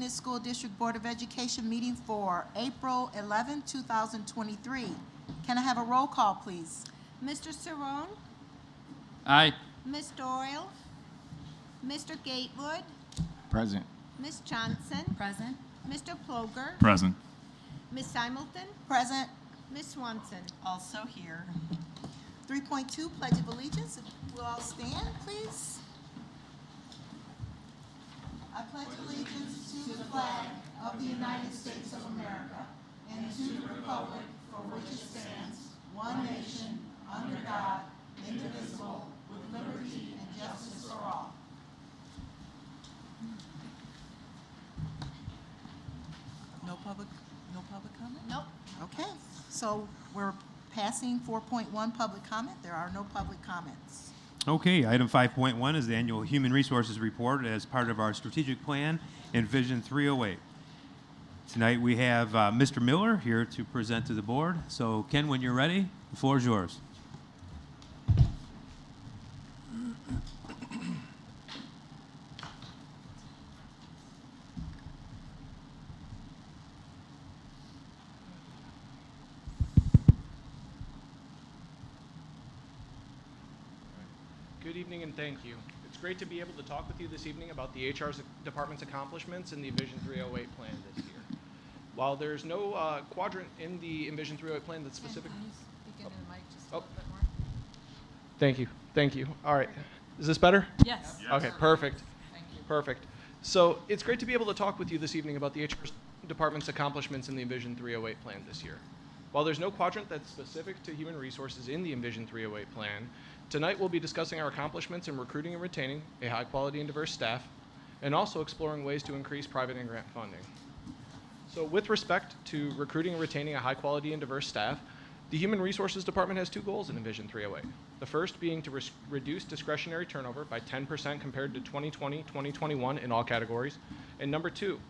Superintendent School District Board of Education meeting for April 11, 2023. Can I have a roll call, please? Mr. Cerrone, Aye. Ms. Doyle, Mr. Gatewood, Present. Ms. Johnson, Present. Mr. Ploger, Present. Ms. Simulton, Present. Ms. Swanson. Also here. 3.2, Pledge of Allegiance. We'll all stand, please. I pledge allegiance to the flag of the United States of America and to the republic for which it stands, one nation, under God, indivisible, with liberty and justice for all. No public comment? Nope. Okay, so we're passing 4.1 public comment. There are no public comments. Okay, item 5.1 is the annual Human Resources Report as part of our strategic plan and Vision 308. Tonight we have Mr. Miller here to present to the board. So Ken, when you're ready, the floor is yours. Good evening and thank you. It's great to be able to talk with you this evening about the HR department's accomplishments in the Vision 308 plan this year. While there's no quadrant in the Vision 308 plan that's specific. Can you speak into the mic just a little bit more? Thank you. Thank you. All right. Is this better? Yes. Okay, perfect. Thank you. Perfect. So it's great to be able to talk with you this evening about the HR department's accomplishments in the Vision 308 plan this year. While there's no quadrant that's specific to human resources in the Vision 308 plan, tonight we'll be discussing our accomplishments in recruiting and retaining a high quality and diverse staff, and also exploring ways to increase private and grant funding. So with respect to recruiting and retaining a high quality and diverse staff, the Human Resources Department has two goals in Vision 308. The first being to reduce discretionary turnover by 10% compared to 2020-2021 in all categories, and number two,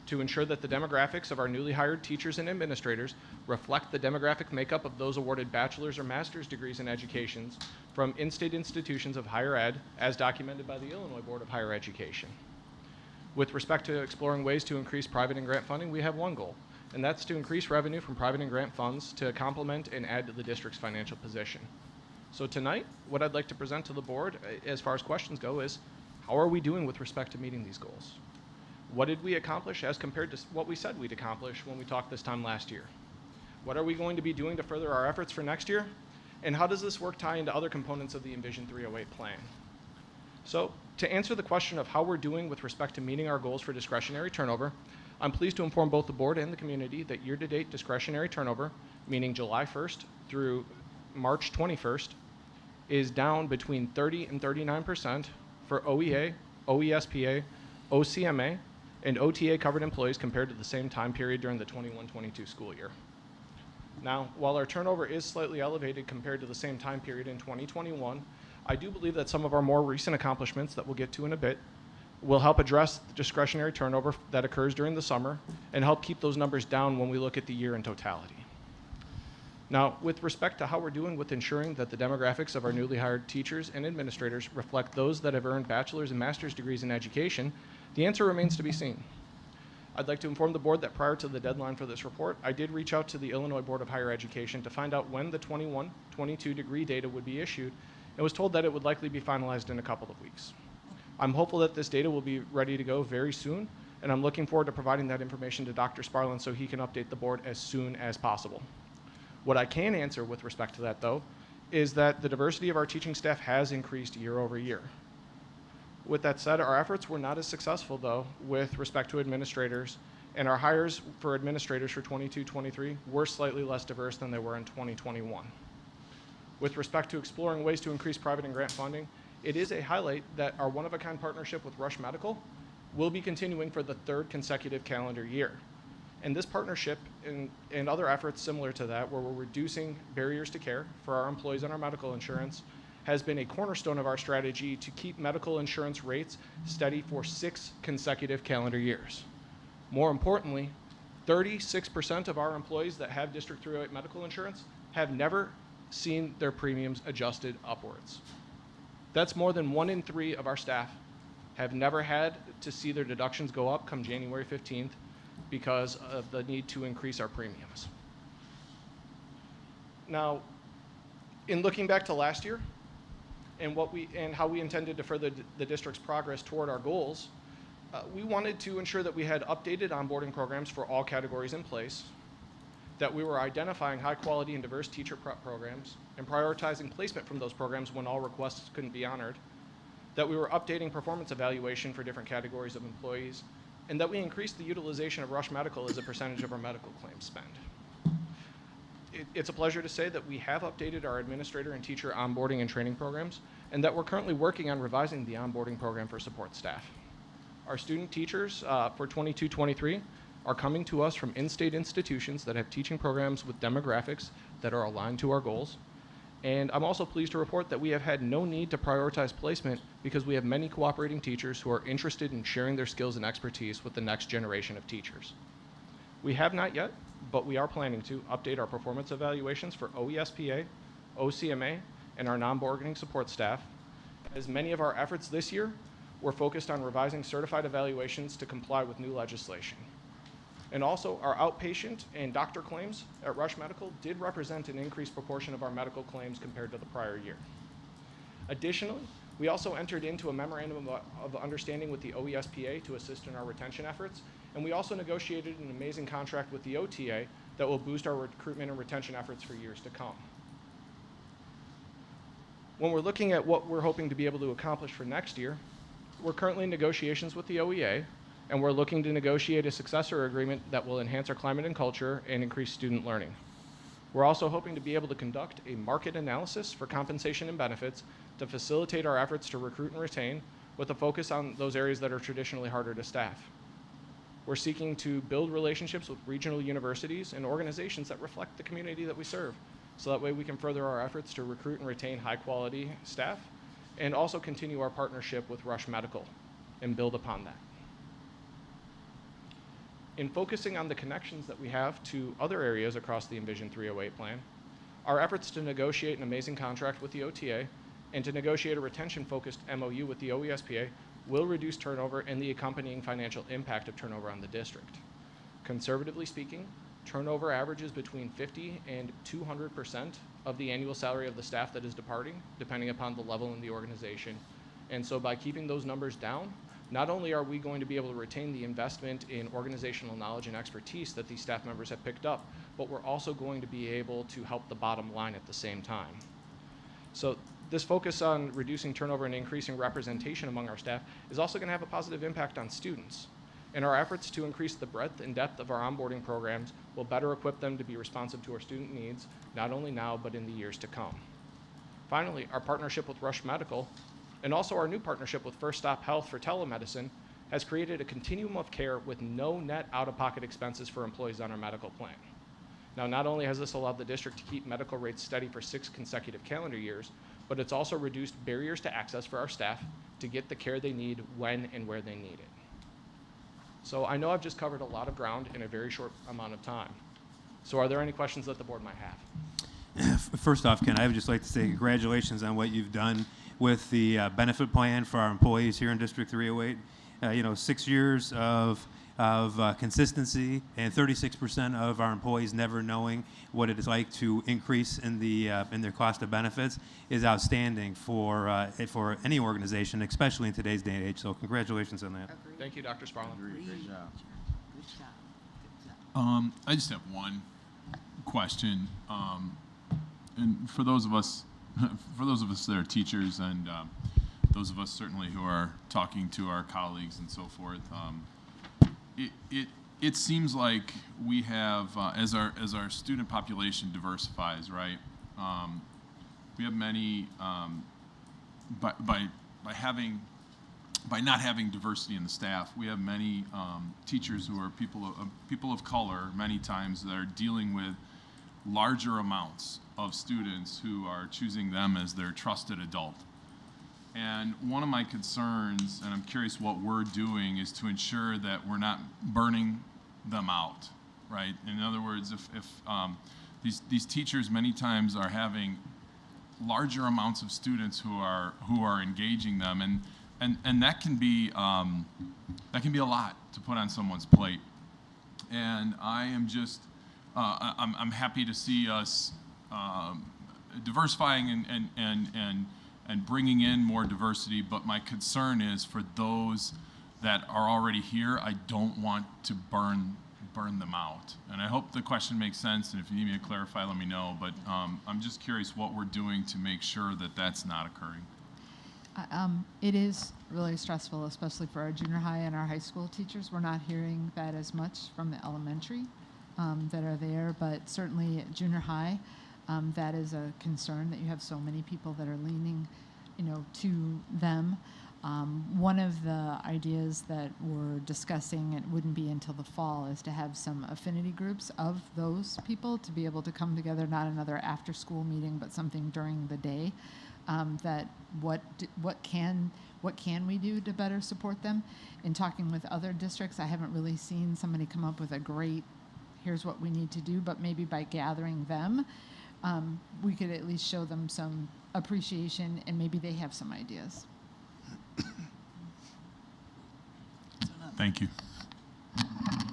to ensure that the demographics of our newly hired teachers and administrators reflect the demographic makeup of those awarded bachelor's or master's degrees in education from in-state institutions of higher ed, as documented by the Illinois Board of Higher Education. With respect to exploring ways to increase private and grant funding, we have one goal, and that's to increase revenue from private and grant funds to complement and add to the district's financial position. So tonight, what I'd like to present to the board, as far as questions go, is how are we doing with respect to meeting these goals? What did we accomplish as compared to what we said we'd accomplish when we talked this time last year? What are we going to be doing to further our efforts for next year? And how does this work tie into other components of the Vision 308 plan? So to answer the question of how we're doing with respect to meeting our goals for discretionary turnover, I'm pleased to inform both the board and the community that year-to-date discretionary turnover, meaning July 1st through March 21st, is down between 30 and 39% for OEA, OESPA, OCMA, and OTA covered employees compared to the same time period during the 21-22 school year. Now, while our turnover is slightly elevated compared to the same time period in 2021, I do believe that some of our more recent accomplishments that we'll get to in a bit will help address the discretionary turnover that occurs during the summer and help keep those numbers down when we look at the year in totality. Now, with respect to how we're doing with ensuring that the demographics of our newly hired teachers and administrators reflect those that have earned bachelor's and master's degrees in education, the answer remains to be seen. I'd like to inform the board that prior to the deadline for this report, I did reach out to the Illinois Board of Higher Education to find out when the 21-22 degree data would be issued, and was told that it would likely be finalized in a couple of weeks. I'm hopeful that this data will be ready to go very soon, and I'm looking forward to providing that information to Dr. Sparlin so he can update the board as soon as possible. What I can answer with respect to that, though, is that the diversity of our teaching staff has increased year over year. With that said, our efforts were not as successful, though, with respect to administrators, and our hires for administrators for 22-23 were slightly less diverse than they were in 2021. With respect to exploring ways to increase private and grant funding, it is a highlight that our one-of-a-kind partnership with Rush Medical will be continuing for the third consecutive calendar year. And this partnership and other efforts similar to that, where we're reducing barriers to care for our employees on our medical insurance, has been a cornerstone of our strategy to keep medical insurance rates steady for 6 consecutive calendar years. More importantly, 36% of our employees that have District 308 medical insurance have never seen their premiums adjusted upwards. That's more than 1 in 3 of our staff have never had to see their deductions go up come January 15th because of the need to increase our premiums. Now, in looking back to last year and how we intended to further the district's progress toward our goals, we wanted to ensure that we had updated onboarding programs for all categories in place, that we were identifying high quality and diverse teacher prep programs and prioritizing placement from those programs when all requests couldn't be honored, that we were updating performance evaluation for different categories of employees, and that we increased the utilization of Rush Medical as a percentage of our medical claims spend. It's a pleasure to say that we have updated our administrator and teacher onboarding and training programs, and that we're currently working on revising the onboarding program for support staff. Our student teachers for 22-23 are coming to us from in-state institutions that have teaching programs with demographics that are aligned to our goals. And I'm also pleased to report that we have had no need to prioritize placement because we have many cooperating teachers who are interested in sharing their skills and expertise with the next generation of teachers. We have not yet, but we are planning to update our performance evaluations for OESPA, OCMA, and our non-bargaining support staff. As many of our efforts this year were focused on revising certified evaluations to comply with new legislation. And also, our outpatient and doctor claims at Rush Medical did represent an increased proportion of our medical claims compared to the prior year. Additionally, we also entered into a memorandum of understanding with the OESPA to assist in our retention efforts, and we also negotiated an amazing contract with the OTA that will boost our recruitment and retention efforts for years to come. When we're looking at what we're hoping to be able to accomplish for next year, we're currently in negotiations with the OEA, and we're looking to negotiate a successor agreement that will enhance our climate and culture and increase student learning. We're also hoping to be able to conduct a market analysis for compensation and benefits to facilitate our efforts to recruit and retain with a focus on those areas that are traditionally harder to staff. We're seeking to build relationships with regional universities and organizations that reflect the community that we serve, so that way we can further our efforts to recruit and retain high quality staff and also continue our partnership with Rush Medical and build upon that. In focusing on the connections that we have to other areas across the Envision 308 plan, our efforts to negotiate an amazing contract with the OTA and to negotiate a retention-focused MOU with the OESPA will reduce turnover and the accompanying financial impact of turnover on the district. Conservatively speaking, turnover averages between 50 and 200% of the annual salary of the staff that is departing, depending upon the level in the organization. And so by keeping those numbers down, not only are we going to be able to retain the investment in organizational knowledge and expertise that these staff members have picked up, but we're also going to be able to help the bottom line at the same time. So this focus on reducing turnover and increasing representation among our staff is also going to have a positive impact on students. And our efforts to increase the breadth and depth of our onboarding programs will better equip them to be responsive to our student needs, not only now, but in the years to come. Finally, our partnership with Rush Medical and also our new partnership with First Stop Health for telemedicine has created a continuum of care with no net out-of-pocket expenses for employees on our medical plan. Now, not only has this allowed the district to keep medical rates steady for 6 consecutive calendar years, but it's also reduced barriers to access for our staff to get the care they need when and where they need it. So I know I've just covered a lot of ground in a very short amount of time. So are there any questions that the board might have? First off, Ken, I would just like to say congratulations on what you've done with the benefit plan for our employees here in District 308. 6 years of consistency and 36% of our employees never knowing what it is like to increase in their cost of benefits is outstanding for any organization, especially in today's day and age. So congratulations on that. Thank you, Dr. Sparlin. Great job. Good job. Good job. I just have one question, and for those of us that are teachers, and those of us certainly who are talking to our colleagues and so forth, it seems like we have, as our student population diversifies, right? We have many by not having diversity in the staff, we have many teachers who are people of color many times that are dealing with larger amounts of students who are choosing them as their trusted adult. And one of my concerns, and I'm curious what we're doing, is to ensure that we're not burning them out, right? In other words, if these teachers many times are having larger amounts of students who are engaging them, and and that can be a lot to put on someone's plate. And I am just I'm happy to see us diversifying and bringing in more diversity. But my concern is for those that are already here. I don't want to burn them out. And I hope the question makes sense. And if you need me to clarify, let me know. But I'm just curious what we're doing to make sure that that's not occurring. It is really stressful, especially for our junior high and our high school teachers. We're not hearing that as much from the elementary that are there, but certainly at junior high, that is a concern that you have so many people that are leaning, to them. One of the ideas that we're discussing, it wouldn't be until the fall, is to have some affinity groups of those people to be able to come together, not another after-school meeting, but something during the day. That what can we do to better support them? In talking with other districts, I haven't really seen somebody come up with a great, here's what we need to do, but maybe by gathering them, we could at least show them some appreciation, and maybe they have some ideas. Thank you.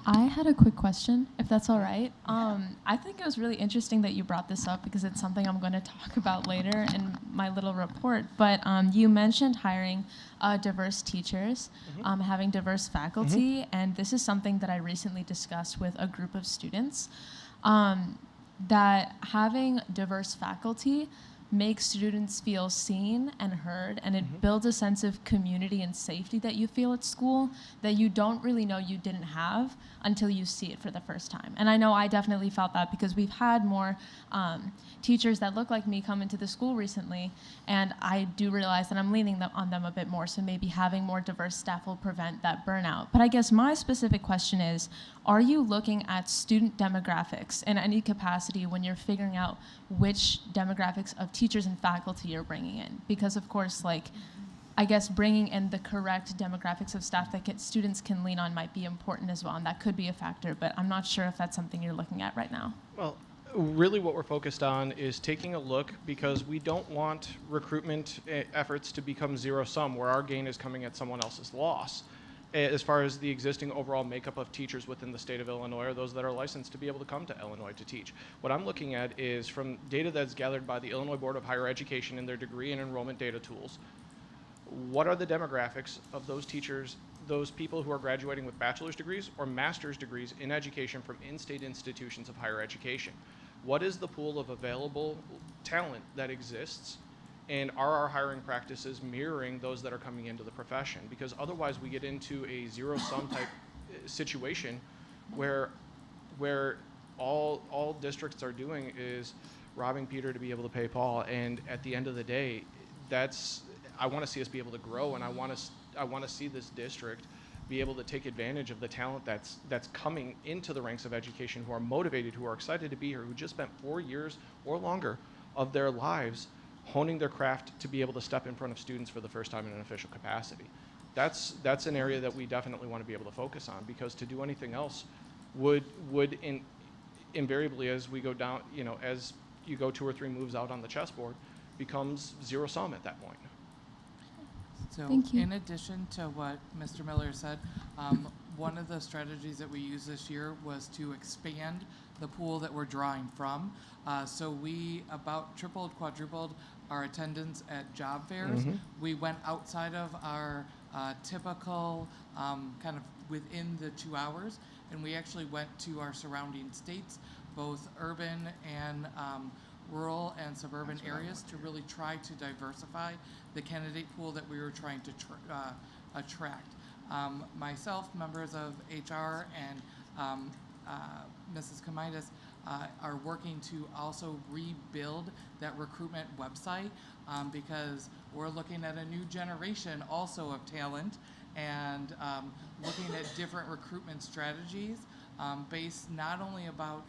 I had a quick question, if that's all right. I think it was really interesting that you brought this up because it's something I'm going to talk about later in my little report. But you mentioned hiring diverse teachers, having diverse faculty, and this is something that I recently discussed with a group of students, that having diverse faculty makes students feel seen and heard, and it builds a sense of community and safety that you feel at school that you don't really know you didn't have until you see it for the first time. And I know I definitely felt that because we've had more teachers that look like me come into the school recently, and I do realize that I'm leaning on them a bit more, so maybe having more diverse staff will prevent that burnout. But I guess my specific question is, are you looking at student demographics in any capacity when you're figuring out which demographics of teachers and faculty you're bringing in? Because of course, I guess bringing in the correct demographics of staff that students can lean on might be important as well, and that could be a factor, but I'm not sure if that's something you're looking at right now. Well, really what we're focused on is taking a look, because we don't want recruitment efforts to become zero-sum, where our gain is coming at someone else's loss. As far as the existing overall makeup of teachers within the state of Illinois, or those that are licensed to be able to come to Illinois to teach. What I'm looking at is from data that's gathered by the Illinois Board of Higher Education in their degree and enrollment data tools. What are the demographics of those teachers, those people who are graduating with bachelor's degrees or master's degrees in education from in-state institutions of higher education? What is the pool of available talent that exists? And are our hiring practices mirroring those that are coming into the profession? Because otherwise we get into a zero-sum type situation where all districts are doing is robbing Peter to be able to pay Paul. And at the end of the day, I want to see us be able to grow, and I want to see this district be able to take advantage of the talent that's coming into the ranks of education, who are motivated, who are excited to be here, who just spent 4 years or longer of their lives honing their craft to be able to step in front of students for the first time in an official capacity. That's an area that we definitely want to be able to focus on, because to do anything else would invariably, as we go down, as you go 2 or 3 moves out on the chessboard, becomes zero-sum at that point. So Thank you. in addition to what Mr. Miller said, one of the strategies that we used this year was to expand the pool that we're drawing from. So we about tripled, quadrupled our attendance at job fairs. We went outside of our typical kind of within the 2 hours, and we actually went to our surrounding states, both urban and rural and suburban areas, to really try to diversify the candidate pool that we were trying to attract. Myself, members of HR, and Mrs. Kamitis are working to also rebuild that recruitment website, because we're looking at a new generation also of talent, and looking at different recruitment strategies based not only about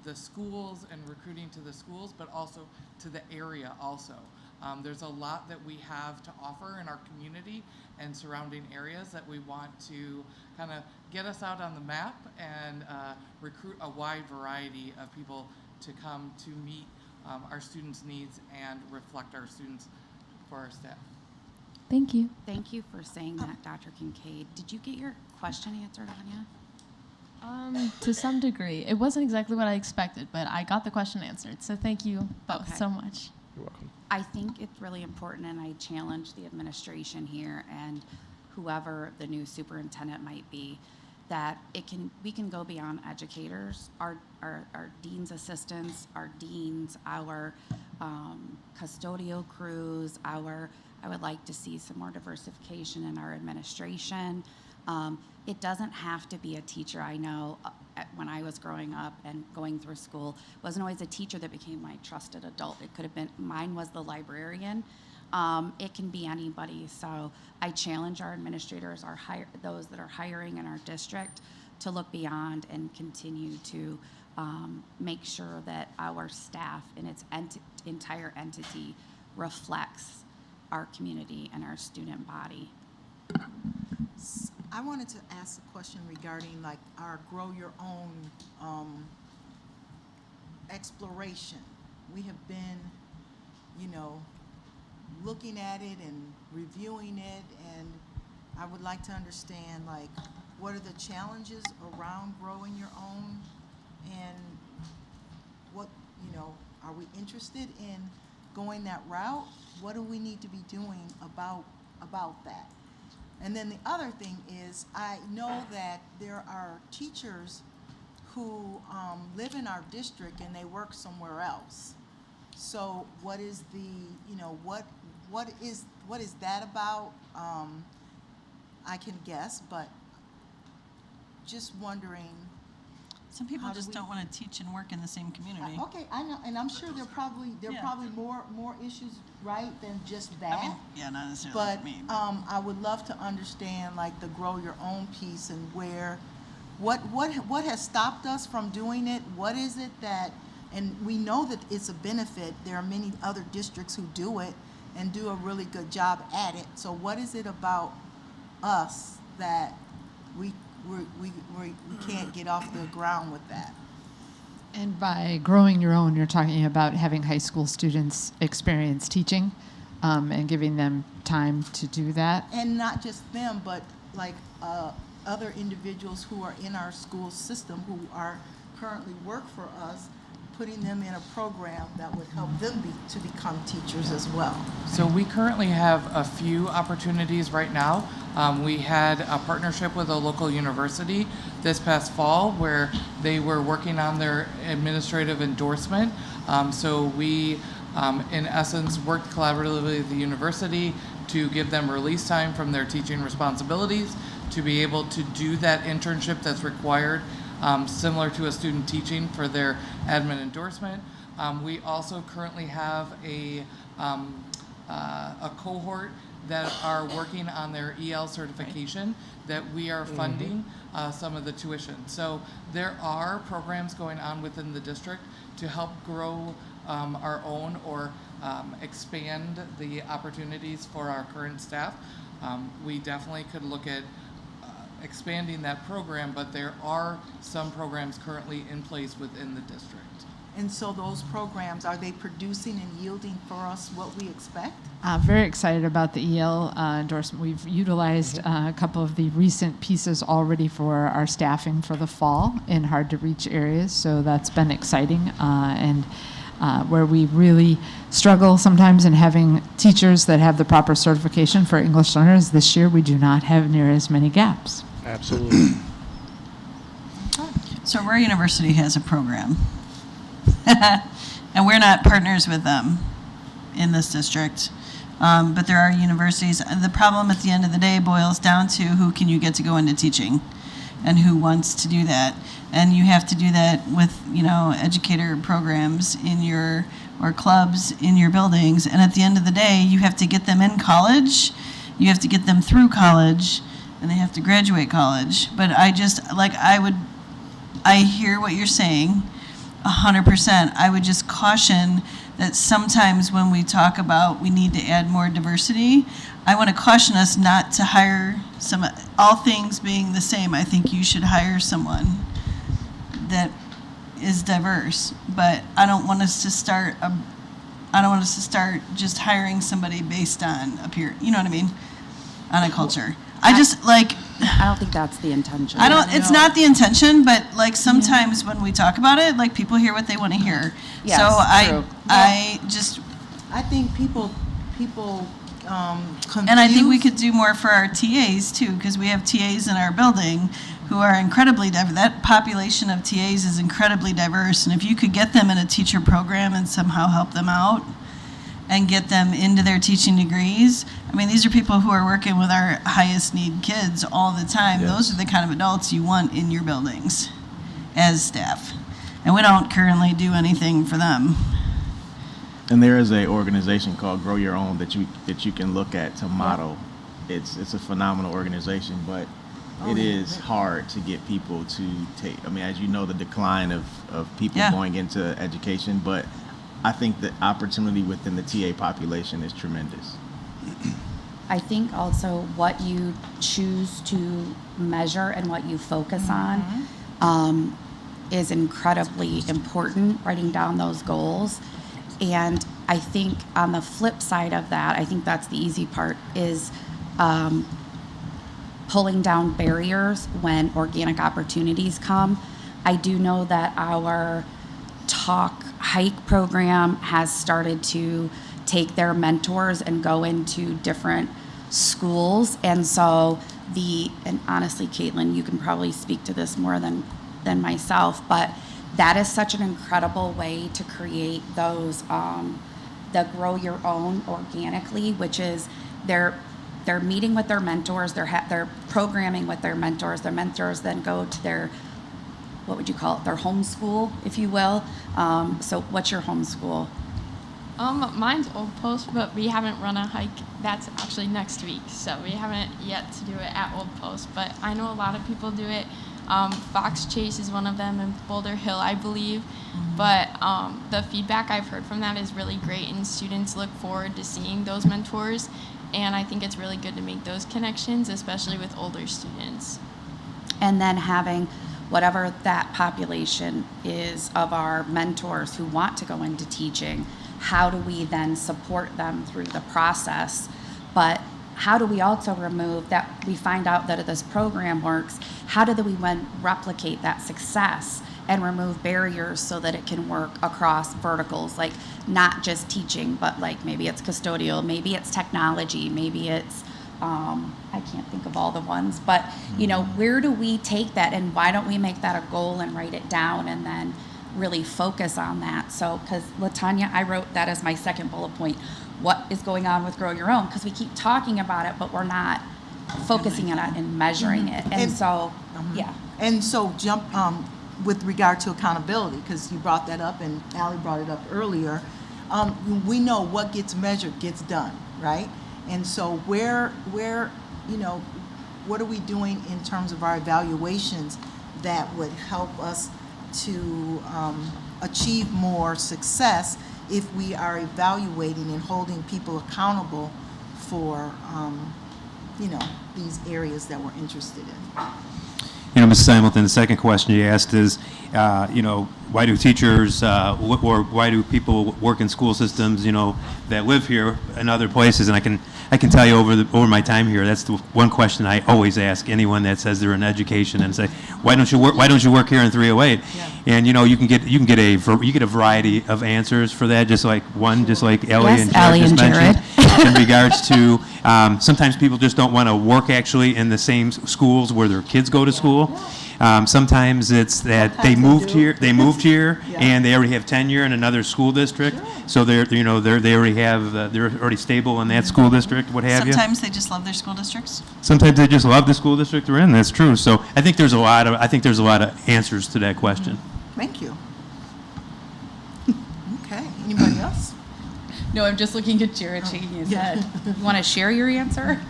the schools and recruiting to the schools, but also to the area also. There's a lot that we have to offer in our community and surrounding areas that we want to kind of get us out on the map and recruit a wide variety of people to come to meet our students' needs and reflect our students for our staff. Thank you. Thank you for saying that, Dr. Kincaid. Did you get your question answered, Anya? To some degree. It wasn't exactly what I expected, but I got the question answered. So thank you both Okay. so much. You're welcome. I think it's really important, and I challenge the administration here and whoever the new superintendent might be, that we can go beyond educators, our dean's assistants, our deans, our custodial crews, I would like to see some more diversification in our administration. It doesn't have to be a teacher. I know when I was growing up and going through school, it wasn't always a teacher that became my trusted adult. It could have been, mine was the librarian. It can be anybody. So I challenge our administrators, those that are hiring in our district, to look beyond and continue to make sure that our staff and its entire entity reflects our community and our student body. I wanted to ask a question regarding like our grow your own exploration. We have been, looking at it and reviewing it, and I would like to understand like what are the challenges around growing your own, and what, are we interested in going that route? What do we need to be doing about that? And then the other thing is, I know that there are teachers who live in our district and they work somewhere else. So what is the, what is that about? I can guess, but just wondering. Some people How do just we- don't want to teach and work in the same community. Okay, I know, and I'm sure there are probably more issues, right, than just that. I mean, yeah, not necessarily But for me. I would love to understand like the grow your own piece and what has stopped us from doing it? What is it that, and we know that it's a benefit. There are many other districts who do it and do a really good job at it. So what is it about us that we can't get off the ground with that? And by growing your own, you're talking about having high school students experience teaching and giving them time to do that. And not just them, but like other individuals who are in our school system who are currently work for us, putting them in a program that would help them to become teachers as well. So we currently have a few opportunities right now. We had a partnership with a local university this past fall where they were working on their administrative endorsement. So we, in essence, worked collaboratively with the university to give them release time from their teaching responsibilities to be able to do that internship that's required, similar to a student teaching for their admin endorsement. We also currently have a cohort that are working on their EL certification that we are funding some of the tuition. So there are programs going on within the district to help grow our own or expand the opportunities for our current staff. We definitely could look at expanding that program, but there are some programs currently in place within the district. And so those programs, are they producing and yielding for us what we expect? Very excited about the EL endorsement. We've utilized a couple of the recent pieces already for our staffing for the fall in hard-to-reach areas, so that's been exciting. And where we really struggle sometimes in having teachers that have the proper certification for English learners, this year we do not have near as many gaps. Absolutely. So Aurora University has a program. And we're not partners with them in this district. But there are universities. The problem at the end of the day boils down to who can you get to go into teaching and who wants to do that. And you have to do that with, educator programs in your, or clubs in your buildings. And at the end of the day, you have to get them in college, you have to get them through college, and they have to graduate college. But I hear what you're saying 100%. I would just caution that sometimes when we talk about we need to add more diversity, I want to caution us not to hire all things being the same, I think you should hire someone that is diverse. But I don't want us to start I don't want us to start just hiring somebody based on you know what I mean, on a culture. I just like, I don't think that's the intention. it's not the intention, but like sometimes when we talk about it, like people hear what they want to hear. Yes, so true. I think people confuse. And I think we could do more for our TAs too, because we have TAs in our building who are incredibly diverse. That population of TAs is incredibly diverse, and if you could get them in a teacher program and somehow help them out and get them into their teaching degrees, I mean, these are people who are working with our highest need kids all the time. Yes. Those are the kind of adults you want in your buildings as staff, and we don't currently do anything for them. And there is a organization called Grow Your Own that you can look at to model. It's a phenomenal organization, but it is hard to get people to take. I mean, as you know, the decline of people going into education, but I think the opportunity within the TA population is tremendous. I think also what you choose to measure and what you focus on is incredibly important, writing down those goals. And I think on the flip side of that, I think that's the easy part, is pulling down barriers when organic opportunities come. I do know that our Talk Hike program has started to take their mentors and go into different schools. And so and honestly, Caitlin, you can probably speak to this more than myself, but that is such an incredible way to create those, the Grow Your Own organically, which is they're meeting with their mentors, they're programming with their mentors then go to their, what would you call it, their home school, if you will. So what's your home school? Mine's Old Post, but we haven't run a hike. That's actually next week, so we haven't yet to do it at Old Post, but I know a lot of people do it. Fox Chase is one of them in Boulder Hill, I believe. But the feedback I've heard from that is really great, and students look forward to seeing those mentors. And I think it's really good to make those connections, especially with older students. And then having whatever that population is of our mentors who want to go into teaching, how do we then support them through the process? But how do we also remove that, we find out that this program works, how do we replicate that success and remove barriers so that it can work across verticals, like not just teaching, but like maybe it's custodial, maybe it's technology, maybe it's, I can't think of all the ones, but you know, where do we take that, and why don't we make that a goal and write it down and then really focus on that? So, because LaTanya, I wrote that as my second bullet point. What is going on with Grow Your Own? Because we keep talking about it, but we're not focusing on it and measuring it. And so, yeah. And so with regard to accountability, because you brought that up and Allie brought it up earlier, we know what gets measured gets done, right? And so where, you know, what are we doing in terms of our evaluations that would help us to achieve more success if we are evaluating and holding people accountable for, you know, these areas that we're interested in? You know, Mrs. Hamilton, the second question you asked is, you know, why do teachers or why do people work in school systems, you know, that live here and other places? And I can tell you over my time here, that's the one question I always ask anyone that says they're in education, and say, why don't you work here in 308? Yeah. And you know, you get a variety of answers for that, just like Ellie and Jared just mentioned. In regards to sometimes people just don't want to work actually in the same schools where their kids go to school. Sometimes it's that they moved here, and they already have tenure in another school district, so they already have they're already stable in that school district, what have you. Sometimes they just love their school districts. Sometimes they just love the school district they're in. That's true. So I think there's a lot of answers to that question. Thank you. Okay. Anybody else? No, I'm just looking at Jared shaking his head. You want to share your answer?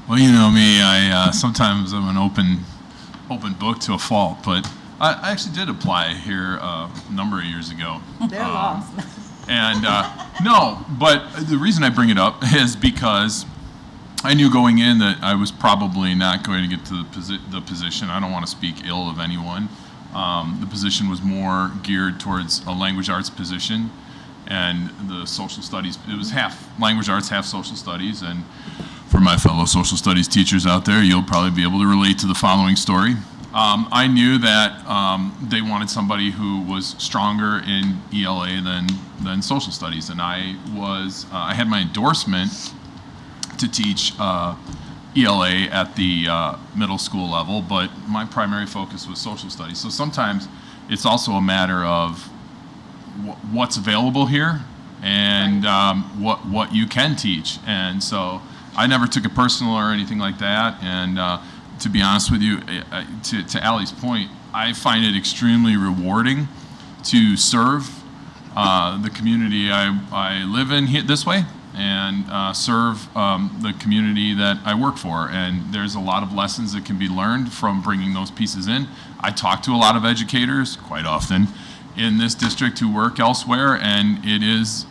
Well, you know me, I sometimes I'm an open book to a fault, but I actually did apply here a number of years ago. They're lost. And no, but the reason I bring it up is because I knew going in that I was probably not going to get to the position. I don't want to speak ill of anyone, The position was more geared towards a language arts position, and the social studies, it was half language arts, half social studies. And for my fellow social studies teachers out there, you'll probably be able to relate to the following story. I knew that they wanted somebody who was stronger in ELA than social studies, and I had my endorsement to teach ELA at the middle school level, but my primary focus was social studies. So sometimes it's also a matter of what's available here and what you can teach. And so I never took it personal or anything like that. And to be honest with you, to Allie's point, I find it extremely rewarding to serve the community I live in here this way, and serve the community that I work for. And there's a lot of lessons that can be learned from bringing those pieces in. I talk to a lot of educators quite often in this district who work elsewhere, and it is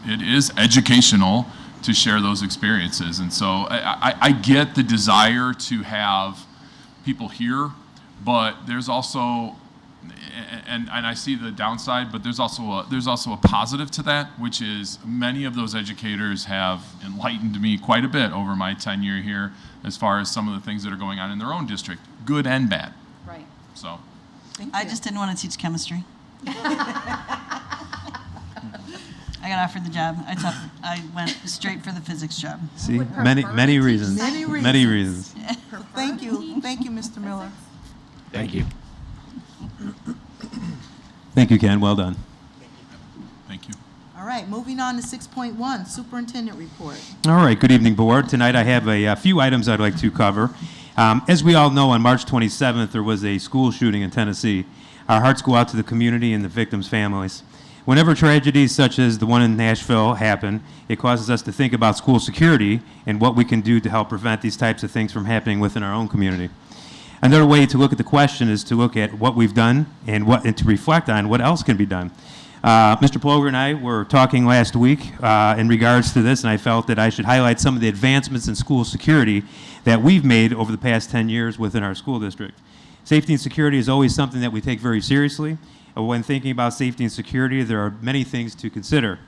educational to share those experiences. And so I get the desire to have people here, but there's also, and I see the downside, but there's also a positive to that, which is many of those educators have enlightened me quite a bit over my tenure here as far as some of the things that are going on in their own district, good and bad. Right. So. I just didn't want to teach chemistry. I got offered the job. I went straight for the physics job. See, many reasons. Many reasons. Thank you, Mr. Miller. Thank you. Thank you, Ken. Well done. Thank you. All right, moving on to 6.1, Superintendent Report. All right, good evening, Board. Tonight I have a few items I'd like to cover. As we all know, on March 27th, there was a school shooting in Tennessee. Our hearts go out to the community and the victims' families. Whenever tragedies such as the one in Nashville happen, it causes us to think about school security and what we can do to help prevent these types of things from happening within our own community. Another way to look at the question is to look at what we've done and to reflect on what else can be done. Mr. Ploger and I were talking last week in regards to this, and I felt that I should highlight some of the advancements in school security that we've made over the past 10 years within our school district. Safety and security is always something that we take very seriously. When thinking about safety and security, there are many things to consider.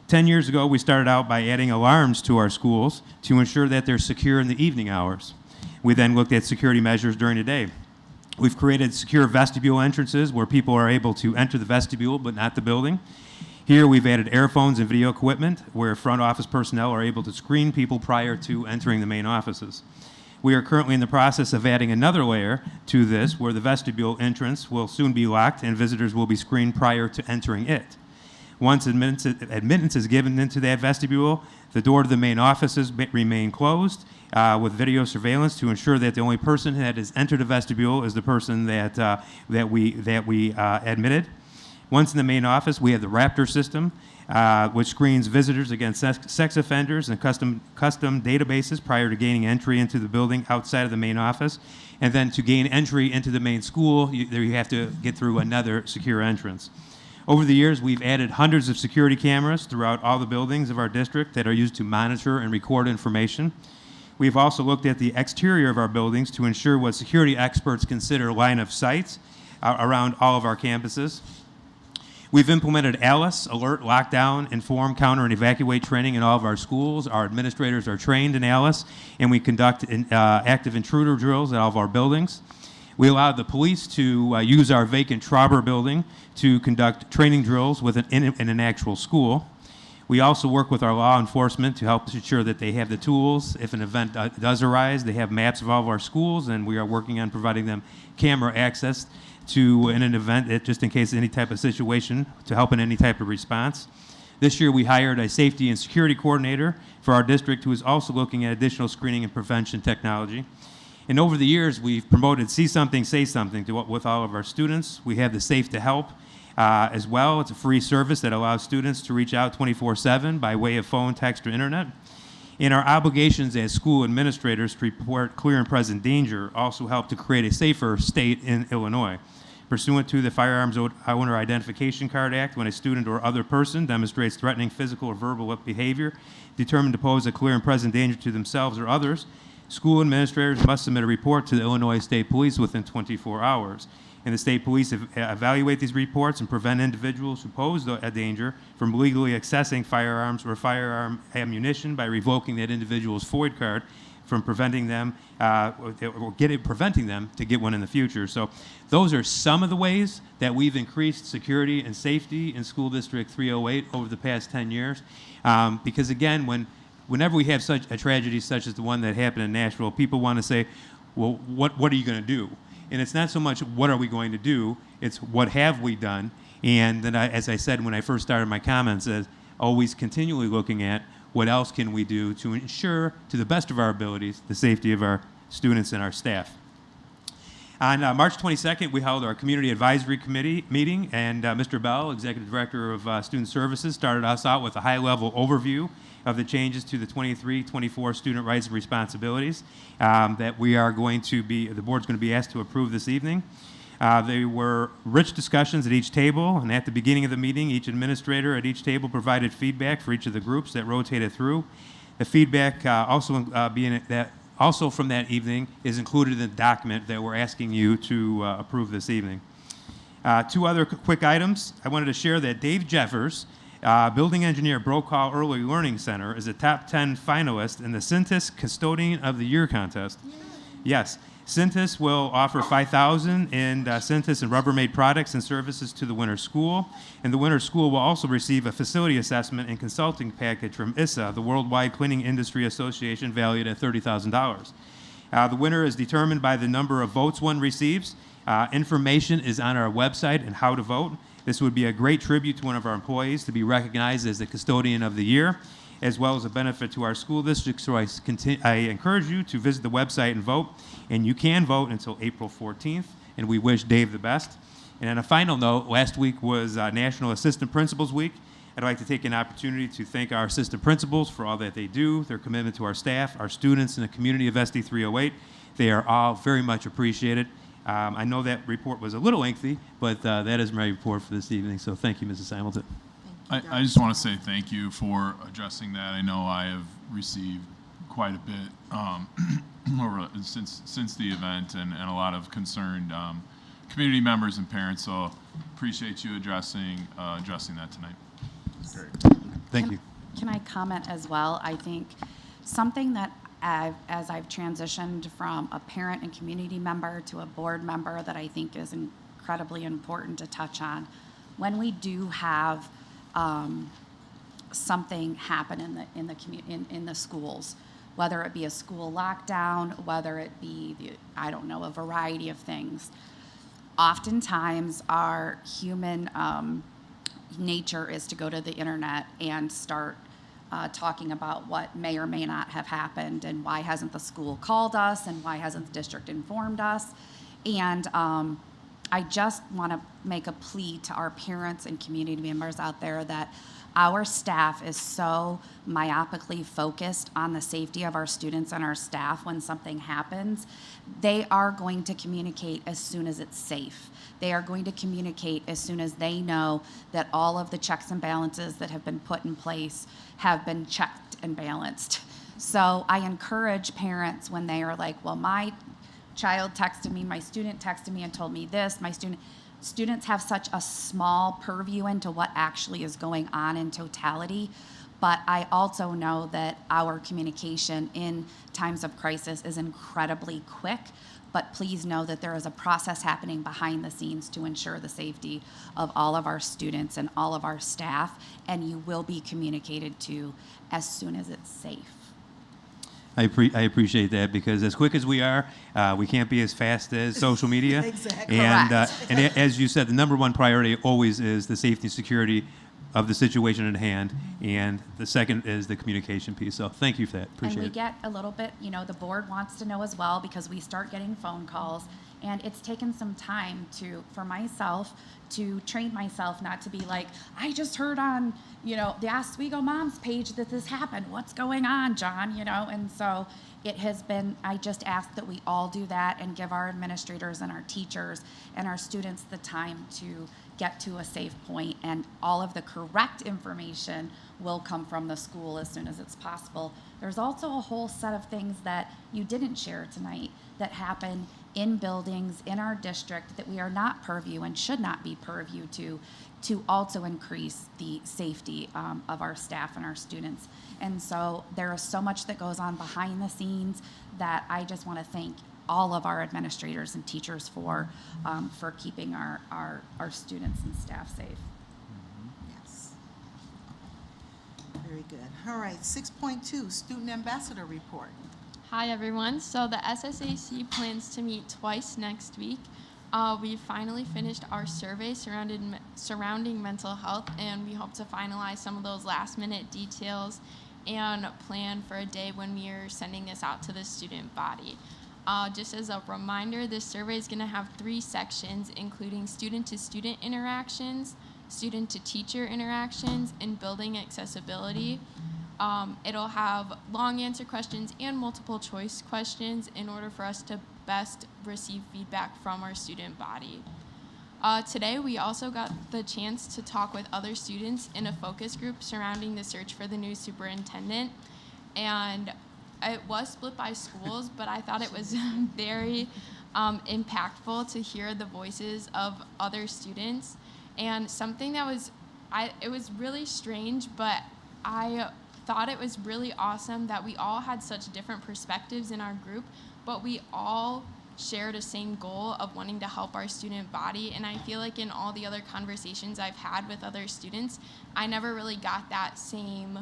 10 years ago, we started out by adding alarms to our schools to ensure that they're secure in the evening hours. We then looked at security measures during the day. We've created secure vestibule entrances where people are able to enter the vestibule but not the building. Here we've added airphones and video equipment where front office personnel are able to screen people prior to entering the main offices. We are currently in the process of adding another layer to this where the vestibule entrance will soon be locked and visitors will be screened prior to entering it. Once admittance is given into that vestibule, the door to the main offices remain closed with video surveillance to ensure that the only person that has entered the vestibule is the person that we admitted. Once in the main office, we have the Raptor system, which screens visitors against sex offenders and custom databases prior to gaining entry into the building outside of the main office. And then to gain entry into the main school, you have to get through another secure entrance. Over the years, we've added hundreds of security cameras throughout all the buildings of our district that are used to monitor and record information. We've also looked at the exterior of our buildings to ensure what security experts consider line of sight around all of our campuses. We've implemented ALICE, Alert, Lockdown, Inform, Counter, and Evacuate training in all of our schools. Our administrators are trained in ALICE, and we conduct active intruder drills at all of our buildings. We allowed the police to use our vacant Trauber building to conduct training drills in an actual school. We also work with our law enforcement to help ensure that they have the tools. If an event does arise, they have maps of all of our schools, and we are working on providing them camera access in an event, just in case any type of situation, to help in any type of response. This year we hired a safety and security coordinator for our district who is also looking at additional screening and prevention technology. And over the years, we've promoted See Something, Say Something with all of our students. We have the Safe to Help as well. It's a free service that allows students to reach out 24/7 by way of phone, text, or internet. And our obligations as school administrators to report clear and present danger also help to create a safer state in Illinois. Pursuant to the Firearms Owner Identification Card Act, when a student or other person demonstrates threatening physical or verbal behavior determined to pose a clear and present danger to themselves or others, school administrators must submit a report to the Illinois State Police within 24 hours. And the state police evaluate these reports and prevent individuals who pose a danger from legally accessing firearms or firearm ammunition by revoking that individual's FOID card, from preventing them preventing them to get one in the future. So those are some of the ways that we've increased security and safety in School District 308 over the past 10 years. Because again, whenever we have such a tragedy such as the one that happened in Nashville, people want to say, well, what are you going to do? And it's not so much what are we going to do, it's what have we done. And then, as I said when I first started my comments, always continually looking at what else can we do to ensure, to the best of our abilities, the safety of our students and our staff. On March 22nd, we held our Community Advisory Committee meeting, and Mr. Bell, Executive Director of Student Services, started us out with a high-level overview of the changes to the 23-24 student rights and responsibilities that the board's going to be asked to approve this evening. They were rich discussions at each table, and at the beginning of the meeting, each administrator at each table provided feedback for each of the groups that rotated through. The feedback also from that evening is included in the document that we're asking you to approve this evening. Two other quick items. I wanted to share that Dave Jeffers, building engineer, Brokaw Early Learning Center, is a top 10 finalist in the Cintas Custodian of the Year contest. Yes, Cintas will offer $5,000 in Cintas and Rubbermaid products and services to the winter school, and the winter school will also receive a facility assessment and consulting package from ISSA, the Worldwide Cleaning Industry Association, valued at $30,000. The winner is determined by the number of votes one receives. Information is on our website and how to vote. This would be a great tribute to one of our employees to be recognized as the Custodian of the Year, as well as a benefit to our school district. So I encourage you to visit the website and vote. And you can vote until April 14th, and we wish Dave the best. And on a final note, last week was National Assistant Principals Week. I'd like to take an opportunity to thank our assistant principals for all that they do, their commitment to our staff, our students, and the community of SD308. They are all very much appreciated. I know that report was a little lengthy, but that is my report for this evening. So thank you, Mrs. Hamilton. I just want to say thank you for addressing that. I know I have received quite a bit since the event, and a lot of concerned community members and parents. So appreciate you addressing that tonight. Great. Thank you. Can I comment as well? I think something that as I've transitioned from a parent and community member to a board member that I think is incredibly important to touch on, when we do have something happen in the schools, whether it be a school lockdown, whether it be a variety of things. Oftentimes, our human nature is to go to the internet and start talking about what may or may not have happened, and why hasn't the school called us, and why hasn't the district informed us. And I just want to make a plea to our parents and community members out there that our staff is so myopically focused on the safety of our students and our staff. When something happens, they are going to communicate as soon as it's safe. They are going to communicate as soon as they know that all of the checks and balances that have been put in place have been checked and balanced. So I encourage parents when they are like, well, my child texted me, my student texted me and told me this, students have such a small purview into what actually is going on in totality. But I also know that our communication in times of crisis is incredibly quick. But please know that there is a process happening behind the scenes to ensure the safety of all of our students and all of our staff, and you will be communicated to as soon as it's safe. I appreciate that, because as quick as we are, we can't be as fast as social media. Exactly. And as you said, the number one priority always is the safety and security of the situation at hand, and the second is the communication piece. So thank you for that. Appreciate it. And we get a little bit, the board wants to know as well, because we start getting phone calls. And it's taken some time for myself to train myself not to be like, I just heard on, the Oswego Moms page that this happened. What's going on, John? And so it has been, I just ask that we all do that and give our administrators and our teachers and our students the time to get to a safe point, and all of the correct information will come from the school as soon as it's possible. There's also a whole set of things that you didn't share tonight that happen in buildings in our district that we are not purview and should not be purview to also increase the safety of our staff and our students. And so there is so much that goes on behind the scenes that I just want to thank all of our administrators and teachers for keeping our students and staff safe. Yes. Very good. All right, 6.2, Student Ambassador Report. Hi everyone. So the SSAC plans to meet twice next week. We finally finished our survey surrounding mental health, and we hope to finalize some of those last minute details and plan for a day when we are sending this out to the student body. Just as a reminder, this survey is going to have 3 sections, including student-to-student interactions, student-to-teacher interactions, and building accessibility. It'll have long answer questions and multiple choice questions in order for us to best receive feedback from our student body. Today, we also got the chance to talk with other students in a focus group surrounding the search for the new superintendent. And it was split by schools, but I thought it was very impactful to hear the voices of other students. And something that it was really strange, but I thought it was really awesome that we all had such different perspectives in our group, but we all shared a same goal of wanting to help our student body. And I feel like in all the other conversations I've had with other students, I never really got that same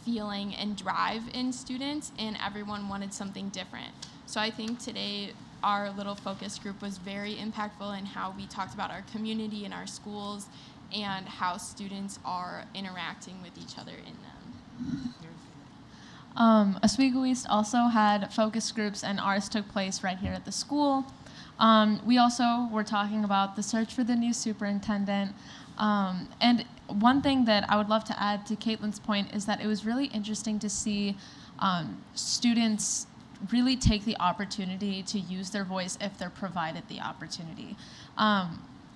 feeling and drive in students, and everyone wanted something different. So I think today our little focus group was very impactful in how we talked about our community and our schools and how students are interacting with each other in them. Oswego East also had focus groups, and ours took place right here at the school. We also were talking about the search for the new superintendent. And one thing that I would love to add to Caitlin's point is that it was really interesting to see students really take the opportunity to use their voice if they're provided the opportunity.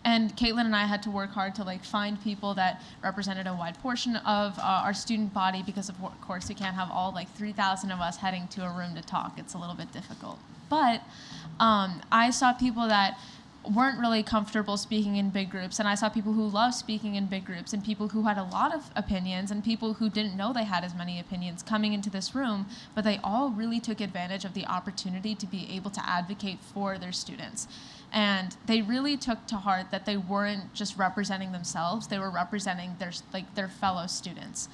And Caitlin and I had to work hard to find people that represented a wide portion of our student body, because of course we can't have all 3,000 of us heading to a room to talk. It's a little bit difficult. But I saw people that weren't really comfortable speaking in big groups, and I saw people who love speaking in big groups, and people who had a lot of opinions, and people who didn't know they had as many opinions coming into this room, but they all really took advantage of the opportunity to be able to advocate for their students. And they really took to heart that they weren't just representing themselves, they were representing their fellow students.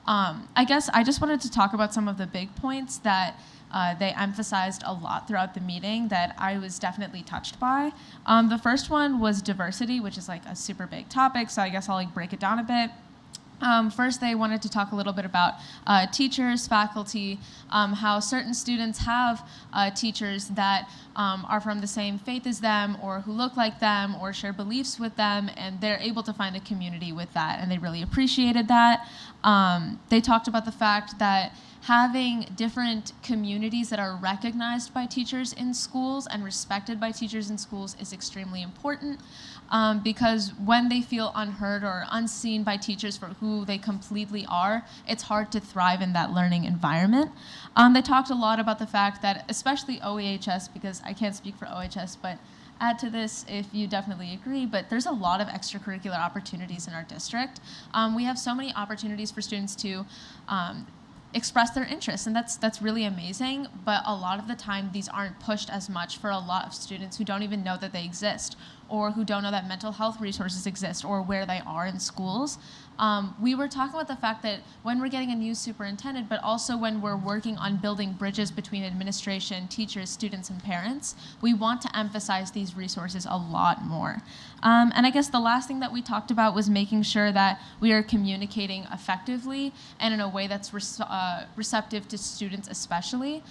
I guess I just wanted to talk about some of the big points that they emphasized a lot throughout the meeting that I was definitely touched by. The first one was diversity, which is a super big topic, so I guess I'll break it down a bit. First, they wanted to talk a little bit about teachers, faculty, how certain students have teachers that are from the same faith as them, or who look like them, or share beliefs with them, and they're able to find a community with that, and they really appreciated that. They talked about the fact that having different communities that are recognized by teachers in schools and respected by teachers in schools is extremely important. Because when they feel unheard or unseen by teachers for who they completely are, it's hard to thrive in that learning environment. They talked a lot about the fact that, especially OEHS, because I can't speak for OHS, but add to this if you definitely agree, but there's a lot of extracurricular opportunities in our district. We have so many opportunities for students to express their interests, and that's really amazing, but a lot of the time these aren't pushed as much for a lot of students who don't even know that they exist, or who don't know that mental health resources exist, or where they are in schools. We were talking about the fact that when we're getting a new superintendent, but also when we're working on building bridges between administration, teachers, students, and parents, we want to emphasize these resources a lot more. And I guess the last thing that we talked about was making sure that we are communicating effectively and in a way that's receptive to students especially.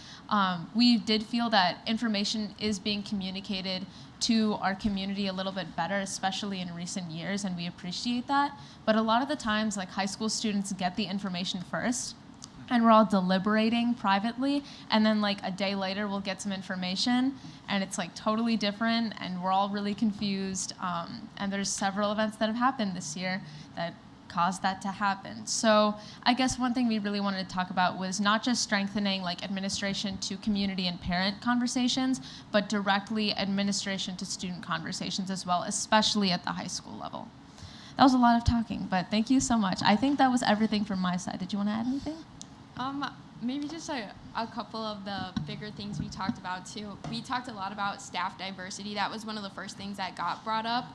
We did feel that information is being communicated to our community a little bit better, especially in recent years, and we appreciate that. But a lot of the times, like, high school students get the information first, and we're all deliberating privately, and then like a day later we'll get some information and it's like totally different, and we're all really confused. And there's several events that have happened this year that caused that to happen. So I guess one thing we really wanted to talk about was not just strengthening like administration to community and parent conversations, but directly administration to student conversations as well, especially at the high school level. That was a lot of talking, but thank you so much. I think that was everything from my side. Did you want to add anything? Maybe just a couple of the bigger things we talked about too. We talked a lot about staff diversity. That was one of the first things that got brought up.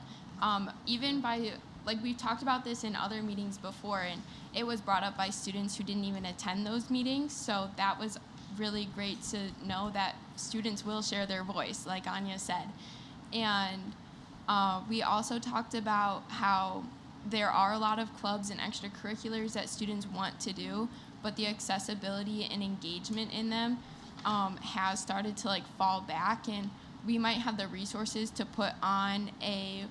Even by, like, we've talked about this in other meetings before, and it was brought up by students who didn't even attend those meetings. So that was really great to know that students will share their voice, like Anya said. And we also talked about how there are a lot of clubs and extracurriculars that students want to do, but the accessibility and engagement in them has started to like fall back, and we might have the resources to put on a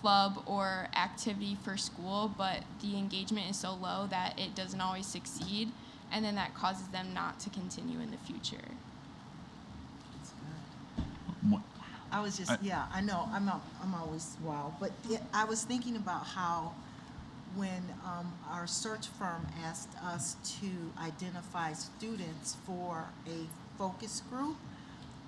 club or activity for school, but the engagement is so low that it doesn't always succeed, and then that causes them not to continue in the future. I was just, yeah, I know, I'm always wild, but I was thinking about how when our search firm asked us to identify students for a focus group,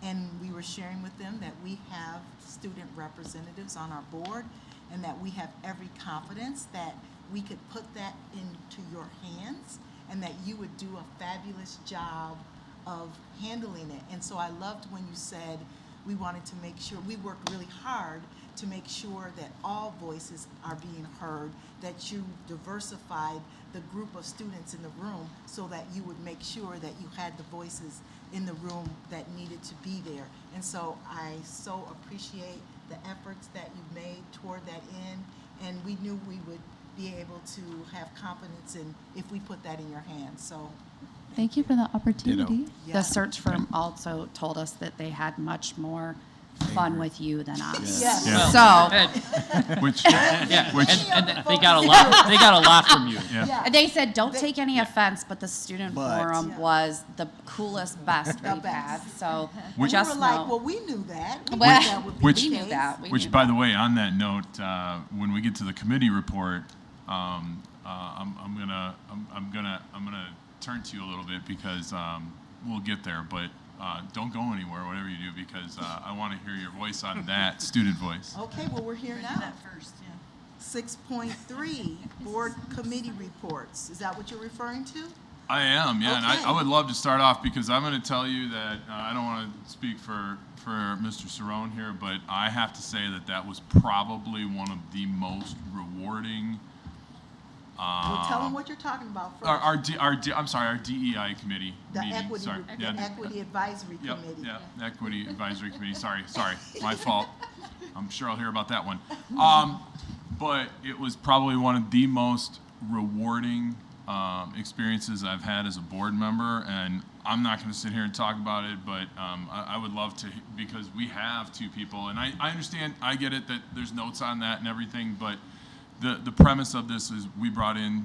and we were sharing with them that we have student representatives on our board, and that we have every confidence that we could put that into your hands, and that you would do a fabulous job of handling it. And so I loved when you said we wanted to make sure, we worked really hard to make sure that all voices are being heard, that you diversified the group of students in the room so that you would make sure that you had the voices in the room that needed to be there. And so I so appreciate the efforts that you've made toward that end, and we knew we would be able to have confidence in if we put that in your hands. So Thank you for the opportunity. The search firm also told us that they had much more fun with you than us. Yes. Yeah. So Which, And they got a lot. They got a lot from you. yeah. they said, don't take any offense, but the student But- forum was the coolest, best The we've best. had. So we just were like, know. well, we knew that. We Well, knew that would be which- the we knew case. that. We Which, knew by that. the way, on that note, when we get to the committee report, I'm gonna turn to you a little bit because we'll get there. But don't go anywhere, whatever you do, because I want to hear your voice on that student voice. Okay, well, we're here now. 6.3, board committee reports. Is that what you're referring to? I am, yeah, and Okay. I would love to start off because I'm going to tell you that I don't want to speak for Mr. Cerrone here, but I have to say that that was probably one of the most rewarding. Well, tell them what you're talking about first. Our DEI committee The meeting. equity, Sorry. the equity advisory Yep, committee. yeah, equity advisory committee. Sorry, my fault. I'm sure I'll hear about that one. But it was probably one of the most rewarding experiences I've had as a board member, and I'm not going to sit here and talk about it, but I would love to, because we have two people, and I understand, I get it that there's notes on that and everything, but the premise of this is we brought in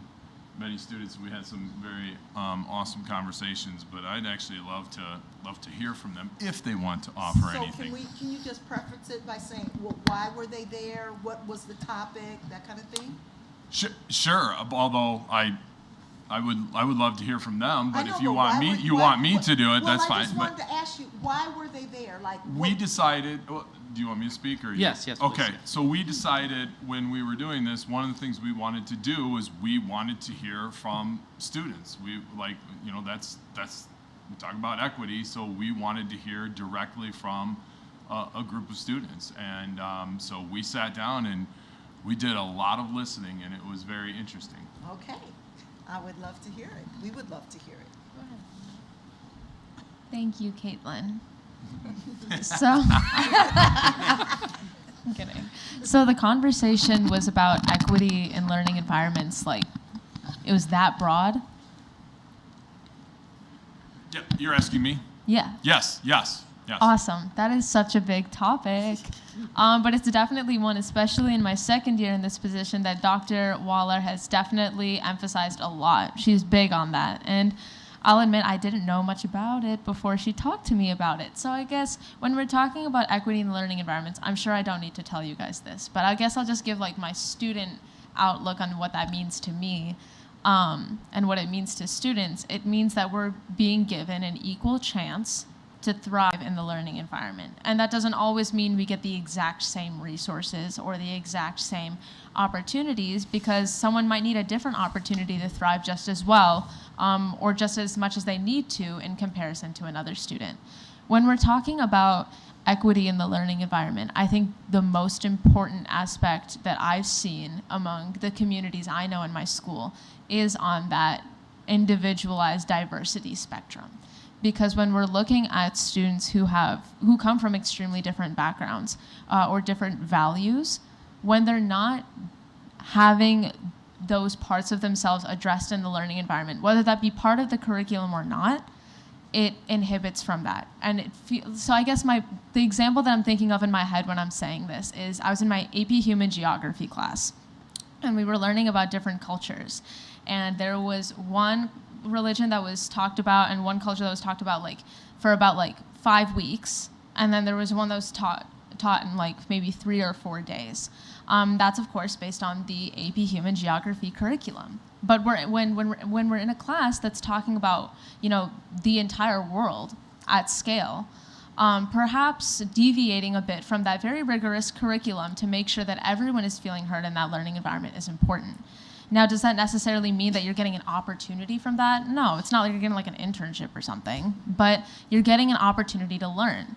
many students, and we had some very awesome conversations, but I'd actually love to hear from them if they want to offer anything. So can you just preface it by saying, well, why were they there? What was the topic? That kind of thing? Sure. Although I would love to hear from them, but I know, if you but want why me, would- you why- want me what- to do it, well, that's fine. I just wanted to ask you, why were they there? Like, We what- decided. Do you want me to speak or you? Yes, please. Okay, so we decided when we were doing this, one of the things we wanted to do was we wanted to hear from students. We that's we talk about equity, so we wanted to hear directly from a group of students, and so we sat down and we did a lot of listening, and it was very interesting. Okay, I would love to hear it. We would love to hear it. Thank you, Caitlin. So, I'm kidding. So the conversation was about equity in learning environments. Like, it was that broad. You're asking me? Yeah. Yes, yes, yes. Awesome. That is such a big topic. But it's definitely one, especially in my second year in this position, that Dr. Waller has definitely emphasized a lot. She's big on that. And I'll admit I didn't know much about it before she talked to me about it. So I guess when we're talking about equity in learning environments, I'm sure I don't need to tell you guys this, but I guess I'll just give like my student outlook on what that means to me. And what it means to students. It means that we're being given an equal chance to thrive in the learning environment. And that doesn't always mean we get the exact same resources or the exact same opportunities, because someone might need a different opportunity to thrive just as well, or just as much as they need to in comparison to another student. When we're talking about equity in the learning environment, I think the most important aspect that I've seen among the communities I know in my school is on that individualized diversity spectrum. Because when we're looking at students who come from extremely different backgrounds or different values, when they're not having those parts of themselves addressed in the learning environment, whether that be part of the curriculum or not, it inhibits from that. And so I guess the example that I'm thinking of in my head when I'm saying this is I was in my AP Human Geography class, and we were learning about different cultures. And there was one religion that was talked about and one culture that was talked about for about 5 weeks. And then there was one that was taught in maybe 3 or 4 days. That's of course based on the AP Human Geography curriculum. But when we're in a class that's talking about, the entire world at scale, perhaps deviating a bit from that very rigorous curriculum to make sure that everyone is feeling heard in that learning environment is important. Now, does that necessarily mean that you're getting an opportunity from that? No, it's not like you're getting an internship or something, but you're getting an opportunity to learn.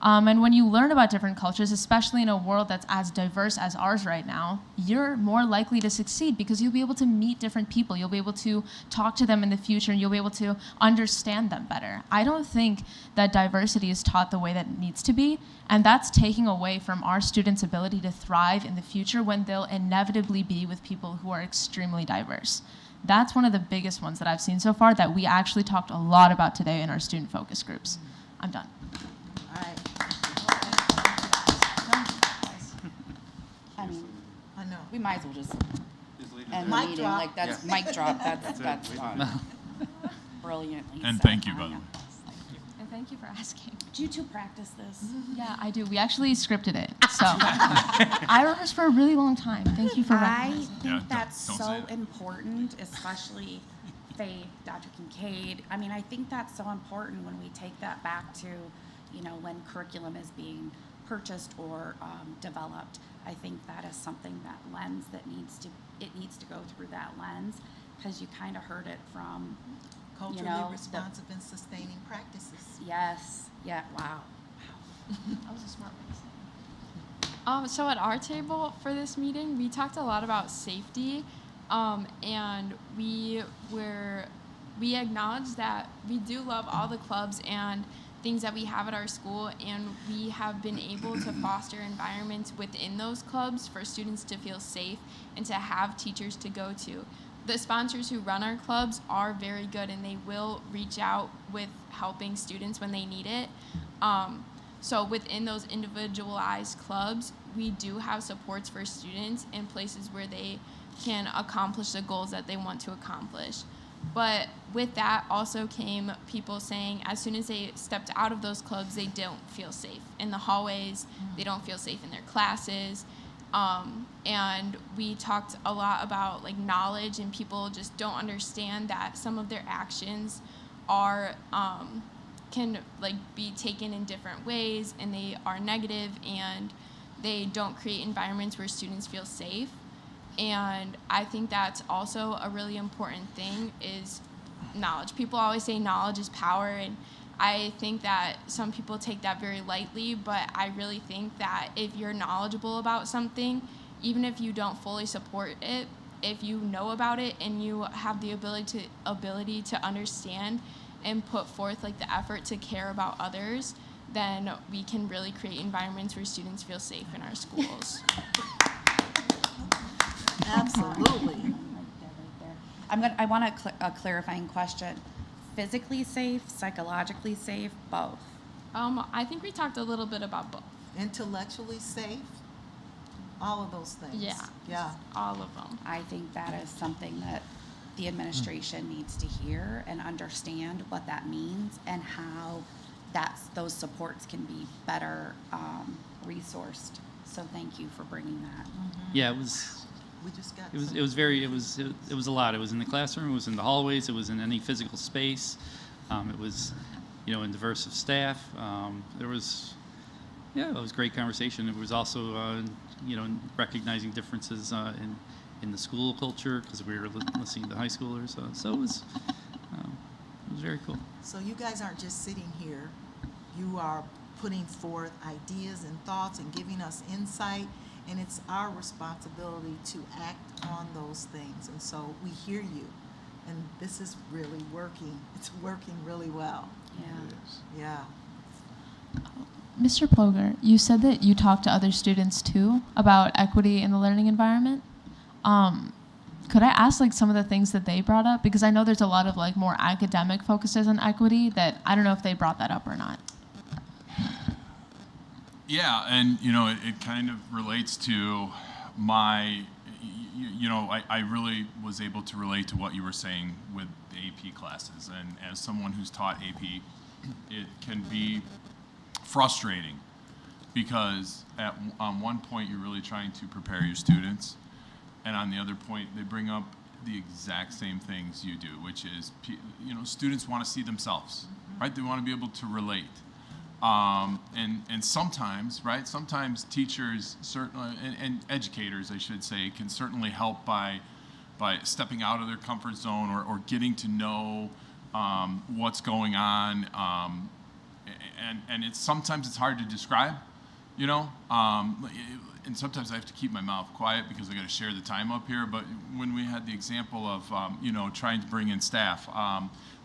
And when you learn about different cultures, especially in a world that's as diverse as ours right now, you're more likely to succeed because you'll be able to meet different people. You'll be able to talk to them in the future, and you'll be able to understand them better. I don't think that diversity is taught the way that it needs to be, and that's taking away from our students' ability to thrive in the future when they'll inevitably be with people who are extremely diverse. That's one of the biggest ones that I've seen so far that we actually talked a lot about today in our student focus groups. I'm done. All right. I mean, I know. we might as well just end the Mic meeting. drop. That's mic drop. That's done. Brilliantly. And said. thank you, by the way. And thank you for asking. Do you two practice this? Yeah, I do. We actually scripted it. So I rehearsed for a really long time. Thank you for I recognizing. think that's don't so say that. important, especially Faith, Dr. Kincaid. I mean, I think that's so important when we take that back to, when curriculum is being purchased or developed. I think that is something that needs to go through that lens, because you kind of heard it from Culturally responsive and sustaining practices. Yes. Yeah. Wow. That was a smart way to say it. So at our table for this meeting, we talked a lot about safety, and we acknowledged that we do love all the clubs and things that we have at our school, and we have been able to foster environments within those clubs for students to feel safe and to have teachers to go to. The sponsors who run our clubs are very good, and they will reach out with helping students when they need it. So within those individualized clubs, we do have supports for students in places where they can accomplish the goals that they want to accomplish. But with that also came people saying as soon as they stepped out of those clubs, they don't feel safe in the hallways, they don't feel safe in their classes. And we talked a lot about knowledge, and people just don't understand that some of their actions are can be taken in different ways, and they are negative, and they don't create environments where students feel safe. And I think that's also a really important thing is knowledge. People always say knowledge is power, and I think that some people take that very lightly, but I really think that if you're knowledgeable about something, even if you don't fully support it, if you know about it and you have the ability to understand and put forth the effort to care about others, then we can really create environments where students feel safe in our schools. Absolutely. I want a clarifying question. physically safe, psychologically safe, both? I think we talked a little bit about both. Intellectually safe, all of those things. Yeah. Yeah. All of them. I think that is something that the administration needs to hear and understand what that means and how those supports can be better resourced. So thank you for bringing that. Yeah, it was. We just got It was. some- It was very. It was a lot. It was in the classroom. It was in the hallways. It was in any physical space. It was, in diverse of staff. There was. Yeah, it was a great conversation. It was also, recognizing differences in the school culture because we were listening to high schoolers. So it was very cool. So you guys aren't just sitting here, you are putting forth ideas and thoughts and giving us insight, and it's our responsibility to act on those things. And so we hear you, and this is really working. It's working really well. Yeah. Yeah. Mr. Ploger, you said that you talked to other students too about equity in the learning environment. Could I ask some of the things that they brought up? Because I know there's a lot of more academic focuses on equity that I don't know if they brought that up or not. Yeah, and it kind of relates to my, I really was able to relate to what you were saying with the AP classes, and as someone who's taught AP, it can be frustrating because on one point you're really trying to prepare your students, and on the other point they bring up the exact same things you do, which is students want to see themselves, right? They want to be able to relate, and sometimes, right? Sometimes teachers certainly and educators, I should say, can certainly help by stepping out of their comfort zone or getting to know what's going on. And sometimes it's hard to describe, and sometimes I have to keep my mouth quiet because I got to share the time up here. But when we had the example of, trying to bring in staff,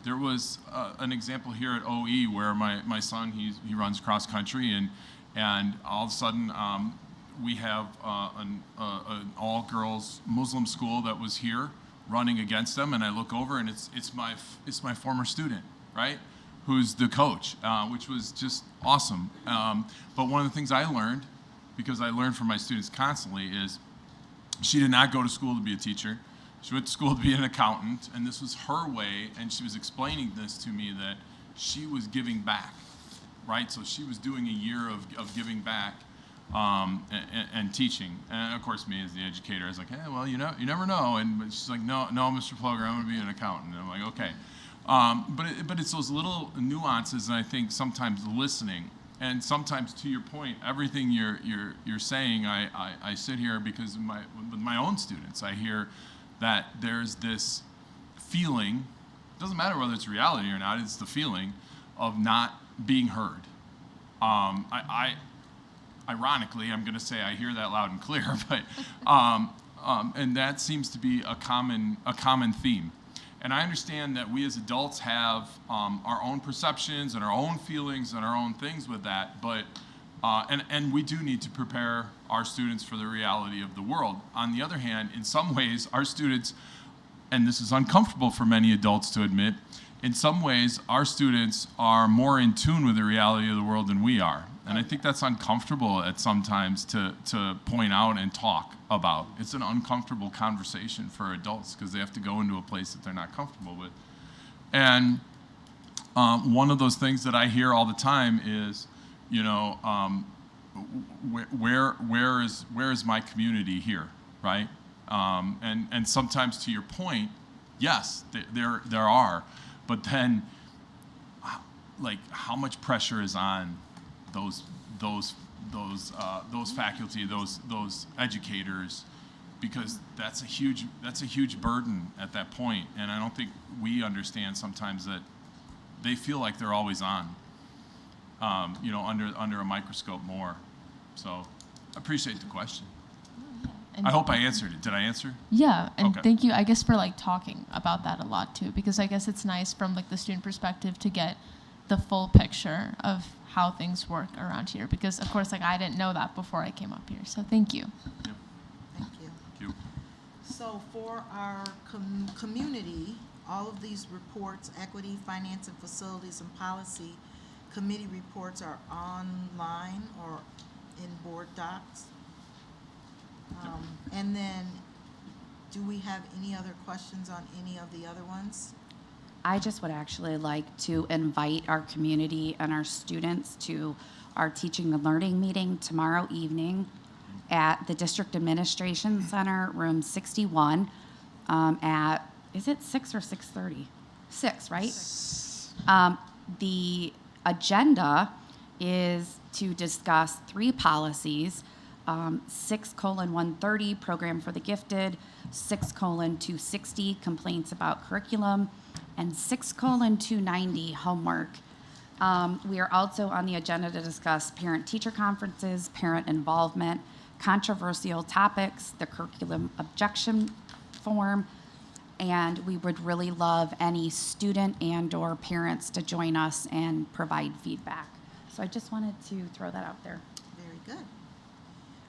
there was an example here at OE where my son, he runs cross country, and all of a sudden we have an all-girls Muslim school that was here running against them, and I look over and it's my former student, right? Who's the coach, which was just awesome. But one of the things I learned, because I learn from my students constantly, is she did not go to school to be a teacher. She went to school to be an accountant, and this was her way, and she was explaining this to me, that she was giving back, right? So she was doing a year of giving back and teaching. And of course, me as the educator, I was like, hey, well, you never know. And she's like, no, Mr. Ploger, I'm gonna be an accountant. And I'm like, okay. But it's those little nuances, and I think sometimes listening, and sometimes to your point, everything you're saying, I sit here because with my own students, I hear that there's this feeling, doesn't matter whether it's reality or not, it's the feeling of not being heard. Ironically, I'm going to say I hear that loud and clear, but and that seems to be a common theme. And I understand that we as adults have our own perceptions and our own feelings and our own things with that, but and we do need to prepare our students for the reality of the world. On the other hand, in some ways, our students, and this is uncomfortable for many adults to admit, in some ways, our students are more in tune with the reality of the world than we are. And I think that's uncomfortable at sometimes to point out and talk about. It's an uncomfortable conversation for adults because they have to go into a place that they're not comfortable with. And one of those things that I hear all the time is, where is my community here, right? And sometimes, to your point, yes, there are, but then, how much pressure is on those faculty, those educators, because that's a huge burden at that point, and I don't think we understand sometimes that they feel like they're always on, under a microscope more. So I appreciate the question. And I hope I answered it. Did I answer? Yeah, and Okay. thank you, I guess, for talking about that a lot too, because I guess it's nice from the student perspective to get the full picture of how things work around here, because of course I didn't know that before I came up here. So thank you. Thank you. Thank you. So for our community, All of these reports, equity, finance, and facilities and policy committee reports are online or in board docs. And then, do we have any other questions on any of the other ones? I just would actually like to invite our community and our students to our teaching and learning meeting tomorrow evening at the District Administration Center, room 61, at, is it 6 or 6:30? 6, right? The agenda is to discuss 3 policies, 6:130, program for the gifted, 6:260, complaints about curriculum, and 6:290, homework. We are also on the agenda to discuss parent-teacher conferences, parent involvement, controversial topics, the curriculum objection form, and we would really love any student and/or parents to join us and provide feedback. So I just wanted to throw that out there. Very good.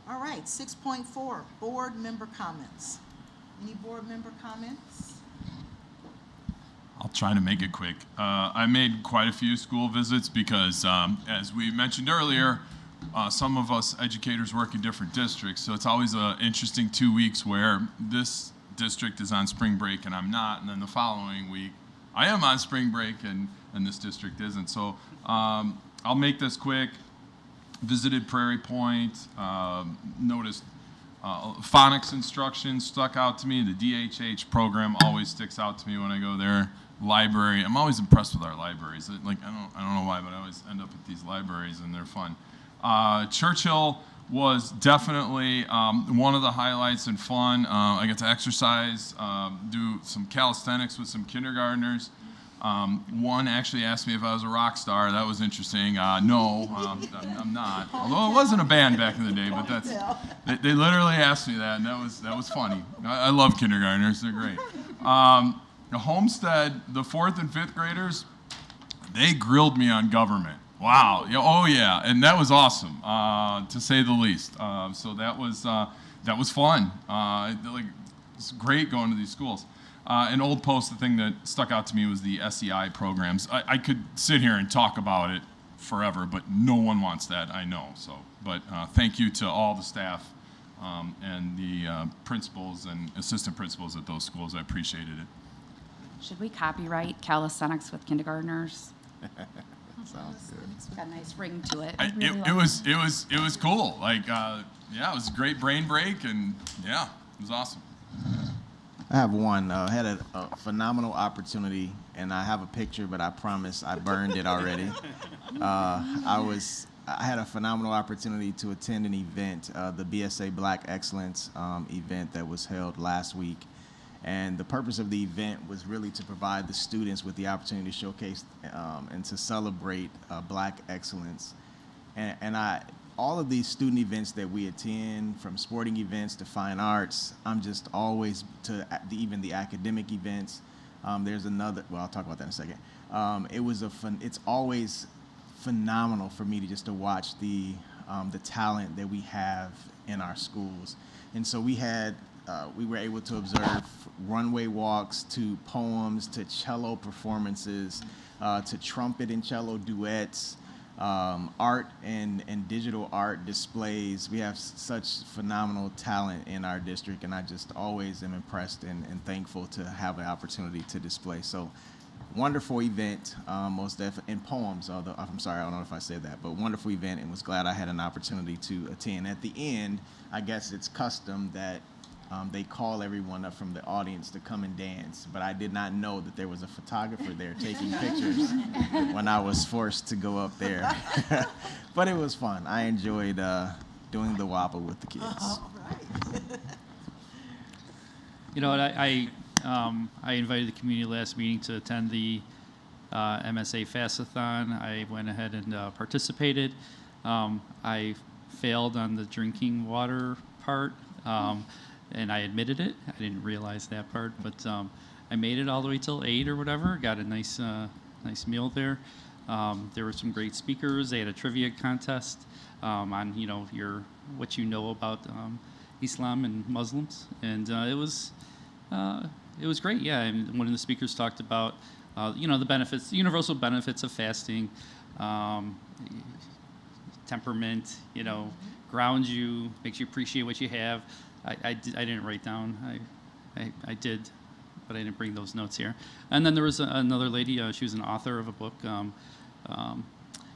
All right, 6.4, board member comments. Any board member comments? I'll try to make it quick. I made quite a few school visits because, as we mentioned earlier, some of us educators work in different districts, so it's always an interesting 2 weeks where this district is on spring break and I'm not, and then the following week I am on spring break and this district isn't. So I'll make this quick. Visited Prairie Point, noticed phonics instruction stuck out to me. The DHH program always sticks out to me when I go there. Library, I'm always impressed with our libraries. Like I don't know why, but I always end up at these libraries and they're fun. Churchill was definitely one of the highlights and fun. I got to exercise, do some calisthenics with some kindergartners. One actually asked me if I was a rock star. That was interesting. No, I'm not. Although it wasn't a band back in the day, but they literally asked me that, and that was funny. I love kindergartners. They're great. Homestead, the 4th and 5th graders, they grilled me on government. Wow. Oh yeah, and that was awesome, to say the least. So that was fun. It's great going to these schools. In Old Post, the thing that stuck out to me was the SEI programs. I could sit here and talk about it forever, but no one wants that, I know. So, but thank you to all the staff and the principals and assistant principals at those schools. I appreciated it. Should we copyright calisthenics with kindergartners? Sounds good. It's got a nice ring to it. It was cool. Like, yeah, it was a great brain break, and yeah, it was awesome. I have one. I had a phenomenal opportunity, and I have a picture, but I promise I burned it already. I had a phenomenal opportunity to attend an event, the BSA Black Excellence event that was held last week. And the purpose of the event was really to provide the students with the opportunity to showcase and to celebrate Black excellence. And all of these student events that we attend, from sporting events to fine arts, I'm just always to even the academic events. There's another. Well, I'll talk about that in a second. It's always phenomenal for me to watch the talent that we have in our schools. And so we were able to observe runway walks to poems to cello performances to trumpet and cello duets, art and digital art displays. We have such phenomenal talent in our district, and I just always am impressed and thankful to have the opportunity to display. So wonderful event, most definitely, and poems, although I'm sorry, I don't know if I said that, but wonderful event, and was glad I had an opportunity to attend. At the end, I guess it's custom that they call everyone up from the audience to come and dance, but I did not know that there was a photographer there taking pictures when I was forced to go up there. But it was fun. I enjoyed doing the wobble with the kids. All right. You know what, I invited the community last meeting to attend the MSA Fassathon. I went ahead and participated. I failed on the drinking water part. And I admitted it. I didn't realize that part, but I made it all the way till 8 or whatever. Got a nice meal there. There were some great speakers. They had a trivia contest on what you know about Islam and Muslims, and it was it was great. Yeah, and one of the speakers talked about the benefits, the universal benefits of fasting, temperament. Grounds you, makes you appreciate what you have. I didn't write down. I did, but I didn't bring those notes here. And then there was another lady. She was an author of a book.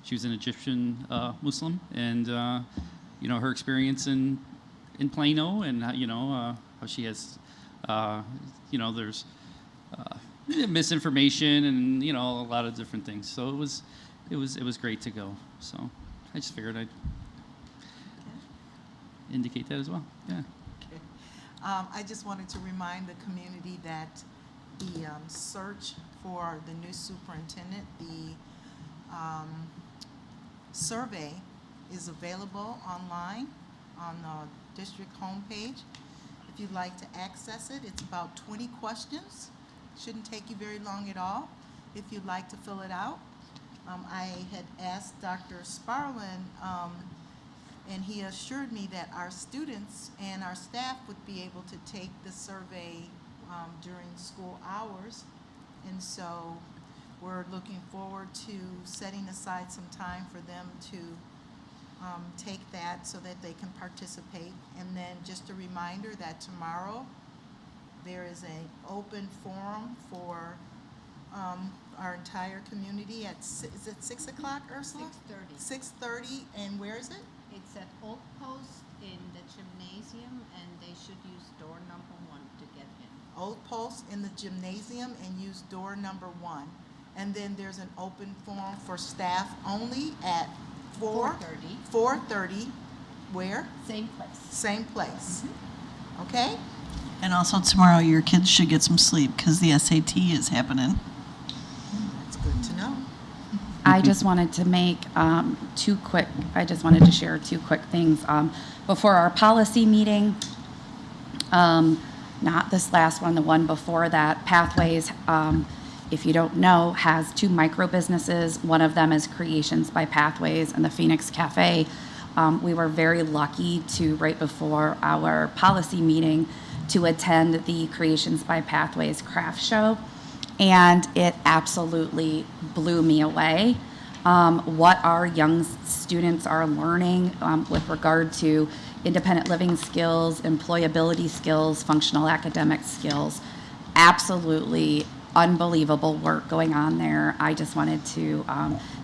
She was an Egyptian Muslim, and her experience in Plano, and how she has there's misinformation and a lot of different things. So it was great to go. So I just figured I'd indicate that as well. Yeah. Okay. I just wanted to remind the community that the search for the new superintendent, the survey is available online on the district homepage. If you'd like to access it, it's about 20 questions. Shouldn't take you very long at all if you'd like to fill it out. I had asked Dr. Sparlin, and he assured me that our students and our staff would be able to take the survey during school hours. And so we're looking forward to setting aside some time for them to take that so that they can participate. And then just a reminder that tomorrow there is an open forum for our entire community at, is it 6 o'clock, Ursula? 6:30. 6:30, and where is it? It's at Old Post in the gymnasium, and they should use door number 1 to get in. Old Post in the gymnasium, and use door number 1. And then there's an open forum for staff only at 4:30. 4:30, where? Same place. Same place. Okay? And also tomorrow, your kids should get some sleep because the SAT is happening. That's good to know. I just wanted to make I just wanted to share 2 quick things. Before our policy meeting, not this last one, the one before that, Pathways, if you don't know, has 2 micro businesses. One of them is Creations by Pathways and the Phoenix Cafe. We were very lucky to, right before our policy meeting, to attend the Creations by Pathways craft show. And it absolutely blew me away. What our young students are learning with regard to independent living skills, employability skills, functional academic skills. Absolutely unbelievable work going on there. I just wanted to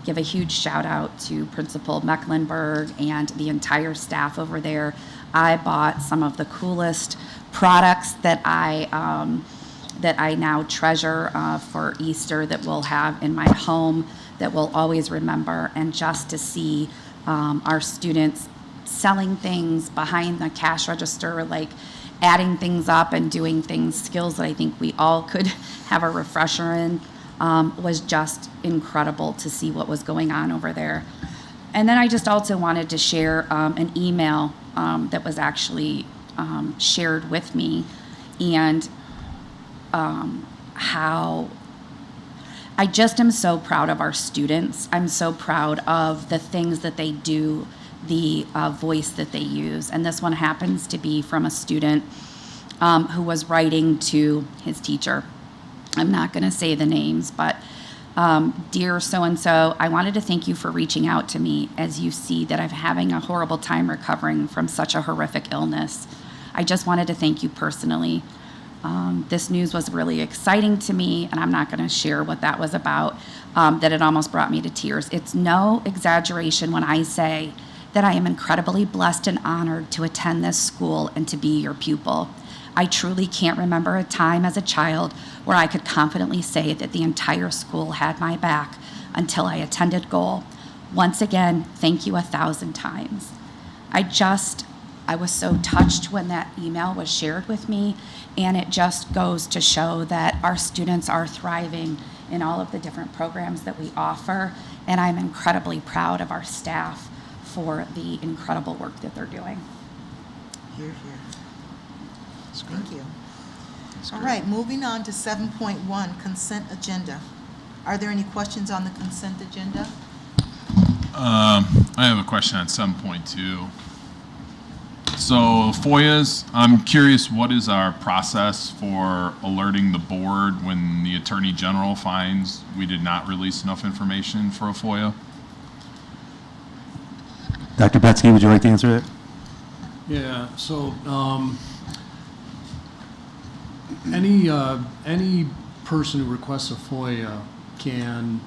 give a huge shout out to Principal Mecklenburg and the entire staff over there. I bought some of the coolest products that I now treasure for Easter that we'll have in my home that we'll always remember. And just to see our students selling things behind the cash register, like adding things up and doing things, skills that I think we all could have a refresher in, was just incredible to see what was going on over there. And then I just also wanted to share an email that was actually shared with me, and how I just am so proud of our students. I'm so proud of the things that they do, the voice that they use. And this one happens to be from a student who was writing to his teacher. I'm not going to say the names, but dear so-and-so, I wanted to thank you for reaching out to me as you see that I'm having a horrible time recovering from such a horrific illness. I just wanted to thank you personally. This news was really exciting to me, and I'm not going to share what that was about, that it almost brought me to tears. It's no exaggeration when I say that I am incredibly blessed and honored to attend this school and to be your pupil. I truly can't remember a time as a child where I could confidently say that the entire school had my back until I attended Goal. Once again, thank you 1,000 times. I was so touched when that email was shared with me, and it just goes to show that our students are thriving in all of the different programs that we offer, and I'm incredibly proud of our staff for the incredible work that they're doing. Hear, hear. Thank you. All right, moving on to 7.1, consent agenda. Are there any questions on the consent agenda? I have a question on 7.2. So FOIAs, I'm curious, what is our process for alerting the board when the Attorney General finds we did not release enough information for a FOIA? Dr. Betsky, would you like to answer that? Yeah, so any person who requests a FOIA can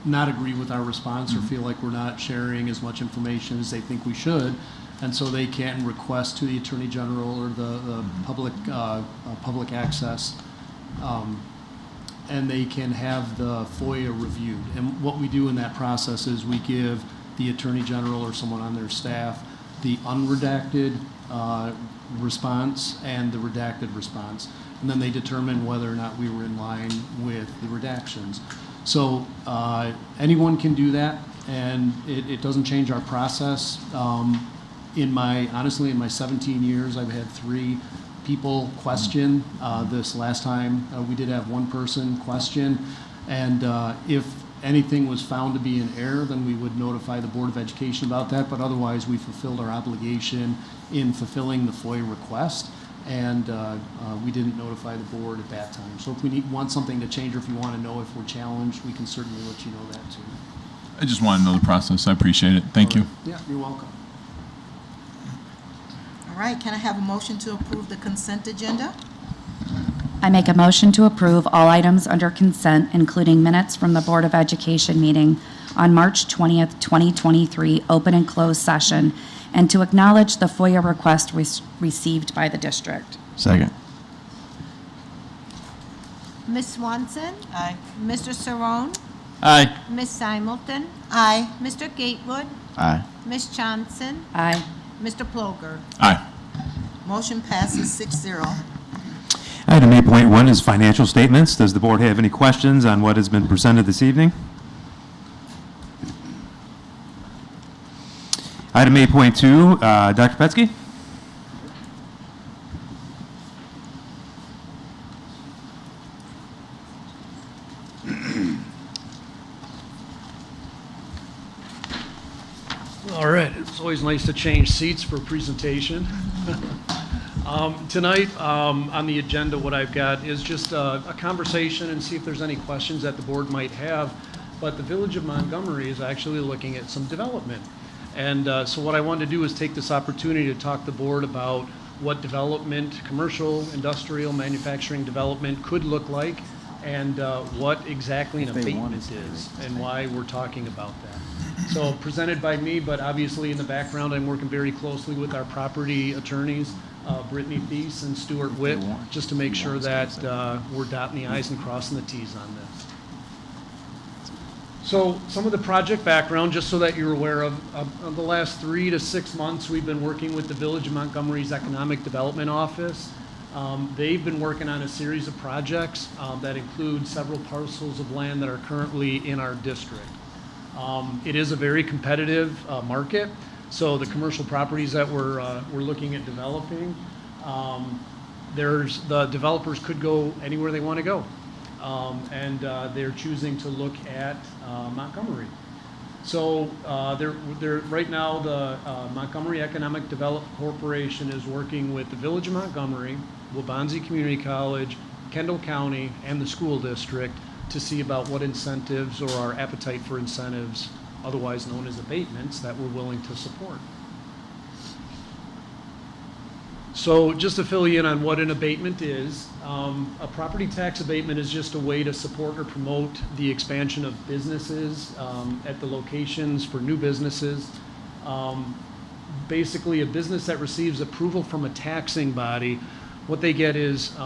not agree with our response or feel like we're not sharing as much information as they think we should, and so they can request to the Attorney General or the public access, and they can have the FOIA reviewed. And what we do in that process is we give the Attorney General or someone on their staff the unredacted response and the redacted response, and then they determine whether or not we were in line with the redactions. So anyone can do that, and it doesn't change our process. Honestly, in my 17 years, I've had 3 people question. This last time, we did have 1 person question, and if anything was found to be in error, then we would notify the Board of Education about that, but otherwise we fulfilled our obligation in fulfilling the FOIA request, and we didn't notify the board at that time. So if we want something to change, or if you want to know if we're challenged, we can certainly let you know that too. I just want to know the process. I appreciate it. Thank you. Yeah, you're welcome. All right, can I have a motion to approve the consent agenda? I make a motion to approve all items under consent, including minutes from the Board of Education meeting on March 20th, 2023, open and closed session, and to acknowledge the FOIA request received by the district. Second. Ms. Swanson? Aye. Mr. Cerrone? Aye. Ms. Simulton? Aye. Mr. Gatewood? Aye. Ms. Johnson? Aye. Mr. Ploger? Aye. Motion passes 6-0. Item 8.1 is financial statements. Does the board have any questions on what has been presented this evening? Item 8.2, Dr. Petsky? All right, it's always nice to change seats for presentation. Tonight, on the agenda, what I've got is just a conversation and see if there's any questions that the board might have. But the Village of Montgomery is actually looking at some development. And so what I wanted to do is take this opportunity to talk to the board about what development, commercial, industrial, manufacturing development could look like, and what exactly an abatement is, and why we're talking about that. So presented by me, but obviously in the background, I'm working very closely with our property attorneys, Brittany Thies and Stuart Witt, just to make sure that we're dotting the I's and crossing the T's on this. So some of the project background, just so that you're aware of the last 3 to 6 months, we've been working with the Village of Montgomery's Economic Development Office. They've been working on a series of projects that include several parcels of land that are currently in our district. It is a very competitive market. So the commercial properties that we're looking at developing, the developers could go anywhere they want to go, and they're choosing to look at Montgomery. So right now the Montgomery Economic Development Corporation is working with the Village of Montgomery, Waubonsie Community College, Kendall County, and the school district to see about what incentives or our appetite for incentives, otherwise known as abatements, that we're willing to support. So just to fill you in on what an abatement is, a property tax abatement is just a way to support or promote the expansion of businesses at the locations for new businesses. Basically, a business that receives approval from a taxing body, what they get is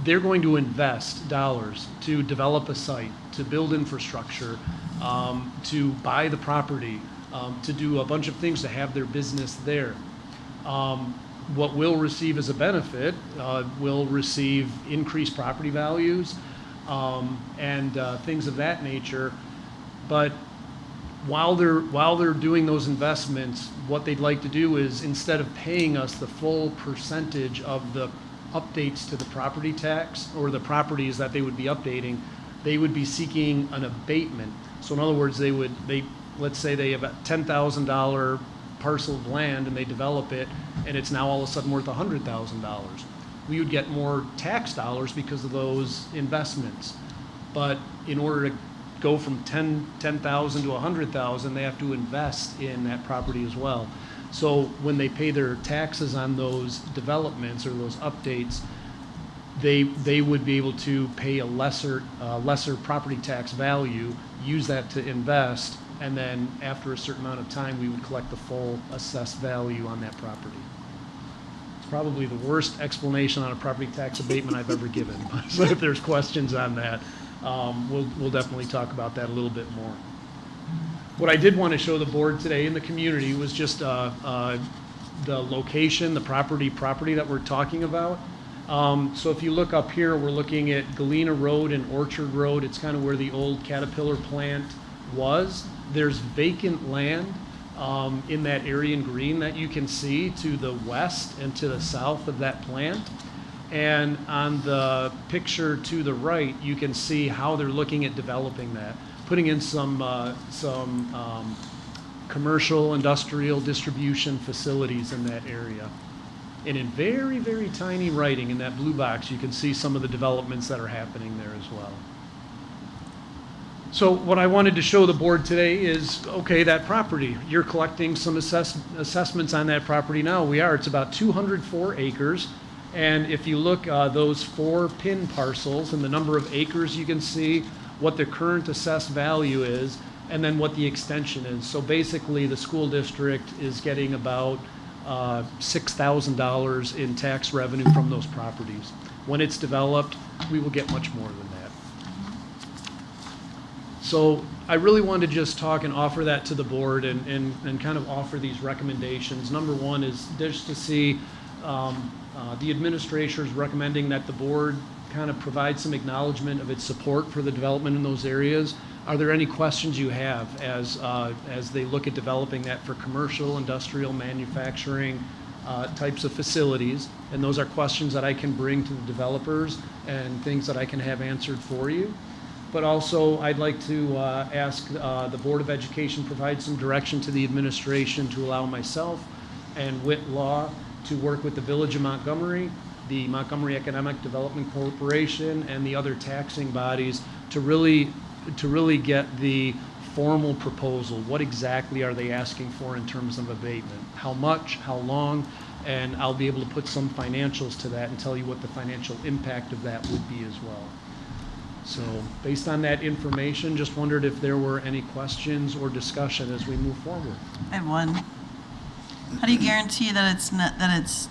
they're going to invest dollars to develop a site, to build infrastructure, to buy the property, to do a bunch of things to have their business there. What we'll receive as a benefit, we'll receive increased property values and things of that nature. But while they're doing those investments, what they'd like to do is, instead of paying us the full percentage of the updates to the property tax or the properties that they would be updating, they would be seeking an abatement. So in other words, let's say they have a $10,000 parcel of land and they develop it, and it's now all of a sudden worth $100,000. We would get more tax dollars because of those investments. But in order to go from 10,000 to 100,000, they have to invest in that property as well. So when they pay their taxes on those developments or those updates, they would be able to pay a lesser property tax value, use that to invest, and then after a certain amount of time, we would collect the full assessed value on that property. It's probably the worst explanation on a property tax abatement I've ever given. So if there's questions on that, we'll definitely talk about that a little bit more. What I did want to show the board today in the community was just the location, the property that we're talking about. So if you look up here, we're looking at Galena Road and Orchard Road. It's kind of where the old Caterpillar plant was. There's vacant land in that area in green that you can see to the west and to the south of that plant. And on the picture to the right, you can see how they're looking at developing that, putting in some commercial, industrial distribution facilities in that area. And in very, very tiny writing in that blue box, you can see some of the developments that are happening there as well. So what I wanted to show the board today is, okay, that property, you're collecting some assessments on that property now. We are. It's about 204 acres. And if you look, those 4 pin parcels and the number of acres, you can see what the current assessed value is and then what the extension is. So basically, the school district is getting about $6,000 in tax revenue from those properties. When it's developed, we will get much more than that. So I really wanted to just talk and offer that to the board and kind of offer these recommendations. Number one is just to see the administration is recommending that the board kind of provide some acknowledgement of its support for the development in those areas. Are there any questions you have as they look at developing that for commercial, industrial, manufacturing types of facilities? And those are questions that I can bring to the developers and things that I can have answered for you. But also, I'd like to ask the Board of Education provide some direction to the administration to allow myself and WIT Law to work with the Village of Montgomery, the Montgomery Economic Development Corporation, and the other taxing bodies to really get the formal proposal. What exactly are they asking for in terms of abatement? How much, how long? And I'll be able to put some financials to that and tell you what the financial impact of that would be as well. So based on that information, just wondered if there were any questions or discussion as we move forward. I have one. How do you guarantee that it's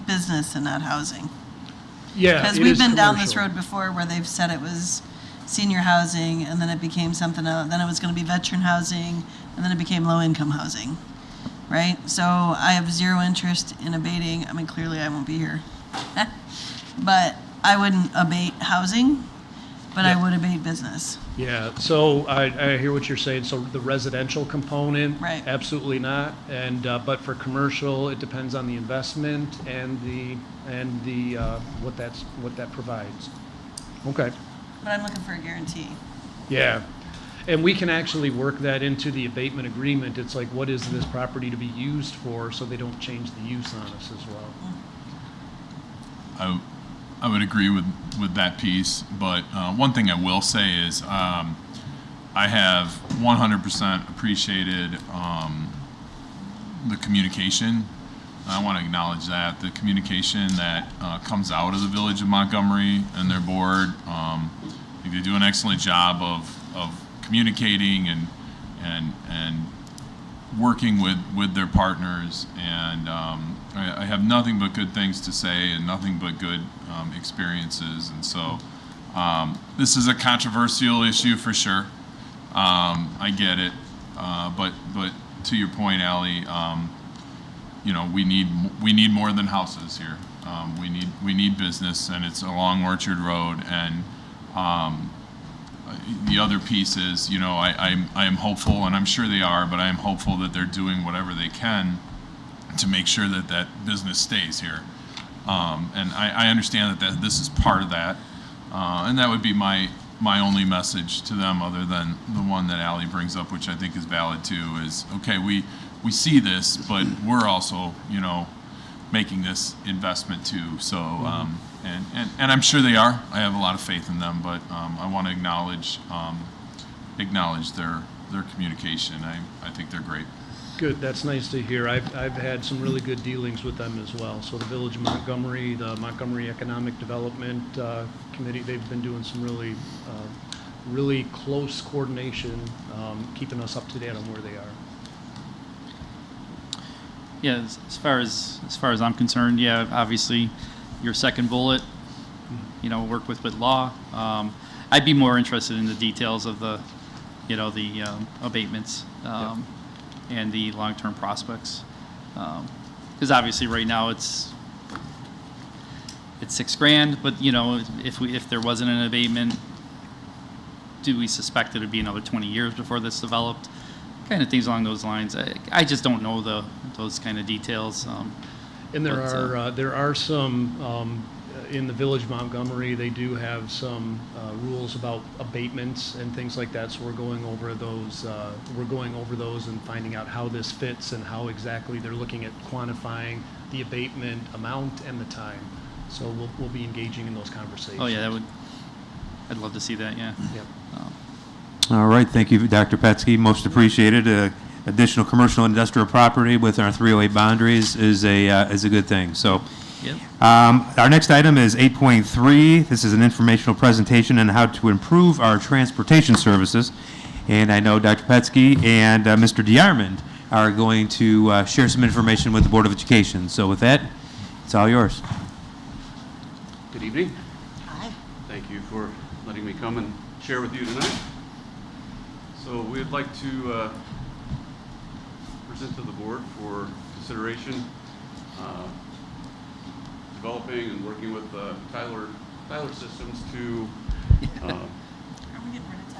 business and not housing? Yeah, because we've been down this road before where they've said it was senior housing and then it became something else. Then it was going to be veteran housing and then it became low-income housing, right? So I have zero interest in abating. I mean, clearly I won't be here, but I wouldn't abate housing. But I would abate business. Yeah, so I hear what you're saying. So the residential component, right? Absolutely not. And but for commercial, it depends on the investment and the what that provides. Okay. But I'm looking for a guarantee. Yeah, and we can actually work that into the abatement agreement. It's like, what is this property to be used for, so they don't change the use on us as well. I would agree with that piece, but one thing I will say is I have 100% appreciated the communication. I want to acknowledge that. The communication that comes out of the Village of Montgomery and their board. I think they do an excellent job of communicating and working with their partners, and I have nothing but good things to say and nothing but good experiences. And so this is a controversial issue for sure. I get it, but to your point, Allie, you know, we need more than houses here. We need business, and it's along Orchard Road. And the other piece is, you know, I am hopeful, and I'm sure they are, but I am hopeful that they're doing whatever they can to make sure that that business stays here. And I understand that this is part of that, and that would be my only message to them, other than the one that Allie brings up, which I think is valid too, is, okay, we we see this, but we're also, you know, making this investment too. So, and I'm sure they are. I have a lot of faith in them, but I want to acknowledge their communication. I think they're great. Good, that's nice to hear. I've had some really good dealings with them as well. So the Village of Montgomery, the Montgomery Economic Development Committee, they've been doing some really close coordination, keeping us up to date on where they are. Yeah, as far as I'm concerned, yeah, obviously your second bullet, you know, work with law. I'd be more interested in the details of the, you know, the abatements and the long-term prospects, because obviously right now it's $6,000, but you know, if there wasn't an abatement, do we suspect it would be another 20 years before this developed? Kind of things along those lines. I just don't know those kind of details. And there are some in the Village of Montgomery. They do have some rules about abatements and things like that. So we're going over those. And finding out how this fits and how exactly they're looking at quantifying the abatement amount and the time. So we'll be engaging in those conversations. Oh yeah, I'd love to see that. Yeah. Yep. All right, thank you, Dr. Petsky. Most appreciated. Additional commercial industrial property with our 308 boundaries is a good thing. So, yep. Our next item is 8.3. This is an informational presentation on how to improve our transportation services. And I know Dr. Petsky and Mr. DeArmond are going to share some information with the Board of Education. So with that, it's all yours. Good evening. Hi. Thank you for letting me come and share with you tonight. So we'd like to present to the board for consideration developing and working with Tyler Systems to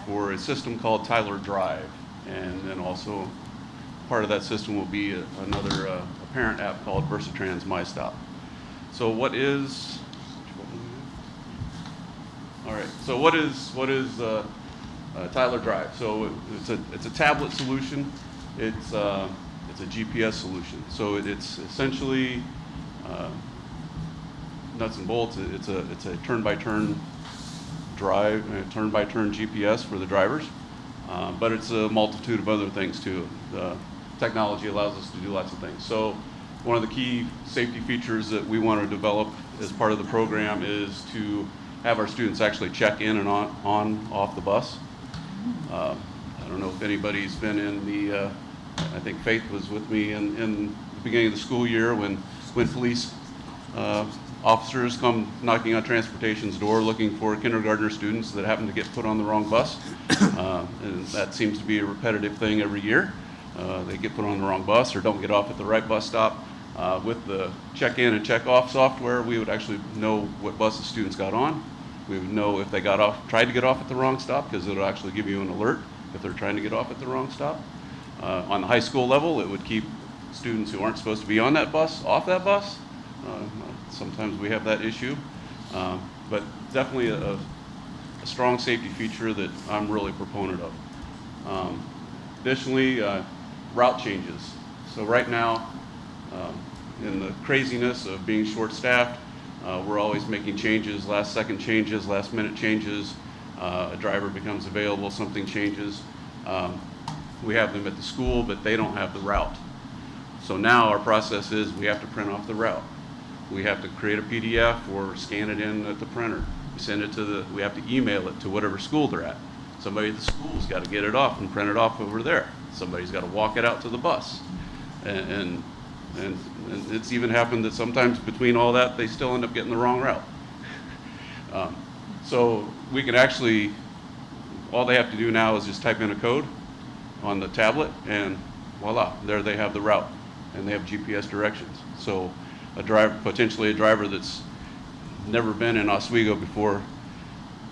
for a system called Tyler Drive, and then also part of that system will be another a parent app called Versatrans MyStop. So what is Tyler Drive? So it's a tablet solution. It's a GPS solution. So it's essentially nuts and bolts. It's a turn-by-turn drive, turn-by-turn GPS for the drivers. But it's a multitude of other things too. The technology allows us to do lots of things. So one of the key safety features that we want to develop as part of the program is to have our students actually check in and off the bus. I don't know if anybody's been in the, I think Faith was with me in the beginning of the school year when police officers come knocking on transportation's door looking for kindergartner students that happen to get put on the wrong bus. And that seems to be a repetitive thing every year. They get put on the wrong bus or don't get off at the right bus stop. With the check-in and check-off software, we would actually know what bus the students got on. We would know if they tried to get off at the wrong stop, because it'll actually give you an alert if they're trying to get off at the wrong stop. On the high school level, it would keep students who aren't supposed to be on that bus off that bus. Sometimes we have that issue, but definitely a strong safety feature that I'm really a proponent of. Additionally, route changes. So right now, in the craziness of being short-staffed, we're always making changes, last-second changes, last-minute changes. A driver becomes available, something changes. We have them at the school, but they don't have the route. So now our process is we have to print off the route. We have to create a PDF or scan it in at the printer. We send it to we have to email it to whatever school they're at. Somebody at the school's got to get it off and print it off over there. Somebody's got to walk it out to the bus. And it's even happened that sometimes between all that, they still end up getting the wrong route. So we can actually, all they have to do now is just type in a code on the tablet, and voila, there they have the route, and they have GPS directions. So potentially a driver that's never been in Oswego before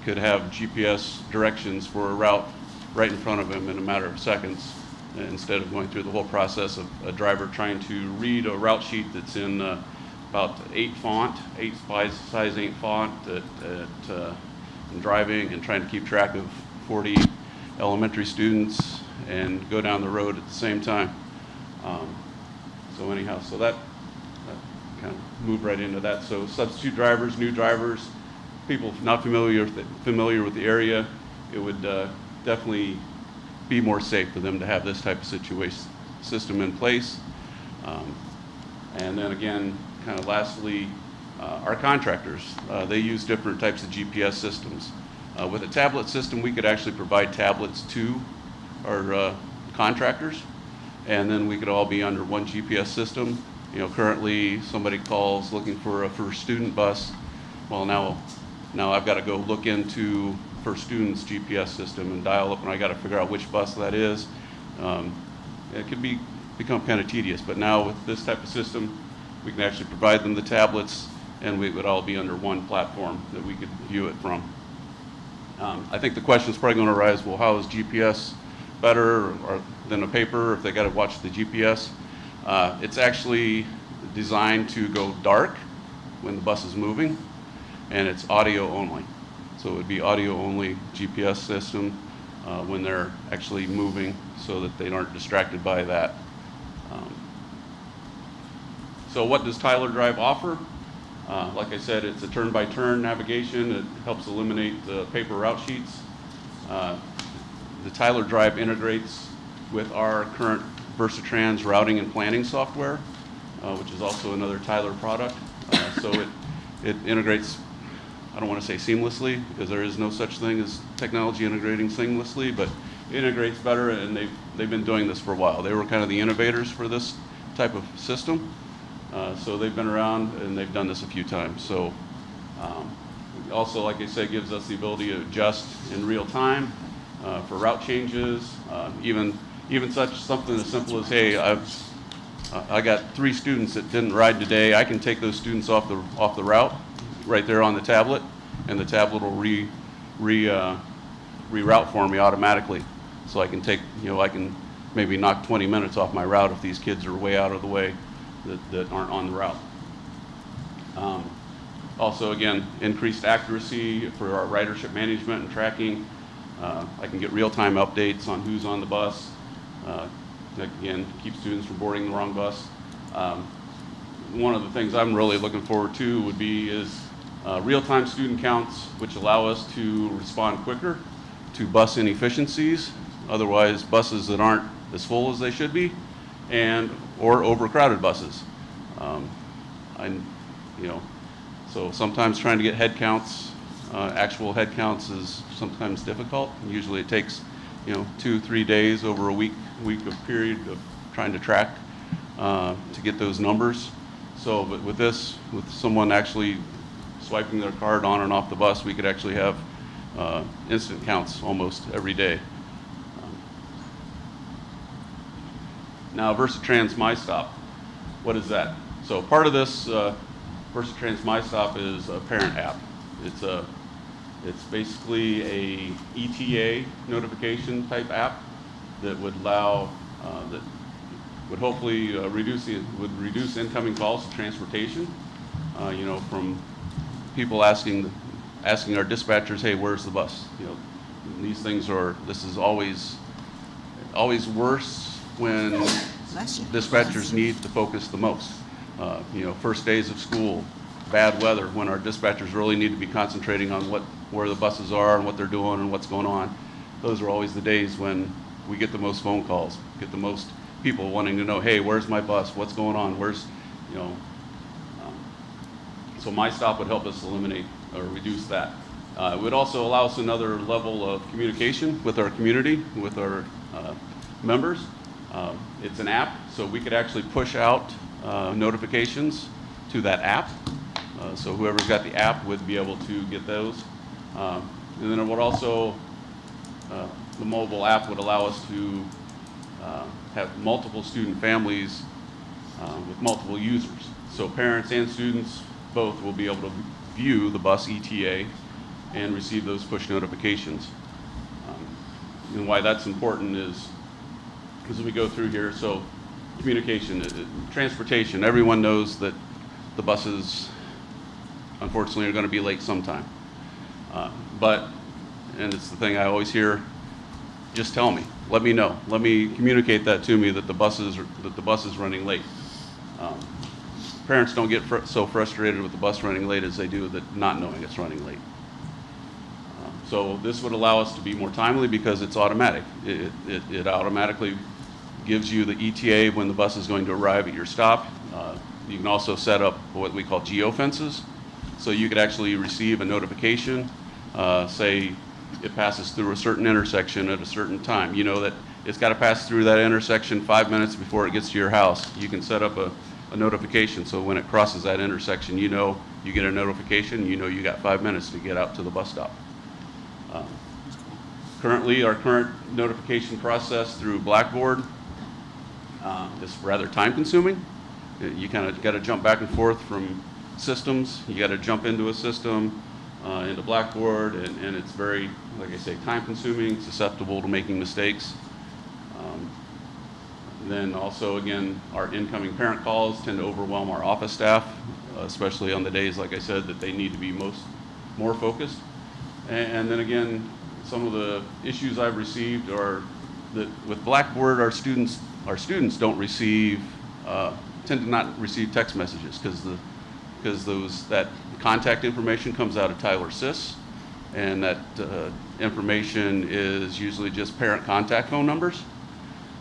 could have GPS directions for a route right in front of him in a matter of seconds, instead of going through the whole process of a driver trying to read a route sheet that's in about 8 size 8 font and driving and trying to keep track of 40 elementary students and go down the road at the same time. So anyhow, so that kind of moved right into that. So substitute drivers, new drivers, people not familiar with the area, it would definitely be more safe for them to have this type of system in place. And then again, kind of lastly, our contractors, they use different types of GPS systems. With a tablet system, we could actually provide tablets to our contractors, and then we could all be under one GPS system. You know, currently somebody calls looking for a first student bus. Well, now I've got to go look into first student's GPS system and dial up, and I got to figure out which bus that is. It could become kind of tedious, but now with this type of system, we can actually provide them the tablets, and we would all be under one platform that we could view it from. I think the question is probably going to arise, well, how is GPS better than a paper if they got to watch the GPS? It's actually designed to go dark when the bus is moving, and it's audio only. So it would be audio only GPS system when they're actually moving, so that they aren't distracted by that. So what does Tyler Drive offer? Like I said, it's a turn-by-turn navigation. It helps eliminate the paper route sheets. The Tyler Drive integrates with our current Versatrans routing and planning software, which is also another Tyler product. So it integrates, I don't want to say seamlessly, because there is no such thing as technology integrating seamlessly, but it integrates better, and they've been doing this for a while. They were kind of the innovators for this type of system. So they've been around, and they've done this a few times. So also, like I said, gives us the ability to adjust in real time for route changes, even something as simple as, hey, I got 3 students that didn't ride today. I can take those students off the route right there on the tablet, and the tablet will reroute for me automatically. So I can I can maybe knock 20 minutes off my route if these kids are way out of the way that aren't on the route. Also, again, increased accuracy for our ridership management and tracking. I can get real-time updates on who's on the bus. That, again, keeps students from boarding the wrong bus. One of the things I'm really looking forward to is real-time student counts, which allow us to respond quicker to bus inefficiencies, otherwise buses that aren't as full as they should be, or overcrowded buses. So sometimes trying to get head counts, actual head counts, is sometimes difficult. Usually it takes 2-3 days over a week of period of trying to track to get those numbers. So, but with this, with someone actually swiping their card on and off the bus, we could actually have instant counts almost every day. Now, Versatrans MyStop, what is that? So part of this Versatrans MyStop is a parent app. It's basically a ETA notification type app that would allow, that would hopefully reduce incoming calls to transportation. From people asking our dispatchers, hey, where's the bus? These things this is always worse when dispatchers need to focus the most. First days of school, bad weather, when our dispatchers really need to be concentrating on where the buses are and what they're doing and what's going on. Those are always the days when we get the most phone calls, get the most people wanting to know, hey, where's my bus? What's going on? So MyStop would help us eliminate or reduce that. It would also allow us another level of communication with our community, with our members. It's an app, so we could actually push out notifications to that app. So whoever's got the app would be able to get those. And then it would also, the mobile app would allow us to have multiple student families with multiple users. So parents and students both will be able to view the bus ETA and receive those push notifications. And why that's important is, as we go through here, so communication, transportation, everyone knows that the buses, unfortunately, are going to be late sometime. And it's the thing I always hear, just tell me. let me know. Let me communicate that to me that the bus is running late. Parents don't get so frustrated with the bus running late as they do that not knowing it's running late. So this would allow us to be more timely because it's automatic. It automatically gives you the ETA when the bus is going to arrive at your stop. You can also set up what we call geofences. So you could actually receive a notification, say it passes through a certain intersection at a certain time. You know that it's got to pass through that intersection 5 minutes before it gets to your house. You can set up a notification so when it crosses that intersection, you know you get a notification, you know you got 5 minutes to get out to the bus stop. Currently, our current notification process through Blackboard is rather time consuming. You kind of got to jump back and forth from systems. You got to jump into a system, into Blackboard, and it's very, like I say, time consuming, susceptible to making mistakes. Then also, again, our incoming parent calls tend to overwhelm our office staff, especially on the days, like I said, that they need to be more focused. And then again, some of the issues I've received are that with Blackboard, our students don't receive, tend to not receive text messages because that contact information comes out of Tyler Sys, and that information is usually just parent contact phone numbers.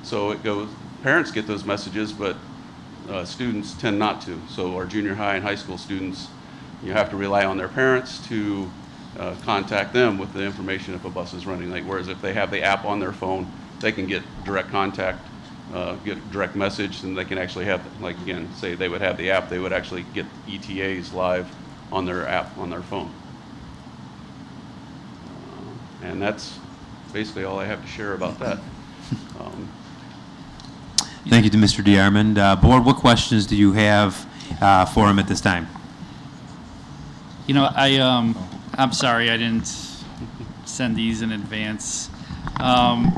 So it goes, parents get those messages, but students tend not to. So our junior high and high school students, you have to rely on their parents to contact them with the information if a bus is running late. Whereas if they have the app on their phone, they can get direct contact, get direct message, and they can actually have, like again, say they would have the app, they would actually get ETAs live on their app on their phone. And that's basically all I have to share about that. Thank you to Mr. DeArmond. Board, what questions do you have for him at this time? You know, I'm sorry I didn't send these in advance. I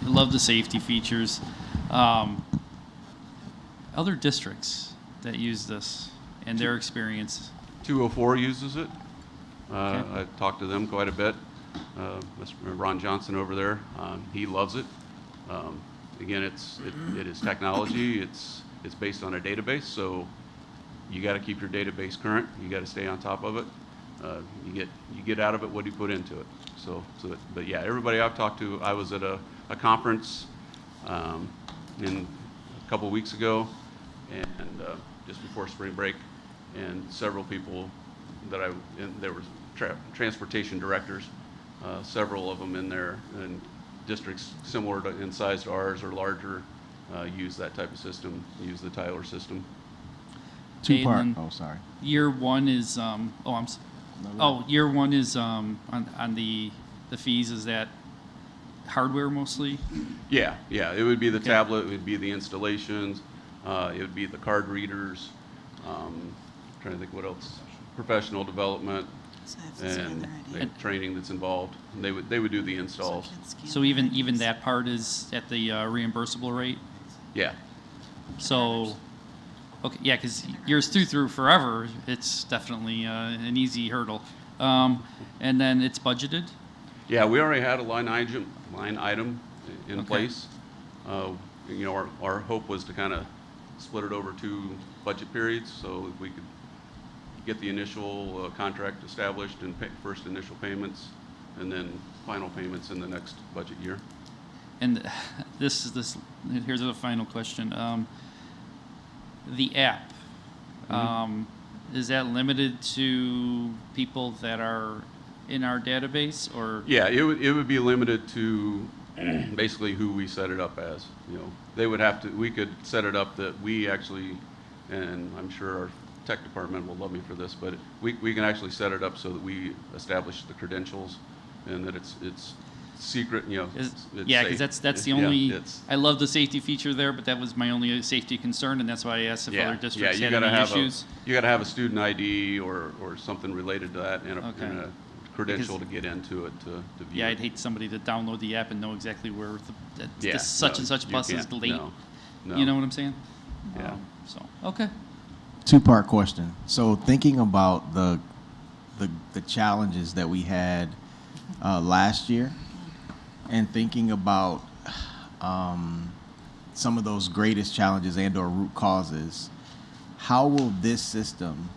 love the safety features. Other districts that use this and their experience. 204 uses it. Okay. I've talked to them quite a bit. Mr. Ron Johnson over there, he loves it. Again, it is technology. It's based on a database, so you got to keep your database current. You got to stay on top of it. You get out of it what you put into it. But yeah, everybody I've talked to, I was at a conference a couple weeks ago, and just before spring break, and several people that there were transportation directors, several of them in there, and districts similar in size to ours or larger use that type of system, use the Tyler system. Two-part. Oh, sorry. Year one is year one is on the fees. Is that hardware mostly? Yeah. It would be the tablet. It would be the installations. It would be the card readers. Trying to think what else. Professional development and training that's involved. And they would do the installs. So even that part is at the reimbursable rate? Yeah. So, okay, yeah, because years through forever, it's definitely an easy hurdle. And then it's budgeted? Yeah, we already had a line item in place. You know, our hope was to kind of split it over 2 budget periods so we could get the initial contract established and pay first initial payments, and then final payments in the next budget year. And here's a final question. The app, is that limited to people that are in our database, or? Yeah, it would be limited to basically who we set it up as. You know, they would have to. We could set it up that we actually, and I'm sure our tech department will love me for this, but we can actually set it up so that we establish the credentials and that it's secret, you know. Yeah, because that's the only. I love the safety feature there, but that was my only safety concern, and that's why I asked if other districts had any issues. You got to have a student ID or something related to that, and a credential to get into it to view. Yeah, I'd hate somebody to download the app and know exactly where such and such bus is late. No. You know what I'm saying? Yeah. So okay. Two-part question. So thinking about the challenges that we had last year, and thinking about some of those greatest challenges and or root causes, how will this system,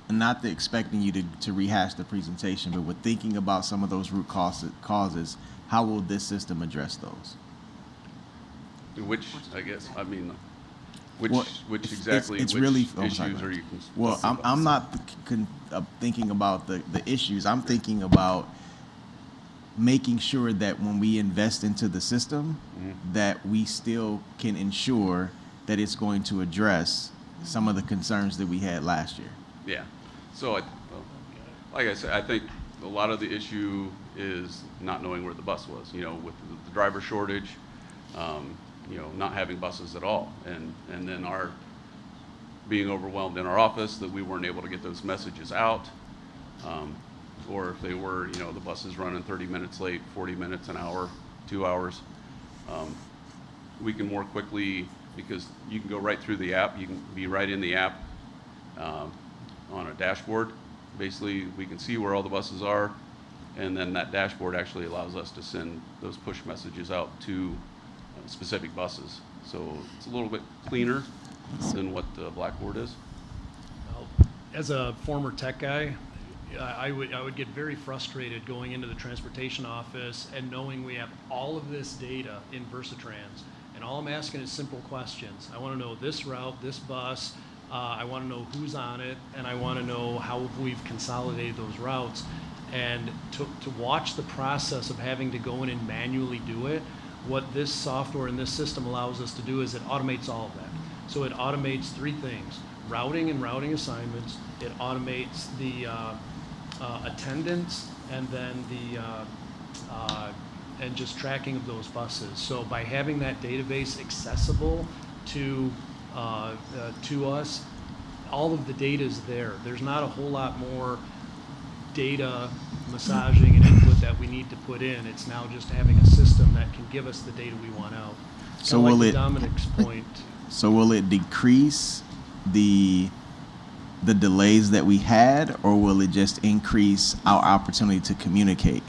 and not the expecting you to rehash the presentation, but with thinking about some of those root causes, how will this system address those? Which, I guess, I mean, which it's which really, issues are you? Well, I'm not thinking about the issues. I'm thinking about making sure that when we invest into the system, that we still can ensure that it's going to address some of the concerns that we had last year. Yeah. So, like I said, I think a lot of the issue is not knowing where the bus was. You know, with the driver shortage, you know, not having buses at all, and then our being overwhelmed in our office that we weren't able to get those messages out, or if they were, you know, the bus is running 30 minutes late, 40 minutes, an hour, 2 hours. We can more quickly, because you can go right through the app, you can be right in the app on a dashboard. Basically, we can see where all the buses are, and then that dashboard actually allows us to send those push messages out to specific buses. So it's a little bit cleaner than what Blackboard is. As a former tech guy, I would get very frustrated going into the transportation office and knowing we have all of this data in Versatrans, and all I'm asking is simple questions. I want to know this route, this bus, I want to know who's on it, and I want to know how we've consolidated those routes. And to watch the process of having to go in and manually do it, what this software and this system allows us to do is it automates all of that. So it automates three things: routing and routing assignments, it automates the attendance, and then and just tracking of those buses. So by having that database accessible to us, all of the data is there. There's not a whole lot more data massaging and input that we need to put in. It's now just having a system that can give us the data we want out. So like will to it, Dominic's point. So will it decrease the delays that we had, or will it just increase our opportunity to communicate?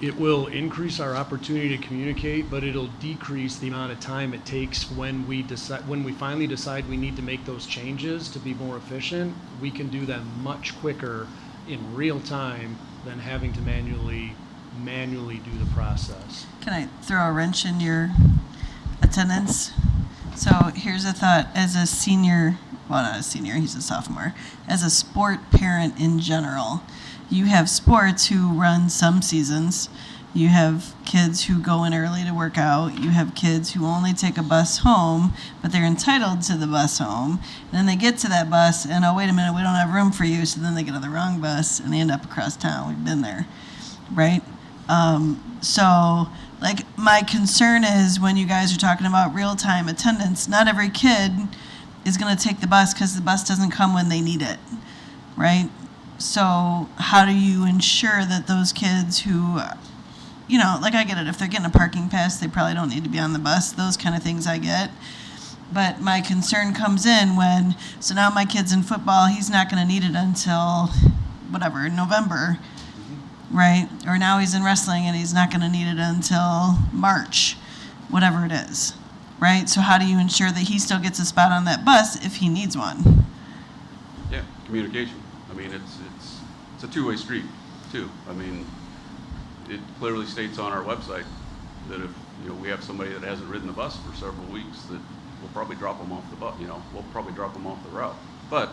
It will increase our opportunity to communicate, but it'll decrease the amount of time it takes when we finally decide we need to make those changes to be more efficient. We can do them much quicker in real time than having to manually do the process. Can I throw a wrench in your attendance? So here's a thought. As a senior, well, not a senior, he's a sophomore. As a sport parent in general, you have sports who run some seasons. You have kids who go in early to work out. You have kids who only take a bus home, but they're entitled to the bus home. And then they get to that bus, and oh, wait a minute, we don't have room for you. So then they get on the wrong bus, and they end up across town. We've been there, right? So, like, my concern is when you guys are talking about real-time attendance, not every kid is going to take the bus because the bus doesn't come when they need it, right? So how do you ensure that those kids who, you know, like I get it, if they're getting a parking pass, they probably don't need to be on the bus, those kind of things I get. But my concern comes in when, so now my kid's in football, he's not going to need it until, whatever, November, right? Or now he's in wrestling and he's not going to need it until March, whatever it is, right? So how do you ensure that he still gets a spot on that bus if he needs one? Yeah, communication. I mean, it's a two-way street, too. I mean, it clearly states on our website that if, you know, we have somebody that hasn't ridden the bus for several weeks, that we'll probably drop them off the bus. You know, we'll probably drop them off the route. But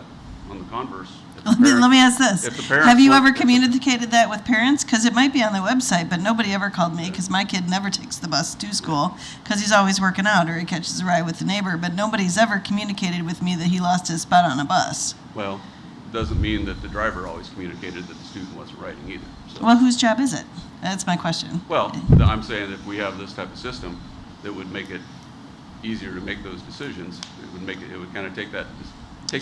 on the converse, let me ask this: have you ever communicated that with parents? Because it might be on the website, but nobody ever called me because my kid never takes the bus to school because he's always working out or he catches a ride with the neighbor. But nobody's ever communicated with me that he lost his spot on a bus. Well, doesn't mean that the driver always communicated that the student wasn't riding either. So. Well, whose job is it? That's my question. Well, I'm saying if we have this type of system that would make it easier to make those decisions, it would kind of take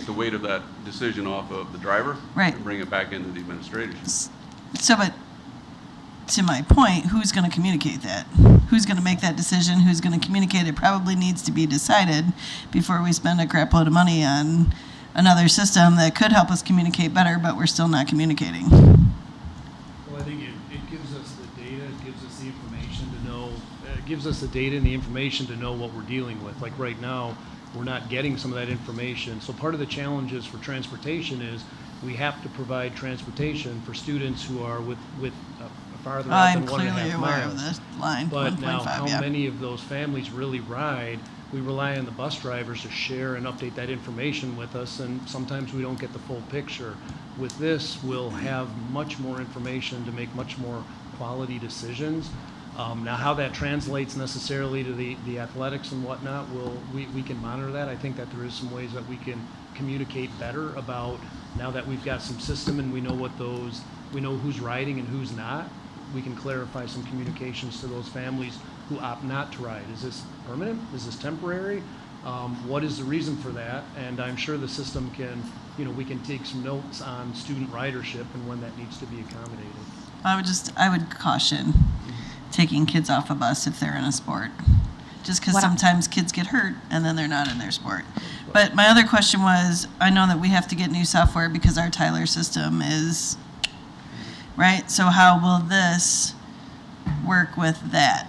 the weight of that decision off of the driver, right, and bring it back into the administration. So, but to my point, who's going to communicate that? Who's going to make that decision? Who's going to communicate? It probably needs to be decided before we spend a crap load of money on another system that could help us communicate better, but we're still not communicating. Well, I think it gives us the data, it gives us the information to know, gives us the data and the information to know what we're dealing with. Like right now, we're not getting some of that information. So part of the challenges for transportation is we have to provide transportation for students who are with farther out I'm than 1.5 clearly aware of miles. this line, But now, 1.5, how yeah. many of those families really ride? We rely on the bus drivers to share and update that information with us, and sometimes we don't get the full picture. With this, we'll have much more information to make much more quality decisions. Now, how that translates necessarily to the athletics and whatnot, we can monitor that. I think that there is some ways that we can communicate better about, now that we've got some system and we know we know who's riding and who's not, we can clarify some communications to those families who opt not to ride. Is this permanent? Is this temporary? What is the reason for that? And I'm sure the system can, we can take some notes on student ridership and when that needs to be accommodated. I would caution taking kids off a bus if they're in a sport. Just because sometimes kids get hurt and then they're not in their sport. But my other question was, I know that we have to get new software because our Tyler system is, right? So how will this work with that?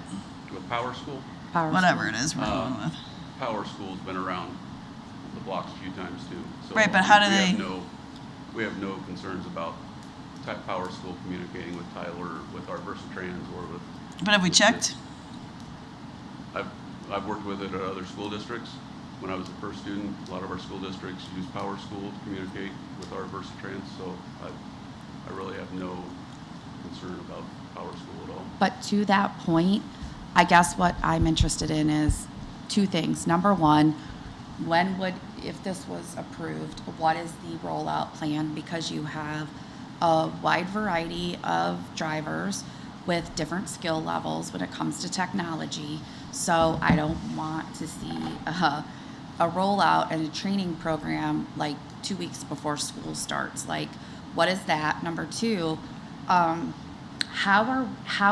With Power School? Whatever it is we're going with. Power School's been around the blocks a few times too. So Right, but how do they? We have no concerns about Power School communicating with Tyler, with our Versatrans, or with. But have we checked? I've worked with it at other school districts. When I was a first student, a lot of our school districts use Power School to communicate with our Versatrans, so I really have no concern about Power School at all. But to that point, I guess what I'm interested in is two things. Number one, if this was approved, what is the rollout plan? Because you have a wide variety of drivers with different skill levels when it comes to technology. So I don't want to see a rollout and a training program like 2 weeks before school starts. Like, what is that? Number two, how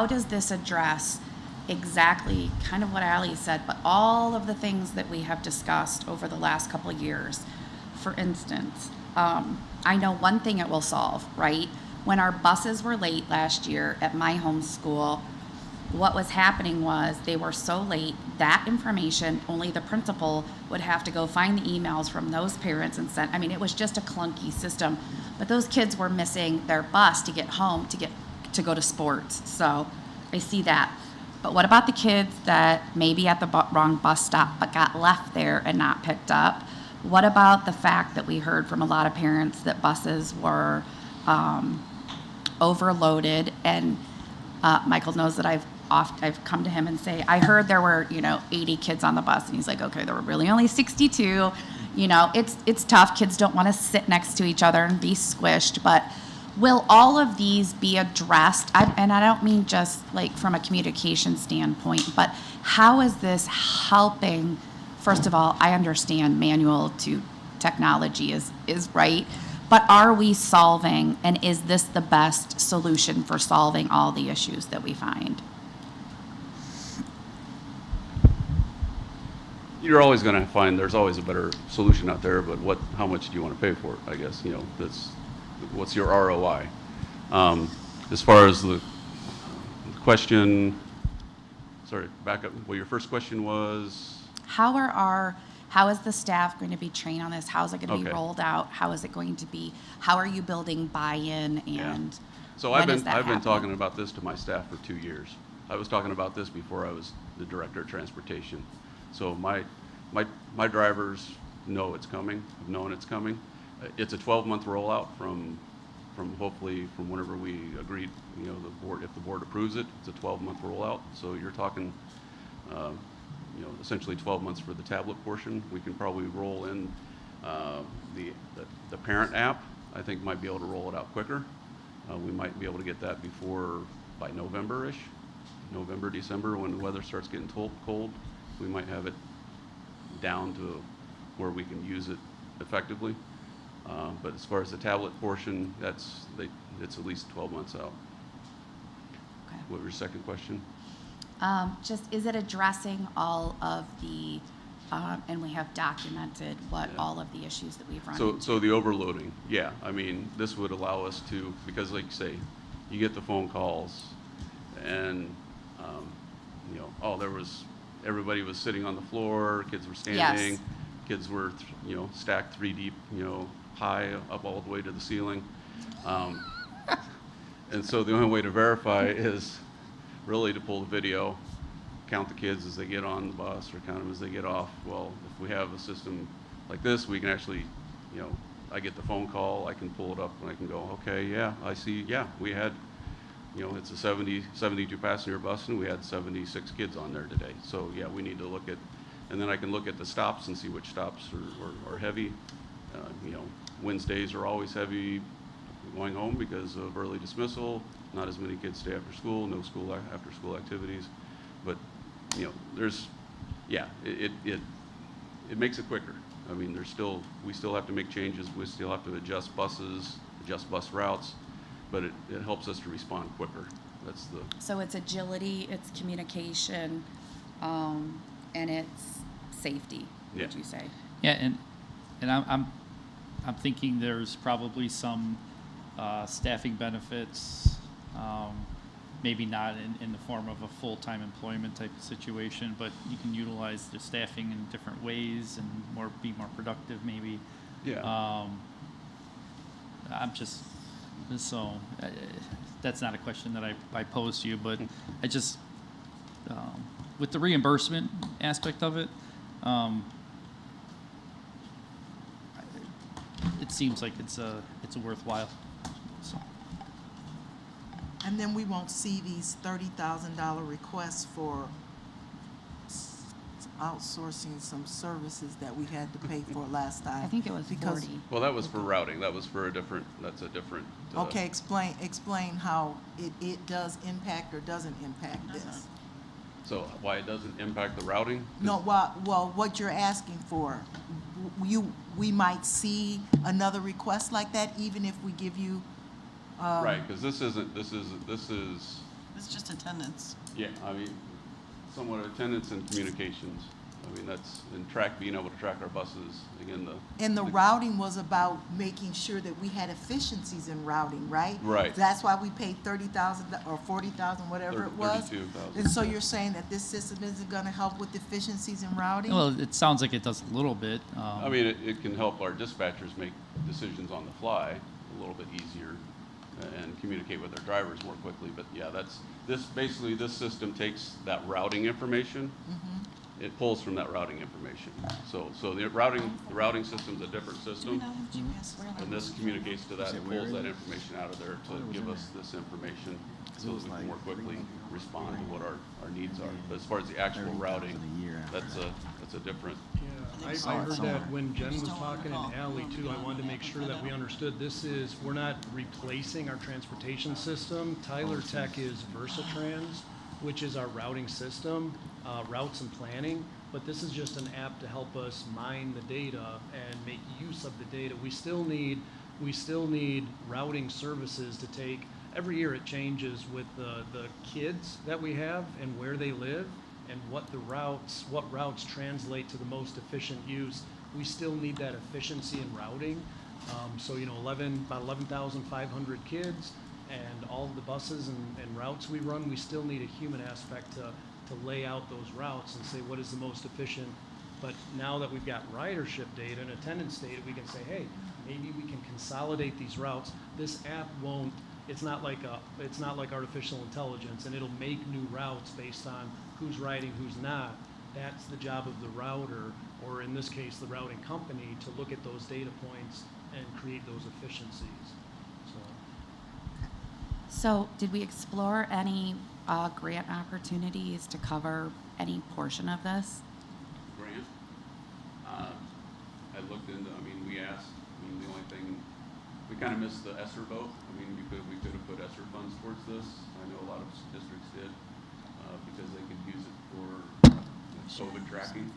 does this address exactly kind of what Ali said, but all of the things that we have discussed over the last couple of years? For instance, I know one thing it will solve, right? When our buses were late last year at my home school, what was happening was they were so late, that information, only the principal would have to go find the emails from those parents and send. I mean, it was just a clunky system, but those kids were missing their bus to get home, to go to sports. So I see that. But what about the kids that maybe at the wrong bus stop but got left there and not picked up? What about the fact that we heard from a lot of parents that buses were overloaded? And Michael knows that I've come to him and say, I heard there were 80 kids on the bus, and he's like, okay, there were really only 62. It's tough. Kids don't want to sit next to each other and be squished, but will all of these be addressed? And I don't mean just like from a communication standpoint, but how is this helping? First of all, I understand manual to technology is right, but are we solving, and is this the best solution for solving all the issues that we find? You're always going to find there's always a better solution out there, but how much do you want to pay for it? I guess, that's what's your ROI. As far as the question, sorry, back up. Well, your first question was? How is the staff going to be trained on this? How is it going to be rolled out? How is it going to be? How are you building buy-in? And so I've been talking about this to my staff for 2 years. I was talking about this before I was the director of transportation. So my drivers know it's coming. Have known it's coming. It's a 12-month rollout from hopefully from whenever we agreed. The board, if the board approves it, it's a 12-month rollout. So you're talking, essentially 12 months for the tablet portion. We can probably roll in the parent app. I think might be able to roll it out quicker. We might be able to get that by November-ish, November, December, when the weather starts getting cold. We might have it down to where we can use it effectively. But as far as the tablet portion, it's at least 12 months out. Okay. What was your second question? Just, is it addressing all of the, and we have documented all of the issues that we've run into? So the overloading, yeah. I mean, this would allow us to, because like you say, you get the phone calls, and everybody was sitting on the floor, kids were standing, kids were, stacked 3 deep, high up all the way to the ceiling. And so the only way to verify is really to pull the video, count the kids as they get on the bus or count them as they get off. Well, if we have a system like this, we can actually, I get the phone call, I can pull it up and I can go, okay, yeah, I see, yeah, we had, it's a 72 passenger bus and we had 76 kids on there today. So yeah, we need to look at, and then I can look at the stops and see which stops are heavy. Wednesdays are always heavy going home because of early dismissal, not as many kids stay after school, no school after school activities. But it makes it quicker. I mean, we still have to make changes, we still have to adjust buses, adjust bus routes, but it helps us to respond quicker. So it's agility, it's communication, and it's safety, would you say? Yeah, and I'm thinking there's probably some staffing benefits, maybe not in the form of a full-time employment type of situation, but you can utilize the staffing in different ways and be more productive maybe. Yeah. That's not a question that I posed to you, but I just, with the reimbursement aspect of it, it seems like it's a worthwhile. So. And then we won't see these $30,000 requests for outsourcing some services that we had to pay for last time. I think it was 40. Well, that was for routing. That's a different. Okay, explain how it does impact or doesn't impact this. So why it doesn't impact the routing? No, well, what you're asking for, we might see another request like that even if we give you. Right, because this is. It's just attendance. Yeah, I mean, somewhat attendance and communications. I mean, that's being able to track our buses. Again, the routing was about making sure that we had efficiencies in routing, right? Right. That's why we paid $30,000 or $40,000, whatever it was. $32,000. And so you're saying that this system isn't going to help with efficiencies in routing? Well, it sounds like it does a little bit. I mean, it can help our dispatchers make decisions on the fly a little bit easier and communicate with their drivers more quickly. But yeah, this system takes that routing information. Mm-hmm. It pulls from that routing information. So the routing system's a different system, and this communicates to that and pulls that information out of there to give us this information so that we can more quickly respond to what our needs are. But as far as the actual routing, that's a different. Yeah, I heard that when Jen was talking and Allie too. I wanted to make sure that we understood we're not replacing our transportation system. Tyler Tech is Versatrans, which is our routing system, routes and planning, but this is just an app to help us mine the data and make use of the data. We still need routing services to take. Every year it changes with the kids that we have and where they live and what routes translate to the most efficient use. We still need that efficiency in routing. So about 11,500 kids, and all of the buses and routes we run, we still need a human aspect to lay out those routes and say what is the most efficient. But now that we've got ridership data and attendance data, we can say, hey, maybe we can consolidate these routes. This app won't. It's not like artificial intelligence, and it'll make new routes based on who's riding, who's not. That's the job of the router, or in this case, the routing company, to look at those data points and create those efficiencies. So did we explore any grant opportunities to cover any portion of this? Grant? I looked into, we asked, the only thing, we kind of missed the ESSER vote. We could have put ESSER funds towards this. I know a lot of districts did because they could use it for COVID tracking,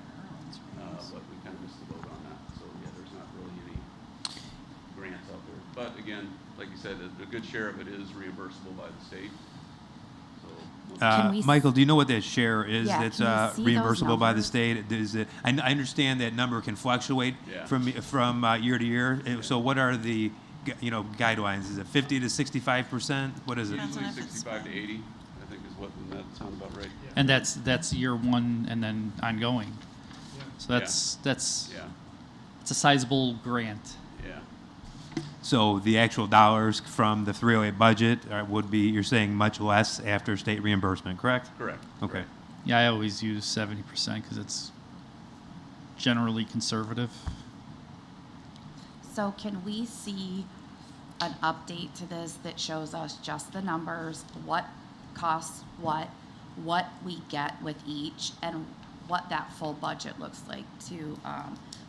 but we kind of missed the vote on that. So yeah, there's not really any grants out there. But again, like you said, a good share of it is reimbursable by the state. Michael, do you know what that share is that's reimbursable by the numbers? state? Is it? I understand that number can fluctuate from year to year. So what are the guidelines? Is it 50 to 65%? What is it? Usually 65 to 80, I think is Doesn't that sound about right? And that's year one and then ongoing. So that's Yeah. it's a sizable grant. Yeah. So the actual dollars from the 308 budget would be, you're saying, much less after state reimbursement, correct? Correct. Okay. Yeah, I always use 70% because it's generally conservative. So can we see an update to this that shows us just the numbers, what costs what we get with each, and what that full budget looks like to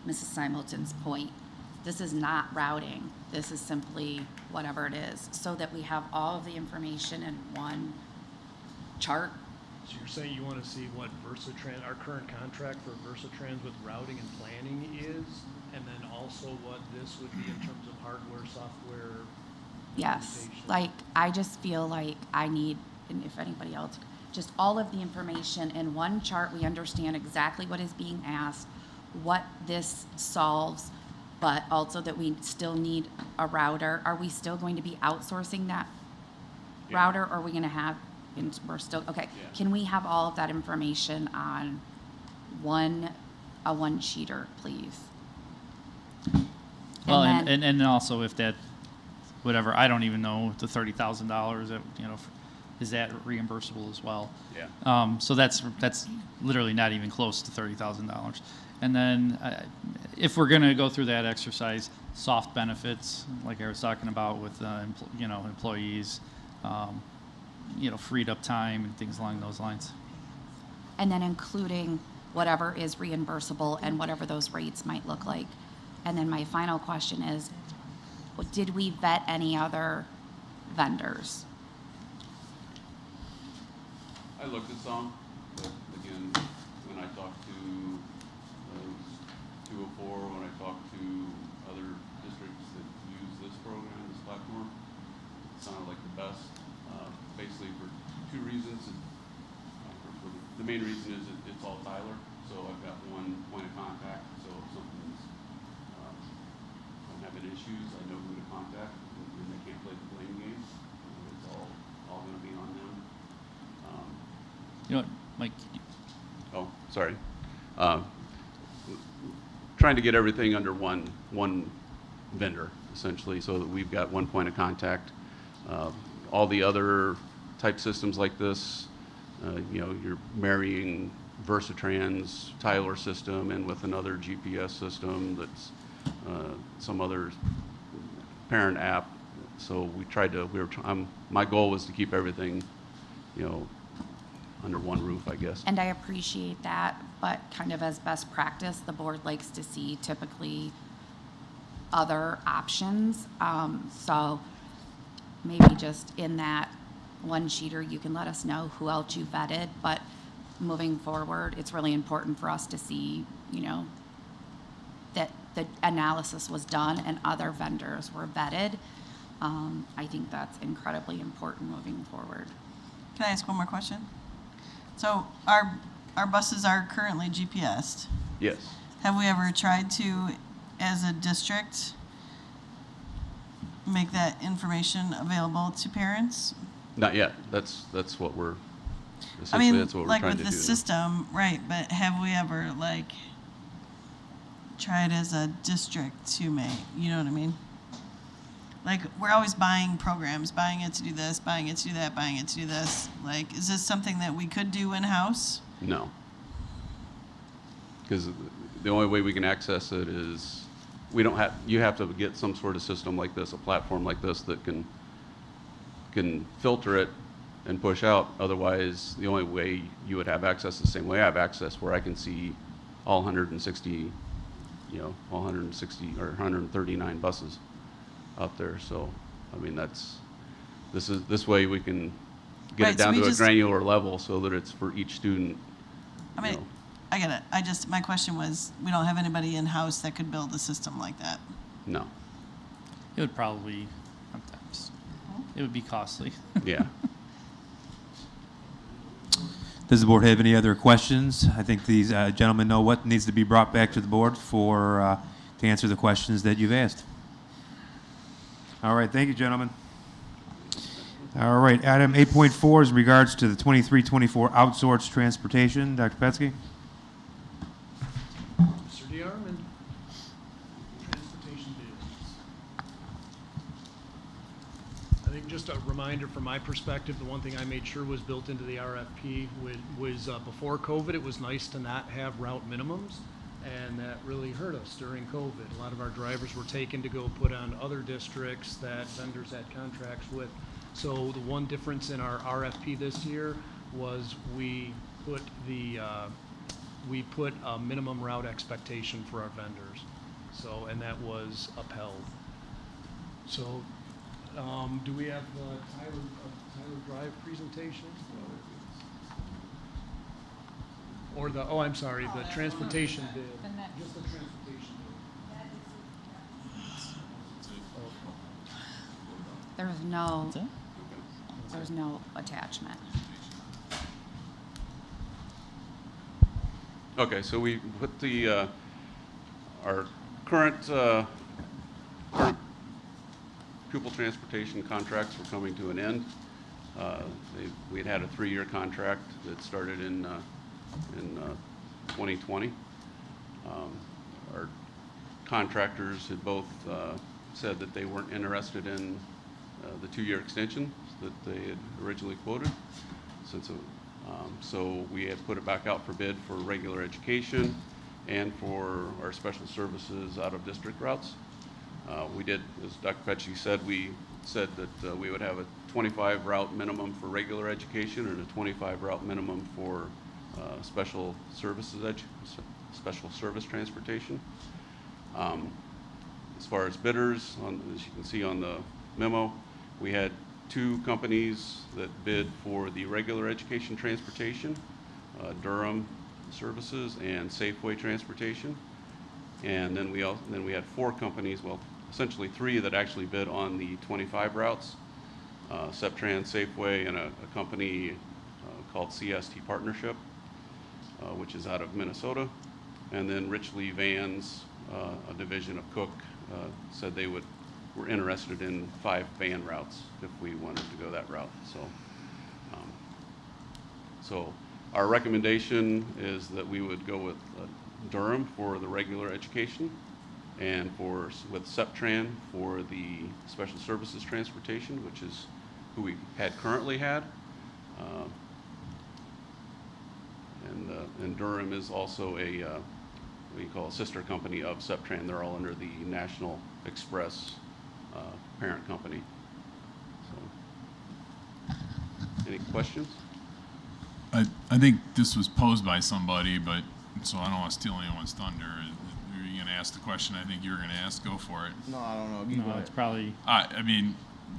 Mrs. Simonton's point? This is not routing. This is simply whatever it is, so that we have all of the information in one chart. So you're saying you want to see what Versatrans, our current contract for Versatrans with routing and planning is, and then also what this would be in terms of hardware, software? Yes, implementation? like, I just feel like I need, and if anybody else, just all of the information in one chart. We understand exactly what is being asked, what this solves, but also that we still need a router. Are we still going to be outsourcing that router, or are we gonna have, and we're still, okay. Yeah. Can we have all of that information on a one-sheeter, please? Well, then- and also if that, whatever, I don't even know, the $30,000, is that reimbursable as well? Yeah. So that's literally not even close to $30,000. And then if we're going to go through that exercise, soft benefits, like I was talking about with employees, freed up time and things along those lines. And then including whatever is reimbursable and whatever those rates might look like. And then my final question is, did we vet any other vendors? I looked at some, but again, when I talked to 204, when I talked to other districts that use this program, this platform, it sounded like the best. Basically for two reasons. The main reason is it's all Tyler, so I've got one point of contact. So if something's, I'm having issues, I know who to contact, and they can't play the blame game. It's all going to be on them. You know what, Mike? Oh, sorry. Trying to get everything under one vendor, essentially, so that we've got one point of contact. All the other type systems like this, you're marrying Versatrans Tyler system and with another GPS system that's some other parent app. So we tried to. My goal was to keep everything, under one roof, I guess. And I appreciate that, but kind of as best practice, the board likes to see typically other options. So maybe just in that one sheeter, you can let us know who else you vetted, but moving forward, it's really important for us to see, that the analysis was done and other vendors were vetted. I think that's incredibly important moving forward. Can I ask one more question? So our buses are currently GPSed. Yes. Have we ever tried to, as a district, make that information available to parents? Not yet. That's what we're. I Essentially, mean, that's what we're like trying with to the do. system, right, but have we ever, tried as a district to make, you know what I mean? Like, we're always buying programs, buying it to do this, buying it to do that, buying it to do this. Like, is this something that we could do in-house? No. Because the only way we can access it is, you have to get some sort of system like this, a platform like this that can filter it and push out. Otherwise, the only way you would have access is the same way I have access, where I can see all 160 or 139 buses out there. So, I mean, this way we can get Right, it so down we to a just- granular level so that it's for each student. I mean, I get it. My question was, we don't have anybody in-house that could build a system like that. No. It would probably, sometimes, it would be costly. Yeah. Does the board have any other questions? I think these gentlemen know what needs to be brought back to the board to answer the questions that you've asked. All right, thank you, gentlemen. All right, item 8.4 is in regards to the 23-24 outsourced transportation. Dr. Petsky? Mr. DeArmond, transportation bids. I think just a reminder from my perspective, the one thing I made sure was built into the RFP was before COVID, it was nice to not have route minimums, and that really hurt us during COVID. A lot of our drivers were taken to go put on other districts that vendors had contracts with. So the one difference in our RFP this year was we put a minimum route expectation for our vendors. So, and that was upheld. So, do we have Tyler Drive presentation? Or the, oh, I'm sorry, the transportation bid. Just the transportation bid. There's no attachment. Okay, so we put the, our current pupil transportation contracts were coming to an end. We'd had a 3-year contract that started in 2020. Our contractors had both said that they weren't interested in the 2-year extension that they had originally quoted. So we had put it back out for bid for regular education and for our special services out-of-district routes. We did, as Dr. Petsky said, we said that we would have a 25 route minimum for regular education and a 25 route minimum for special service transportation. As far as bidders, as you can see on the memo, we had 2 companies that bid for the regular education transportation, Durham Services and Safeway Transportation. And then we had 4 companies, well, essentially 3 that actually bid on the 25 routes, Septran, Safeway, and a company called CST Partnership, which is out of Minnesota. And then Richley Vans, a division of Cook, said they were interested in 5 van routes if we wanted to go that route. So our recommendation is that we would go with Durham for the regular education and with Septran for the special services transportation, which is who we currently had. And Durham is also what you call a sister company of Septran. They're all under the National Express parent company. So, any questions? I think this was posed by somebody, but so I don't want to steal anyone's thunder. Are you going to ask the question I think you were going to ask? Go for it. No, I don't know. No, it's probably. I mean,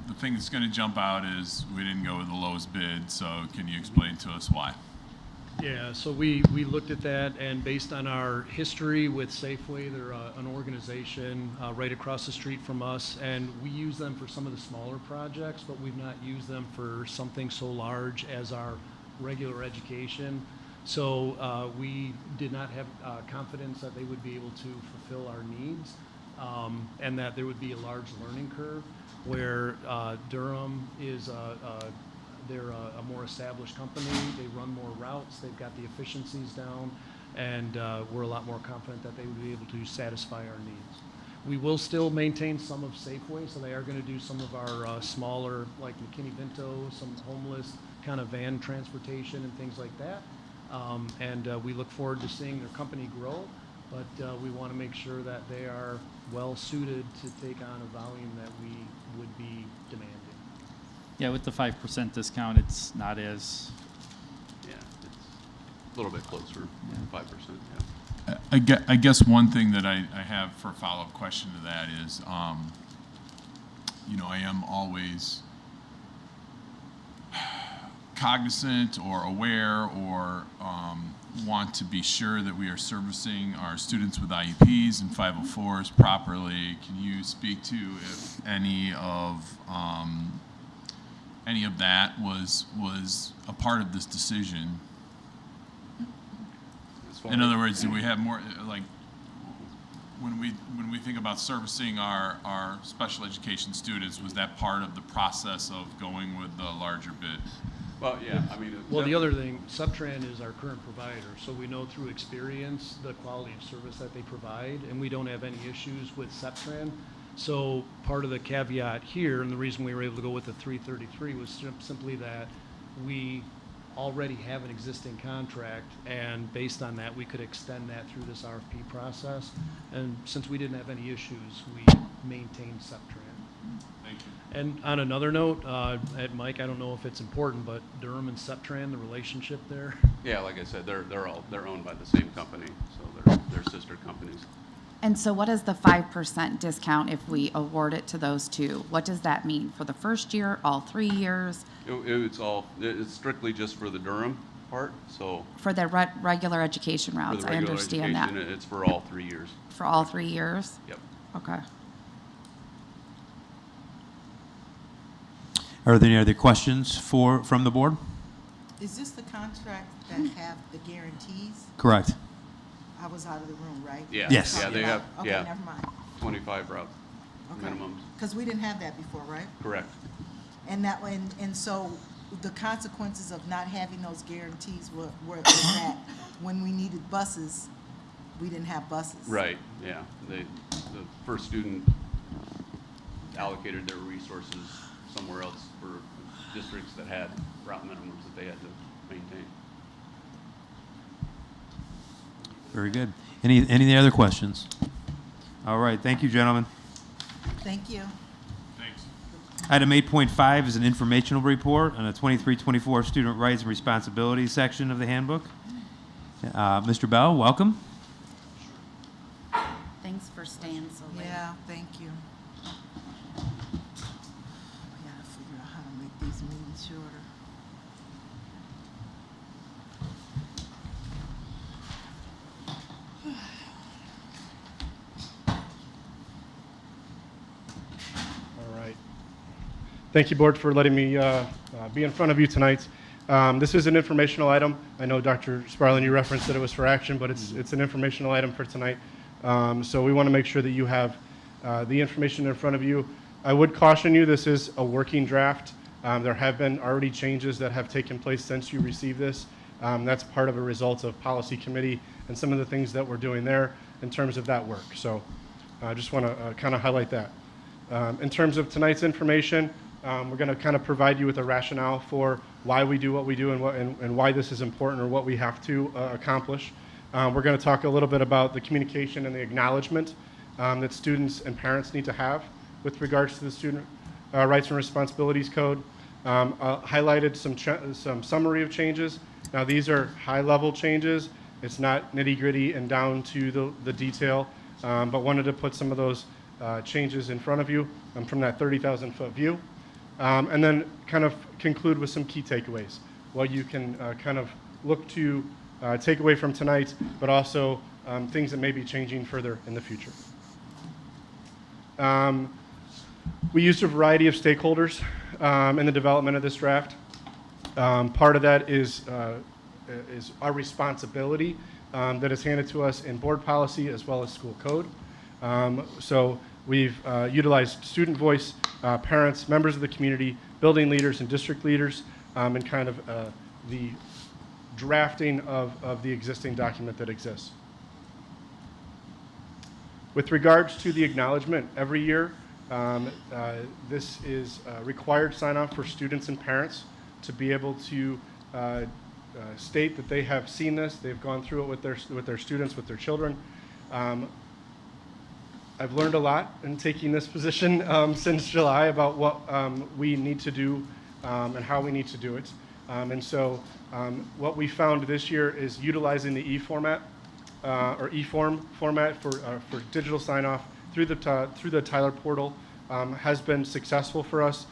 the thing that's going to jump out is we didn't go with the lowest bid. So can you explain to us why? Yeah, so we looked at that, and based on our history with Safeway, they're an organization right across the street from us, and we use them for some of the smaller projects, but we've not used them for something so large as our regular education. So we did not have confidence that they would be able to fulfill our needs, and that there would be a large learning curve, where Durham is they're a more established company. They run more routes. They've got the efficiencies down, and we're a lot more confident that they would be able to satisfy our needs. We will still maintain some of Safeway, so they are going to do some of our smaller, like McKinney-Vento, some homeless kind of van transportation and things like that. And we look forward to seeing their company grow, but we want to make sure that they are well suited to take on a volume that we would be demanding. Yeah, with the 5% discount, it's not as. Yeah, it's a little bit closer, 5%. Yeah. I guess one thing that I have for a follow-up question to that is, you know, I am always cognizant or aware or want to be sure that we are servicing our students with IEPs and 504s properly. Can you speak to if any of that was a part of this decision? In other words, do we have more, like, when we think about servicing our special education students, was that part of the process of going with the larger bid? Well, yeah, I mean. Well, the other thing, Subtran is our current provider, so we know through experience the quality of service that they provide, and we don't have any issues with Subtran. So part of the caveat here, and the reason we were able to go with the 333 was simply that we already have an existing contract, and based on that, we could extend that through this RFP process. And since we didn't have any issues, we maintained Subtran. Thank you. And on another note, at Mike, I don't know if it's important, but Durham and Subtran, the relationship there. Yeah, like I said, they're owned by the same company, so they're sister companies. And so what is the 5% discount if we award it to those two? What does that mean for the first year, all 3 years? It's strictly just for the Durham part, so. For the regular education For routes, the I regular understand that. education, it's for all 3 years. For all 3 years? Yep. Okay. Are there any other questions from the board? Is this the contract that have the guarantees? Correct. I was out of the room, right? Yeah. Yes. Yeah, they have, Okay, yeah, never mind. 25 route Okay. minimums. Because we didn't have that before, right? Correct. And that, and so the consequences of not having those guarantees were that when we needed buses, we didn't have buses. Right, yeah. The first student allocated their resources somewhere else for districts that had route minimums that they had to maintain. Very good. Any other questions? All right, thank you, gentlemen. Thank you. Thanks. Item 8.5 is an informational report on the 23-24 Student Rights and Responsibilities section of the handbook. Mr. Bell, welcome. Thanks for staying so late. Yeah, thank you. We gotta figure out how to make these meetings shorter. All right. Thank you, Board, for letting me be in front of you tonight. This is an informational item. I know, Dr. Sparlin, you referenced that it was for action, but it's an informational item for tonight. So we want to make sure that you have the information in front of you. I would caution you, this is a working draft. There have been already changes that have taken place since you received this. That's part of a result of policy committee and some of the things that we're doing there in terms of that work. So I just want to kind of highlight that. In terms of tonight's information, we're going to kind of provide you with a rationale for why we do what we do and why this is important or what we have to accomplish. We're going to talk a little bit about the communication and the acknowledgement that students and parents need to have with regards to the Student Rights and Responsibilities Code. Highlighted some summary of changes. Now, these are high-level changes. It's not nitty-gritty and down to the detail, but wanted to put some of those changes in front of you from that 30,000-foot view. And then kind of conclude with some key takeaways, what you can kind of look to take away from tonight, but also things that may be changing further in the future. We used a variety of stakeholders in the development of this draft. Part of that is our responsibility that is handed to us in board policy as well as school code. So we've utilized student voice, parents, members of the community, building leaders, and district leaders, and kind of the drafting of the existing document that exists. With regards to the acknowledgement, every year, this is required sign-off for students and parents to be able to state that they have seen this, they've gone through it with their students, with their children. I've learned a lot in taking this position since July about what we need to do and how we need to do it. And so what we found this year is utilizing the e-format or e-form format for digital sign-off through the Tyler portal has been successful for us.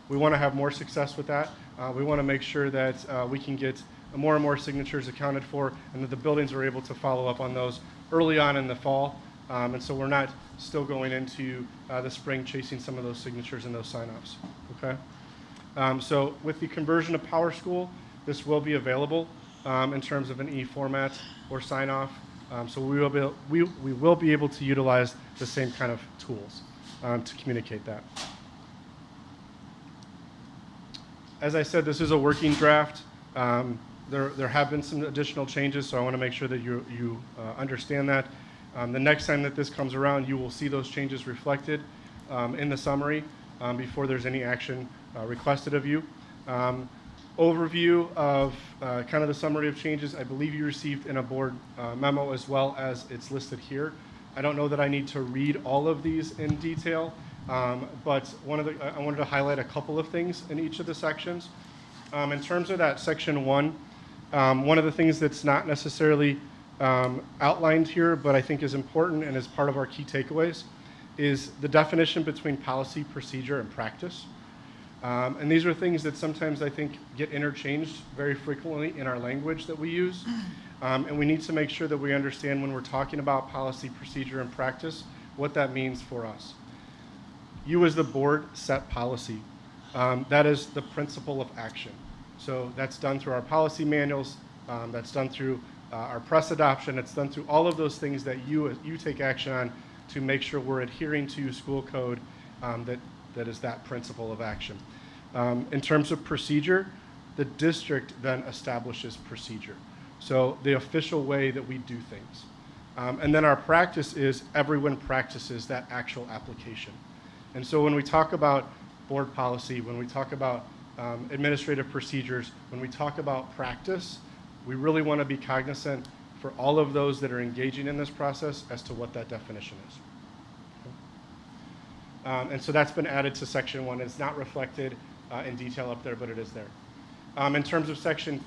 We want to have more success with that. We want to make sure that we can get more and more signatures accounted for and that the buildings are able to follow up on those early on in the fall. And so we're not still going into the spring chasing some of those signatures and those sign-offs. Okay? So with the conversion of PowerSchool, this will be available in terms of an e-format or sign-off. So we will be able to utilize the same kind of tools to communicate that. As I said, this is a working draft. There have been some additional changes, so I want to make sure that you understand that. The next time that this comes around, you will see those changes reflected in the summary before there's any action requested of you. Overview of kind of the summary of changes. I believe you received in a board memo as well as it's listed here. I don't know that I need to read all of these in detail, but I wanted to highlight a couple of things in each of the sections. In terms of that section 1, one of the things that's not necessarily outlined here, but I think is important and is part of our key takeaways, is the definition between policy, procedure, and practice. And these are things that sometimes I think get interchanged very frequently in our language that we use. And we need to make sure that we understand when we're talking about policy, procedure, and practice, what that means for us. You as the board set policy. That is the principle of action. So that's done through our policy manuals, that's done through our press adoption, it's done through all of those things that you take action on to make sure we're adhering to school code that is that principle of action. In terms of procedure, the district then establishes procedure. So the official way that we do things. And then our practice is everyone practices that actual application. And so when we talk about board policy, when we talk about administrative procedures, when we talk about practice, we really want to be cognizant for all of those that are engaging in this process as to what that definition is. And so that's been added to section 1. It's not reflected in detail up there, but it is there. In terms of section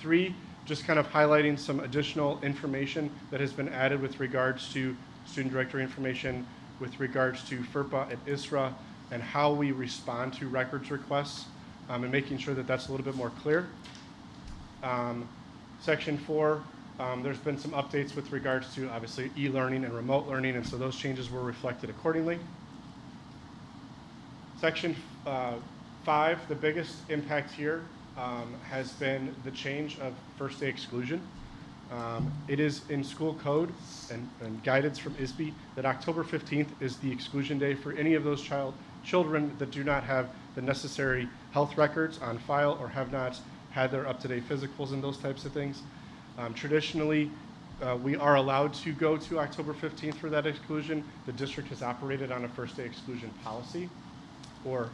3, just kind of highlighting some additional information that has been added with regards to student directory information, with regards to FERPA and ISRA, and how we respond to records requests, and making sure that that's a little bit more clear. Section 4, there's been some updates with regards to, obviously, e-learning and remote learning, and so those changes were reflected accordingly. Section 5, the biggest impact here has been the change of first day exclusion. It is in school code and guidance from ISB that October 15th is the exclusion day for any of those children that do not have the necessary health records on file or have not had their up-to-date physicals and those types of things. Traditionally, we are allowed to go to October 15th for that exclusion. The district has operated on a first day exclusion policy, or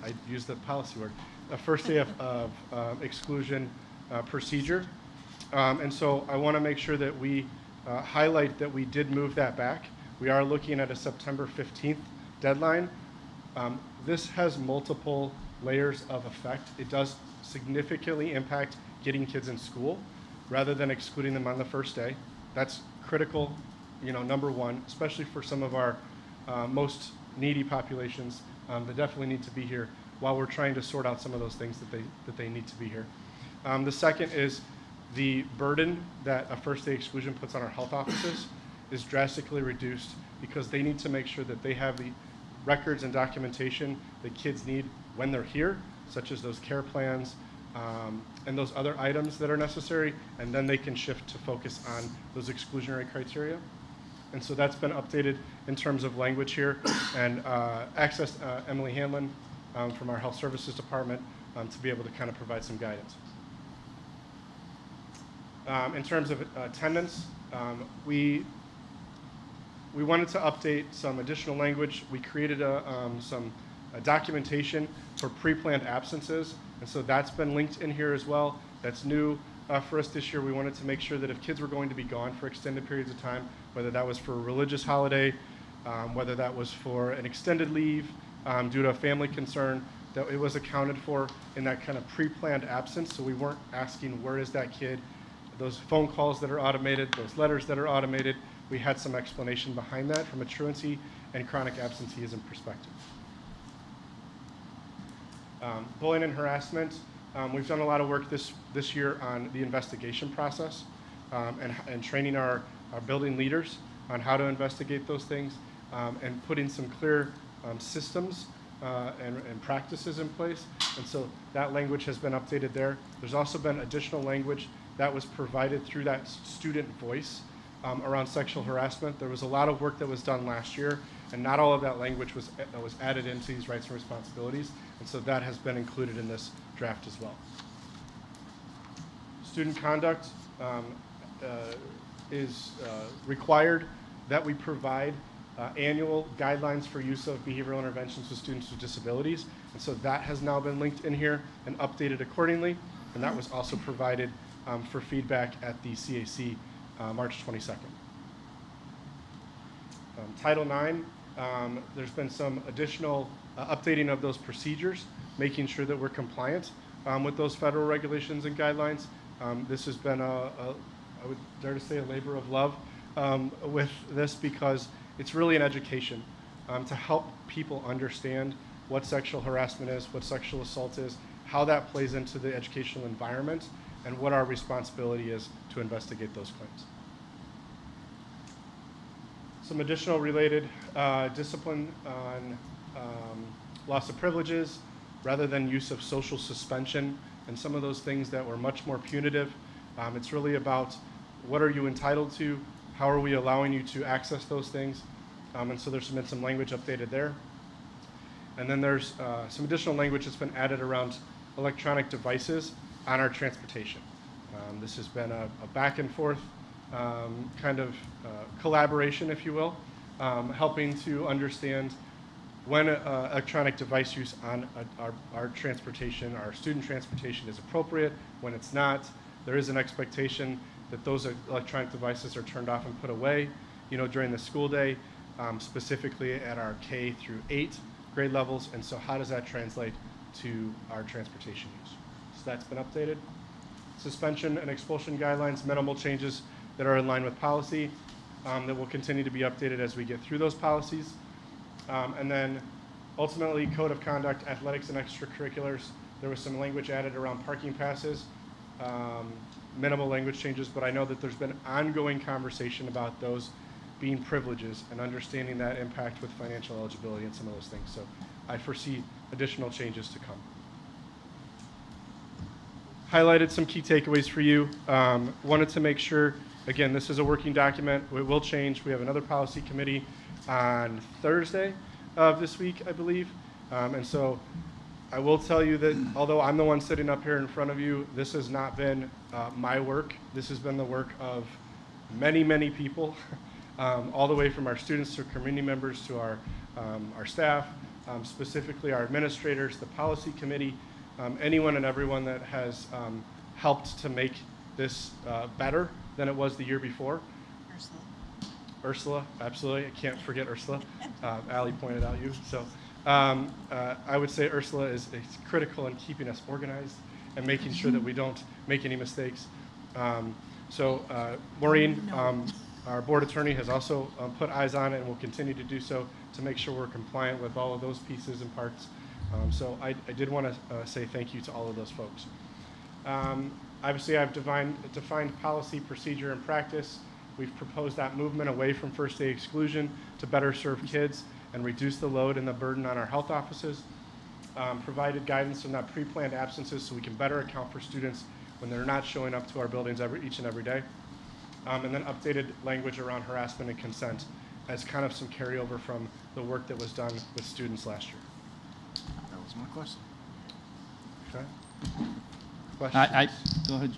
I use the policy word, a first day of exclusion procedure. And so I want to make sure that we highlight that we did move that back. We are looking at a September 15th deadline. This has multiple layers of effect. It does significantly impact getting kids in school rather than excluding them on the first day. That's critical, number one, especially for some of our most needy populations that definitely need to be here while we're trying to sort out some of those things that they need to be here. The second is the burden that a first day exclusion puts on our health offices is drastically reduced because they need to make sure that they have the records and documentation that kids need when they're here, such as those care plans and those other items that are necessary, and then they can shift to focus on those exclusionary criteria. And so that's been updated in terms of language here, and accessed Emily Hanlon from our Health Services Department to be able to kind of provide some guidance. In terms of attendance, we wanted to update some additional language. We created some documentation for pre-planned absences, and so that's been linked in here as well. That's new for us this year. We wanted to make sure that if kids were going to be gone for extended periods of time, whether that was for a religious holiday, whether that was for an extended leave due to a family concern, that it was accounted for in that kind of pre-planned absence, so we weren't asking where is that kid. Those phone calls that are automated, those letters that are automated, we had some explanation behind that from a truancy and chronic absenteeism perspective. Bullying and harassment, we've done a lot of work this year on the investigation process and training our building leaders on how to investigate those things and putting some clear systems and practices in place. And so that language has been updated there. There's also been additional language that was provided through that student voice around sexual harassment. There was a lot of work that was done last year, and not all of that language was added into these rights and responsibilities, and so that has been included in this draft as well. Student conduct is required that we provide annual guidelines for use of behavioral interventions with students with disabilities, and so that has now been linked in here and updated accordingly, and that was also provided for feedback at the CAC March 22nd. Title IX, there's been some additional updating of those procedures, making sure that we're compliant with those federal regulations and guidelines. This has been I would dare to say, a labor of love with this, because it's really an education to help people understand what sexual harassment is, what sexual assault is, how that plays into the educational environment, and what our responsibility is to investigate those claims. Some additional related discipline on loss of privileges, rather than use of social suspension, and some of those things that were much more punitive. It's really about what are you entitled to, how are we allowing you to access those things, and so there's been some language updated there. And then there's some additional language that's been added around electronic devices on our transportation. This has been a back and forth kind of collaboration, if you will, helping to understand when electronic device use on our transportation, our student transportation, is appropriate, when it's not. There is an expectation that those electronic devices are turned off and put away, during the school day, specifically at our K through 8 grade levels. And so how does that translate to our transportation use? So that's been updated. Suspension and expulsion guidelines, minimal changes that are in line with policy that will continue to be updated as we get through those policies. And then ultimately, code of conduct, athletics and extracurriculars. There was some language added around parking passes, minimal language changes, but I know that there's been ongoing conversation about those being privileges and understanding that impact with financial eligibility and some of those things. So I foresee additional changes to come. Highlighted some key takeaways for you. Wanted to make sure, again, this is a working document. It will change. We have another policy committee on Thursday of this week, I believe. And so I will tell you that although I'm the one sitting up here in front of you, this has not been my work. This has been the work of many, many people, all the way from our students to community members to our staff, specifically our administrators, the policy committee, anyone and everyone that has helped to make this better than it was the year before. Ursula, absolutely. I can't forget Ursula. Allie pointed out you. So I would say Ursula is critical in keeping us organized and making sure that we don't make any mistakes. Maureen, our board attorney, has also put eyes on it and will continue to do so to make sure we're compliant with all of those pieces and parts. So I did want to say thank you to all of those folks. Obviously, I've defined policy, procedure, and practice. We've proposed that movement away from first day exclusion to better serve kids and reduce the load and the burden on our health offices. Provided guidance on that pre-planned absences so we can better account for students when they're not showing up to our buildings each and every day. And then updated language around harassment and consent as kind of some carryover from the work that was done with students last year. That was my question. Okay. Questions? Go ahead.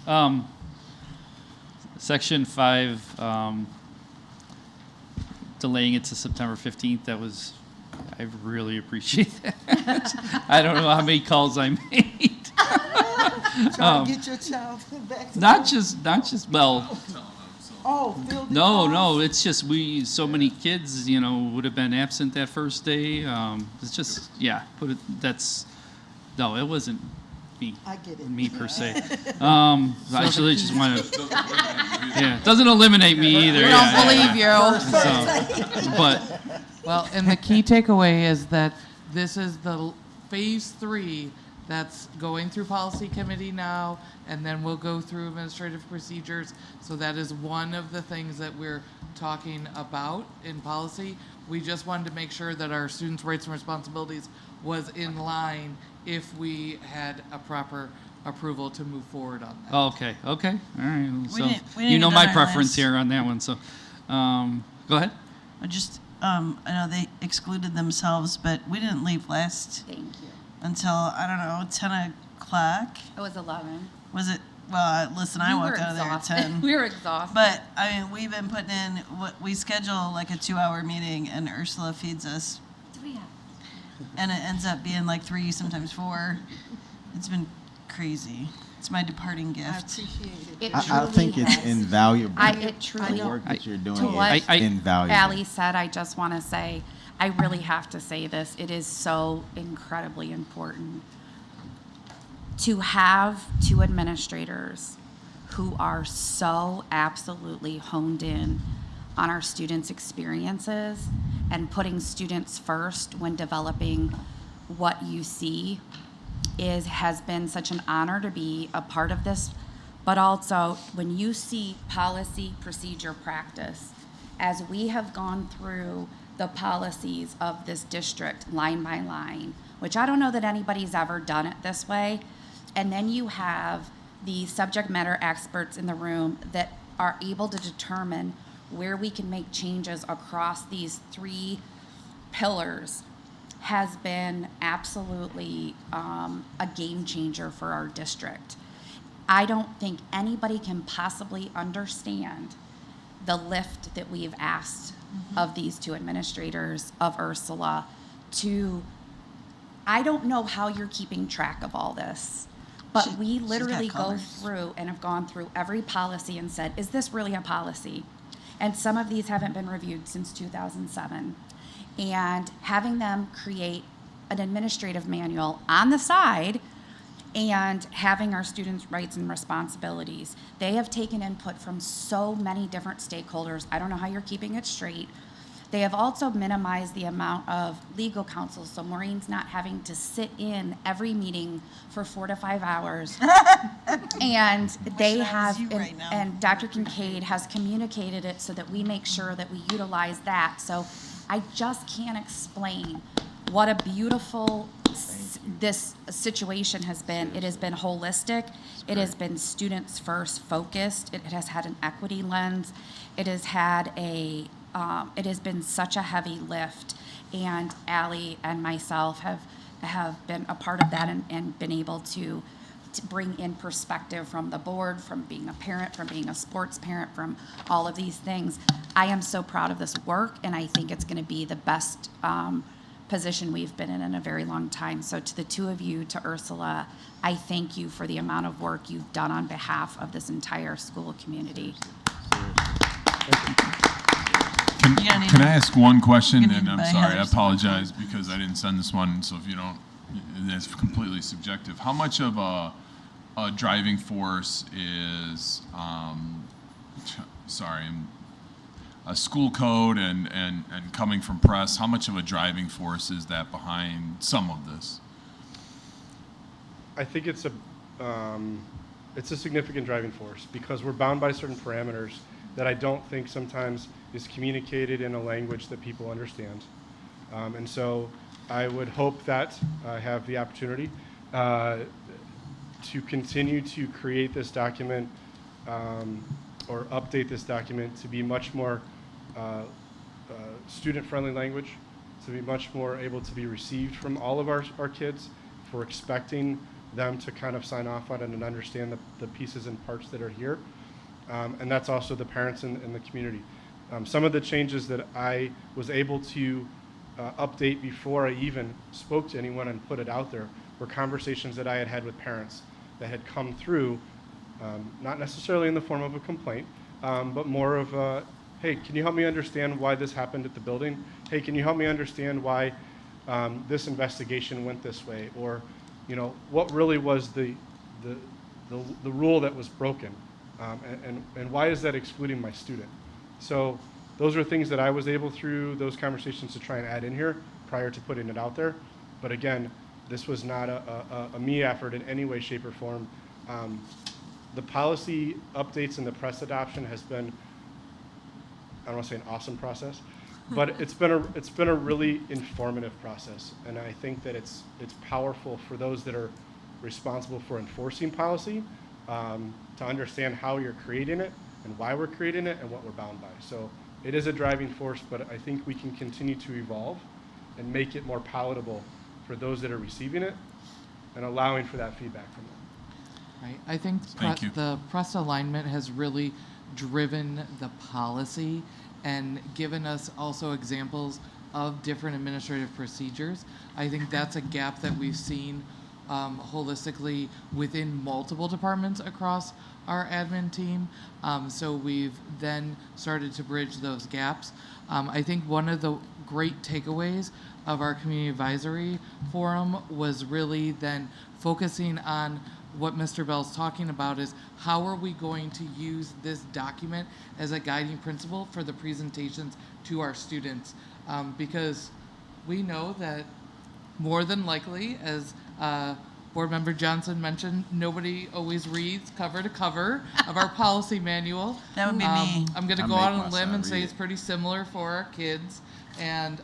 No. Section 5, delaying it to September 15th, I really appreciate that. I don't know how many calls I made. Trying to get your child back. Not just, well. Oh, No, it's just so many kids, would have been absent that first day. It's just, no, it wasn't me. I get it. Me per se. I actually just want to, it doesn't eliminate me either. We don't believe you. Well, and the key takeaway is that this is the phase 3 that's going through policy committee now, and then we'll go through administrative procedures. So that is one of the things that we're talking about in policy. We just wanted to make sure that our students' rights and responsibilities was in line if we had a proper approval to move forward on that. Oh, okay, all right. So didn't you know get my on our preference list. here on that one, so, go ahead. I know they excluded themselves, but we didn't leave last Thank you. until, I don't know, 10 o'clock. It was 11. Was it? Well, listen, I We walked were out of there at exhausted. 10. We were exhausted. But, I mean, we've been putting in, we schedule like a 2-hour meeting, and Ursula feeds us, and it ends up being like 3, sometimes 4. It's been crazy. It's my departing I gift. appreciate it. It I think truly it's has. invaluable. It The truly work that you're doing To is what invaluable. Allie said, I just want to say, I really have to say this. It is so incredibly important to have 2 administrators who are so absolutely honed in on our students' experiences and putting students first when developing what you see has been such an honor to be a part of this. But also, when you see policy, procedure, practice, as we have gone through the policies of this district line by line, which I don't know that anybody's ever done it this way, and then you have the subject matter experts in the room that are able to determine where we can make changes across these 3 pillars, has been absolutely a game changer for our district. I don't think anybody can possibly understand the lift that we've asked of these 2 administrators, of Ursula, I don't know how you're keeping track of all this, but we literally go through and have gone through every policy and said, is this really a policy? And some of these haven't been reviewed since 2007. And having them create an administrative manual on the side and having our students' rights and responsibilities. They have taken input from so many different stakeholders. I don't know how you're keeping it straight. They have also minimized the amount of legal counsel, so Maureen's not having to sit in every meeting for 4 to 5 hours. And they have, and Dr. Kincaid has communicated it so that we make sure that we utilize that. So I just can't explain what a beautiful this situation has been. It has been holistic. It has been students first focused. It has had an equity lens. It has had it has been such a heavy lift, and Allie and myself have been a part of that and been able to bring in perspective from the board, from being a parent, from being a sports parent, from all of these things. I am so proud of this work, and I think it's going to be the best position we've been in a very long time. So to the 2 of you, to Ursula, I thank you for the amount of work you've done on behalf of this entire school community. Can I ask one question? And I'm sorry, I apologize because I didn't send this one. So if you don't, it's completely subjective. How much of a driving force is, a school code and coming from press? How much of a driving force is that behind some of this? I think it's a significant driving force because we're bound by certain parameters that I don't think sometimes is communicated in a language that people understand. And so I would hope that I have the opportunity to continue to create this document or update this document to be much more student-friendly language, to be much more able to be received from all of our kids. If we're expecting them to kind of sign off on it and understand the pieces and parts that are here. And that's also the parents in the community. Some of the changes that I was able to update before I even spoke to anyone and put it out there were conversations that I had had with parents that had come through, not necessarily in the form of a complaint, but more of a, hey, can you help me understand why this happened at the building? Hey, can you help me understand why this investigation went this way? Or, you know, what really was the rule that was broken? And why is that excluding my student? So those are things that I was able through those conversations to try and add in here prior to putting it out there. But again, this was not a me effort in any way, shape, or form. The policy updates and the press adoption has been, I don't want to say an awesome process, but it's been a really informative process. And I think that it's powerful for those that are responsible for enforcing policy, to understand how you're creating it and why we're creating it and what we're bound by. So it is a driving force, but I think we can continue to evolve and make it more palatable for those that are receiving it and allowing for that feedback from them. Right. I think the press alignment has really driven the policy and given us also examples of different administrative procedures. I think that's a gap that we've seen holistically within multiple departments across our admin team. So we've then started to bridge those gaps. I think one of the great takeaways of our community advisory forum was really then focusing on what Mr. Bell's talking about is how are we going to use this document as a guiding principle for the presentations to our students? Because we know that more than likely, as Board Member Johnson mentioned, nobody always reads cover to cover of our policy manual. That would be me. I'm going to go out on a limb and say it's pretty similar for our kids and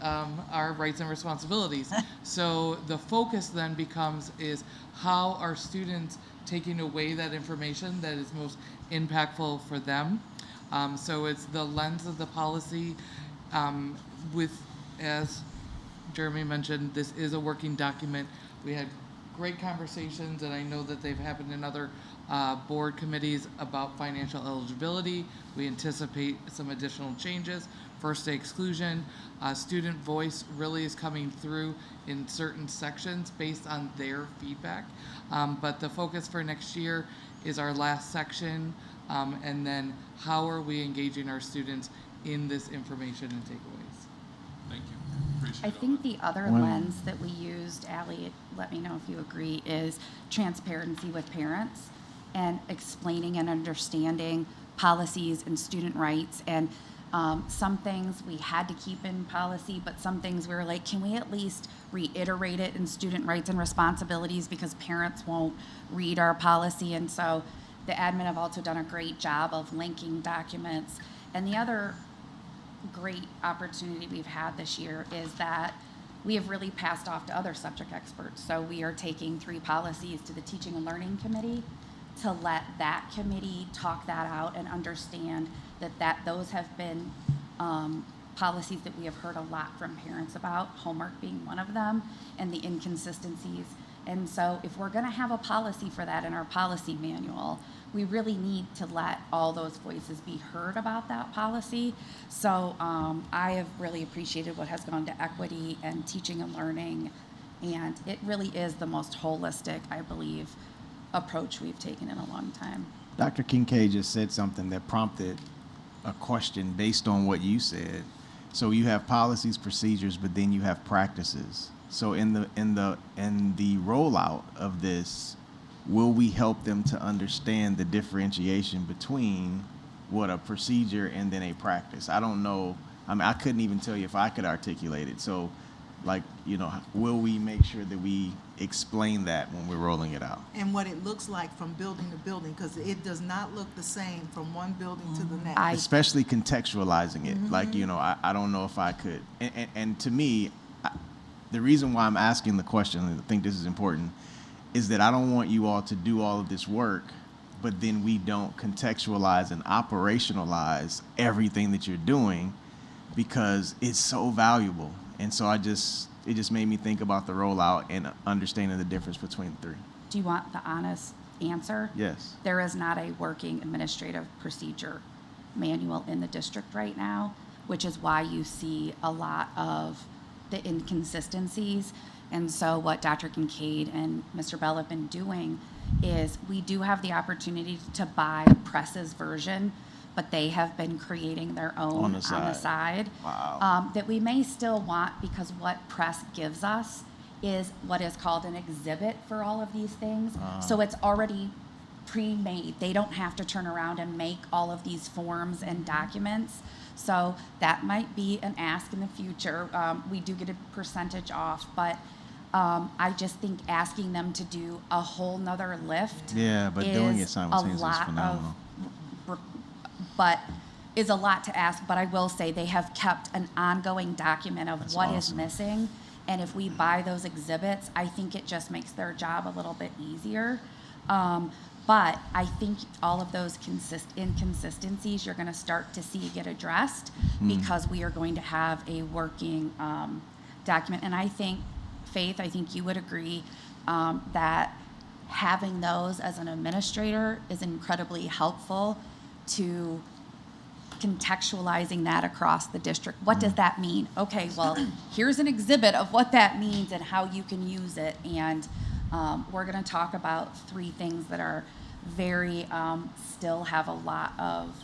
our rights and responsibilities. So the focus then becomes is how are students taking away that information that is most impactful for them. So it's the lens of the policy with, as Jeremy mentioned, this is a working document. We had great conversations, and I know that they've happened in other board committees about financial eligibility. We anticipate some additional changes. First day exclusion, student voice really is coming through in certain sections based on their feedback. But the focus for next year is our last section, and then how are we engaging our students in this information and takeaways. Thank you. Appreciate I think the other lens that we used, Allie, let me know if you agree, is transparency with parents and explaining and understanding policies and student rights. And some things we had to keep in policy, but some things we were like, can we at least reiterate it in student rights and responsibilities because parents won't read our policy? And so the admin have also done a great job of linking documents. And the other great opportunity we've had this year is that we have really passed off to other subject experts. So we are taking 3 policies to the Teaching and Learning Committee to let that committee talk that out and understand that those have been policies that we have heard a lot from parents about, homework being one of them, and the inconsistencies. And so if we're gonna have a policy for that in our policy manual, we really need to let all those voices be heard about that policy. So I have really appreciated what has gone to equity and teaching and learning, and it really is the most holistic, I believe, approach we've taken in a long time. Dr. Kincaid just said something that prompted a question based on what you said. So you have policies, procedures, but then you have practices. So in the rollout of this, will we help them to understand the differentiation between what a procedure and then a practice? I don't know. I mean, I couldn't even tell you if I could articulate it. So, like, you know, will we make sure that we explain that when we're rolling it out? And what it looks like from building to building, because it does not look the same from one building to the next. Especially contextualizing it. Like, you know, I don't know if I could. And to me, the reason why I'm asking the question, and I think this is important, is that I don't want you all to do all of this work, but then we don't contextualize and operationalize everything that you're doing because it's so valuable. And so it just made me think about the rollout and understanding the difference between the 3. Do you want the honest answer? Yes. There is not a working administrative procedure manual in the district right now, which is why you see a lot of the inconsistencies. And so what Dr. Kincaid and Mr. Bell have been doing is we do have the opportunity to buy Press's version, but they have been creating their own on the side. Wow. That we may still want, because what Press gives us is what is called an exhibit for all of these things. So it's already pre-made. They don't have to turn around and make all of these forms and documents. So that might be an ask in the future. We do get a percentage off, but I just think asking them to do a whole nother lift but doing it simultaneously is phenomenal. But is a lot to ask. But I will say they have kept an ongoing document of what is missing, And if we buy those exhibits, I think it just makes their job a little bit easier. But I think all of those inconsistencies you're going to start to see get addressed because we are going to have a working document. And I think, Faith, I think you would agree that having those as an administrator is incredibly helpful to contextualizing that across the district. What does that mean? Okay, well, here's an exhibit of what that means and how you can use it. And we're going to talk about 3 things that are very, still have a lot of,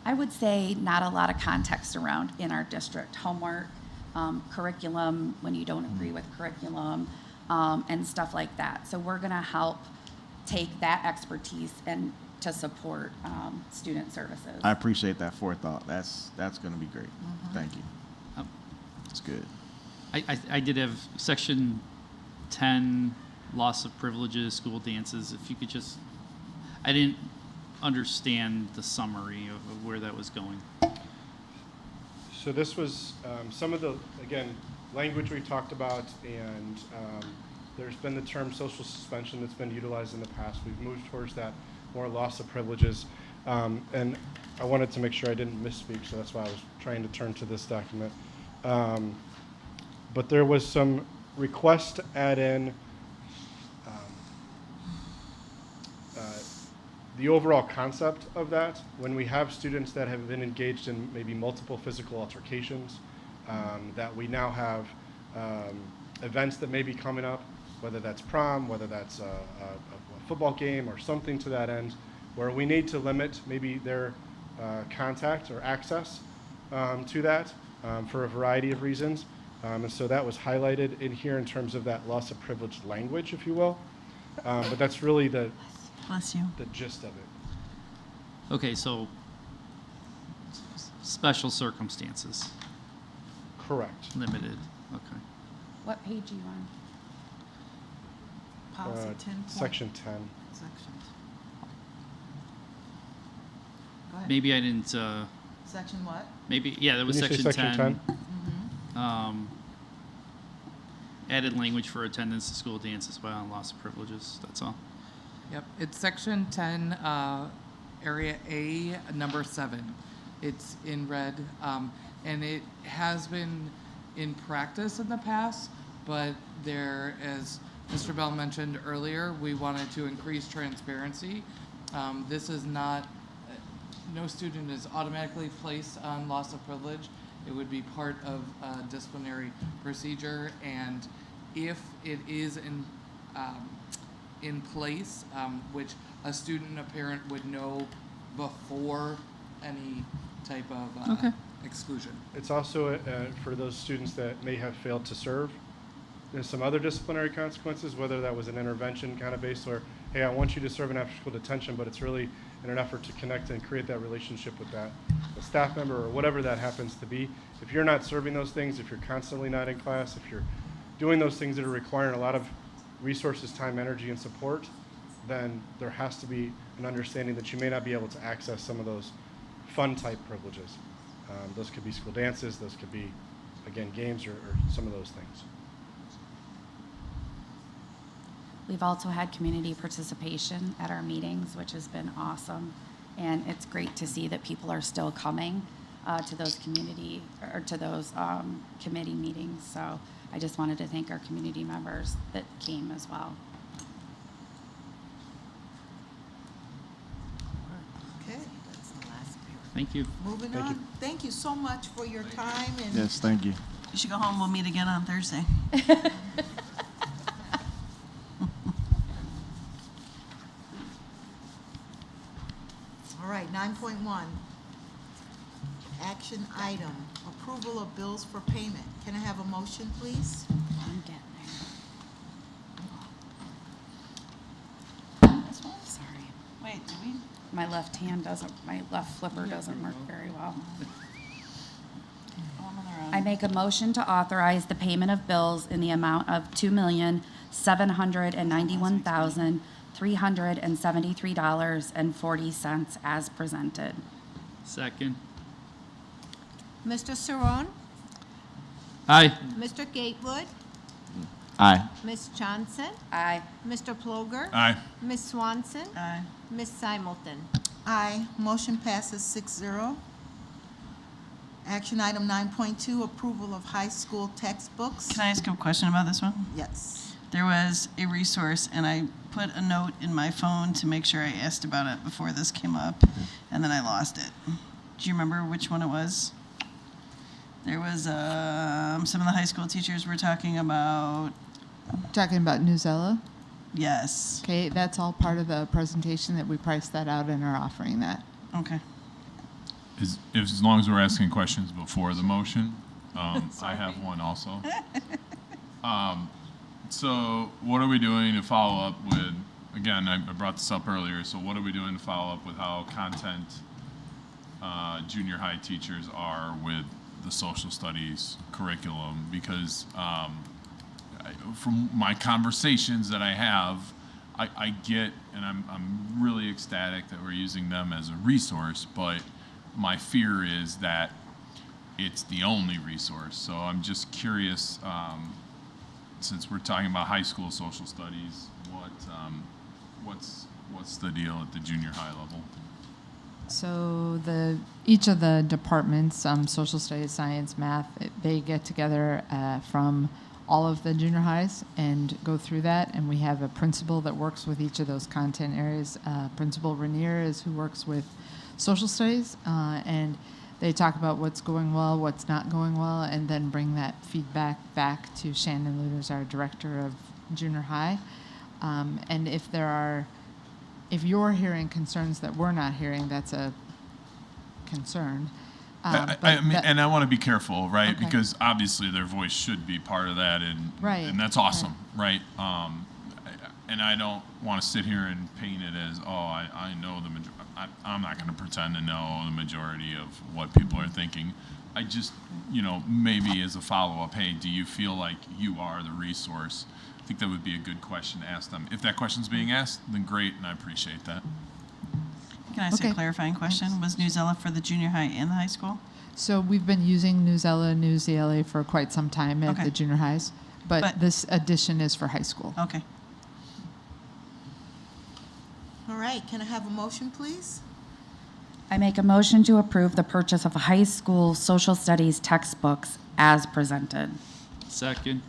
I would say, not a lot of context around in our district. Homework, curriculum, when you don't agree with curriculum, and stuff like that. So we're going to help take that expertise and to support student services. I appreciate that forethought. That's going to be great. Thank you. That's good. I did have section 10, loss of privileges, school dances. If you could just, I didn't understand the summary of where that was going. So this was some of the, again, language we talked about, and there's been the term social suspension that's been utilized in the past. We've moved towards that more loss of privileges. And I wanted to make sure I didn't misspeak, so that's why I was trying to turn to this document. But there was some request to add in the overall concept of that. When we have students that have been engaged in maybe multiple physical altercations, that we now have events that may be coming up, whether that's prom, whether that's a football game or something to that end, where we need to limit maybe their contact or access to that for a variety of reasons. And so that was highlighted in here in terms of that loss of privilege language, if you will. But that's really the gist of it. Okay, so special circumstances. Correct. Limited. Okay. What page are you on? Policy 10. Section 10. Sections. Go ahead. Maybe I didn't. Section what? Maybe, yeah, that was Didn't you say section 10. Mm-hmm. Added language for attendance to school dance as well and loss of privileges. That's all. Yep, it's section 10, area A, number 7. It's in red, and it has been in practice in the past, but there, as Mr. Bell mentioned earlier, we wanted to increase transparency. This is not, no student is automatically placed on loss of privilege. It would be part of a disciplinary procedure, and if it is in place, which a student and a parent would know before any type of exclusion. It's also for those students that may have failed to serve. There's some other disciplinary consequences, whether that was an intervention kind of based or, hey, I want you to serve in after-school detention, but it's really in an effort to connect and create that relationship with that a staff member or whatever that happens to be. If you're not serving those things, if you're constantly not in class, if you're doing those things that are requiring a lot of resources, time, energy, and support, then there has to be an understanding that you may not be able to access some of those fun-type privileges. Those could be school dances, those could be, again, games or some of those things. We've also had community participation at our meetings, which has been awesome. And it's great to see that people are still coming to those community or to those committee meetings. So I just wanted to thank our community members that came as well. Okay, that's the last period. Thank you. Moving Thank on. you. Thank you so much for your time. And Yes, thank you. You should go home. We'll meet again on Thursday. All right, 9.1. Action item, approval of bills for payment. Can I have a motion, please? I'm getting there. Sorry. Wait, do we? My left flipper doesn't work very well. Oh, I'm on the wrong. I make a motion to authorize the payment of bills in the amount of $2,791,373.40 as presented. Second. Mr. Saron? Aye. Mr. Gatewood, Aye. Ms. Johnson, Aye. Mr. Ploger, Aye. Ms. Swanson, Aye. Ms. Simulton. Aye. Motion passes 6-0. Action item 9.2, approval of high school textbooks. Can I ask a question about this one? Yes. There was a resource, and I put a note in my phone to make sure I asked about it before this came up, and then I lost it. Do you remember which one it was? There was some of the high school teachers were talking about. Talking about Newsella? Yes. Okay, that's all part of the presentation that we priced that out and are offering that. Okay. As long as we're asking questions before the motion, I have one also. So what are we doing to follow up with, again, I brought this up earlier, so what are we doing to follow up with how content junior high teachers are with the social studies curriculum? Because from my conversations that I have, I get, and I'm really ecstatic that we're using them as a resource, but my fear is that it's the only resource. So I'm just curious, since we're talking about high school social studies, what's the deal at the junior high level? So each of the departments, social studies, science, math, they get together from all of the junior highs and go through that. And we have a principal that works with each of those content areas. Principal Rainier is who works with social studies, and they talk about what's going well, what's not going well, and then bring that feedback back to Shannon Luders, our director of junior high. And if you're hearing concerns that we're not hearing, that's a concern. And I want to be careful, right? Okay. Because obviously their voice should be part of that, and Right. and that's awesome, right? And I don't want to sit here and paint it as, I know the majority. I'm not going to pretend to know the majority of what people are thinking. I just, maybe as a follow-up, hey, do you feel like you are the resource? I think that would be a good question to ask them. If that question's being asked, then great, and I appreciate that. Can I ask a Okay. clarifying question? Was Newsella for the junior high and the high school? So we've been using Newsella, News ELA for quite some time at Okay. the junior highs, but this edition is for high school. Okay. All right, can I have a motion, please? I make a motion to approve the purchase of high school social studies textbooks as presented. Second.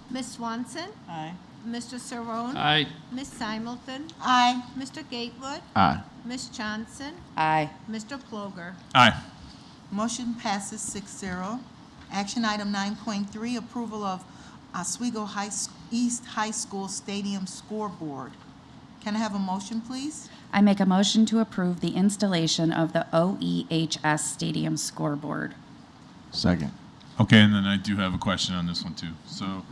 Ms. Swanson, Aye. Mr. Cerrone, Aye. Ms. Simulton, Aye. Mr. Gatewood, Aye. Ms. Johnson, Aye. Mr. Ploger. Aye. Motion passes 6-0. Action item 9.3, approval of Oswego East High School Stadium scoreboard. Can I have a motion, please? I make a motion to approve the installation of the OEHS Stadium scoreboard. Second. Okay, and then I do have a question on this one too. So,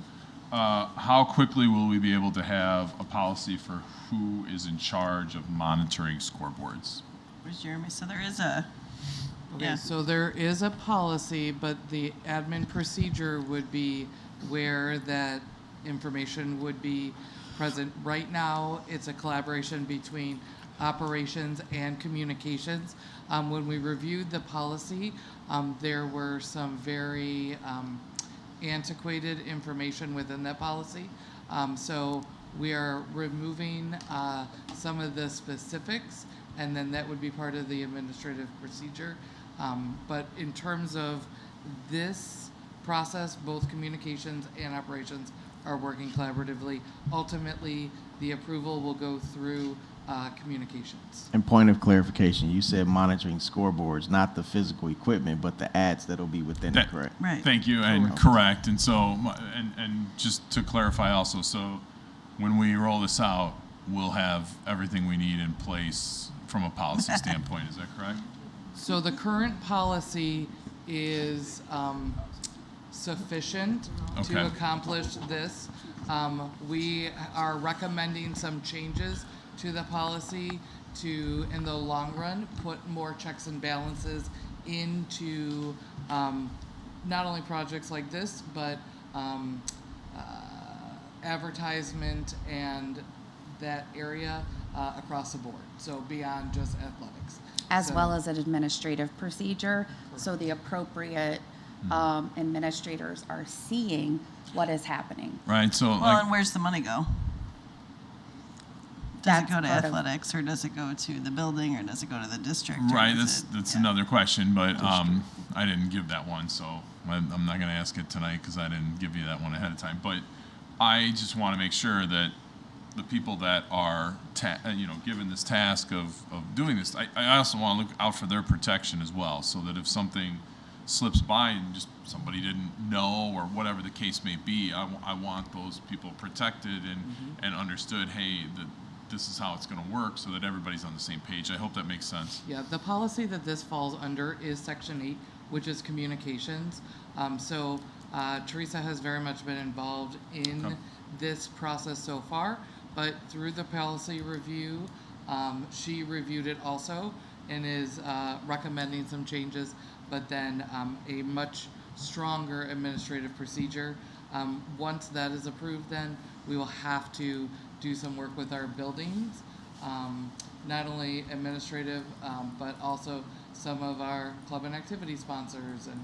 how quickly will we be able to have a policy for who is in charge of monitoring scoreboards? Where's Jeremy? So there is a. Okay, Yeah. so there is a policy, but the admin procedure would be where that information would be present. Right now, it's a collaboration between operations and communications. When we reviewed the policy, there were some very antiquated information within that policy. So we are removing some of the specifics, and then that would be part of the administrative procedure. But in terms of this process, both communications and operations are working collaboratively. Ultimately, the approval will go through communications. And point of clarification, you said monitoring scoreboards, not the physical equipment, but the ads that'll be within it, correct? Right. Thank you, and correct. And so, and just to clarify also, so when we roll this out, we'll have everything we need in place from a policy standpoint. Is that correct? So the current policy is sufficient Okay. to accomplish this. We are recommending some changes to the policy to, in the long run, put more checks and balances into not only projects like this, but advertisement and that area across the board, so beyond just athletics. As So- well as an administrative procedure, so the appropriate administrators are seeing what is happening. Right, so Well, and where's the money go? Does it That's go to part of- athletics, or does it go to the building, or does it go to the district? or right, does that's it- yeah. another question, but I didn't give that one, so I'm not going to ask it tonight because I didn't give you that one ahead of time. But I just want to make sure that the people that are given this task of doing this, I also want to look out for their protection as well, so that if something slips by and just somebody didn't know or whatever the case may be, I want those people protected and understood, hey, this is how it's going to work, so that everybody's on the same page. I hope that makes sense. Yeah, the policy that this falls under is Section 8, which is communications. So Teresa has very much been involved in this process so far, but through the policy review, she reviewed it also and is recommending some changes, but then a much stronger administrative procedure. Once that is approved, then we will have to do some work with our buildings, not only administrative, but also some of our club and activity sponsors and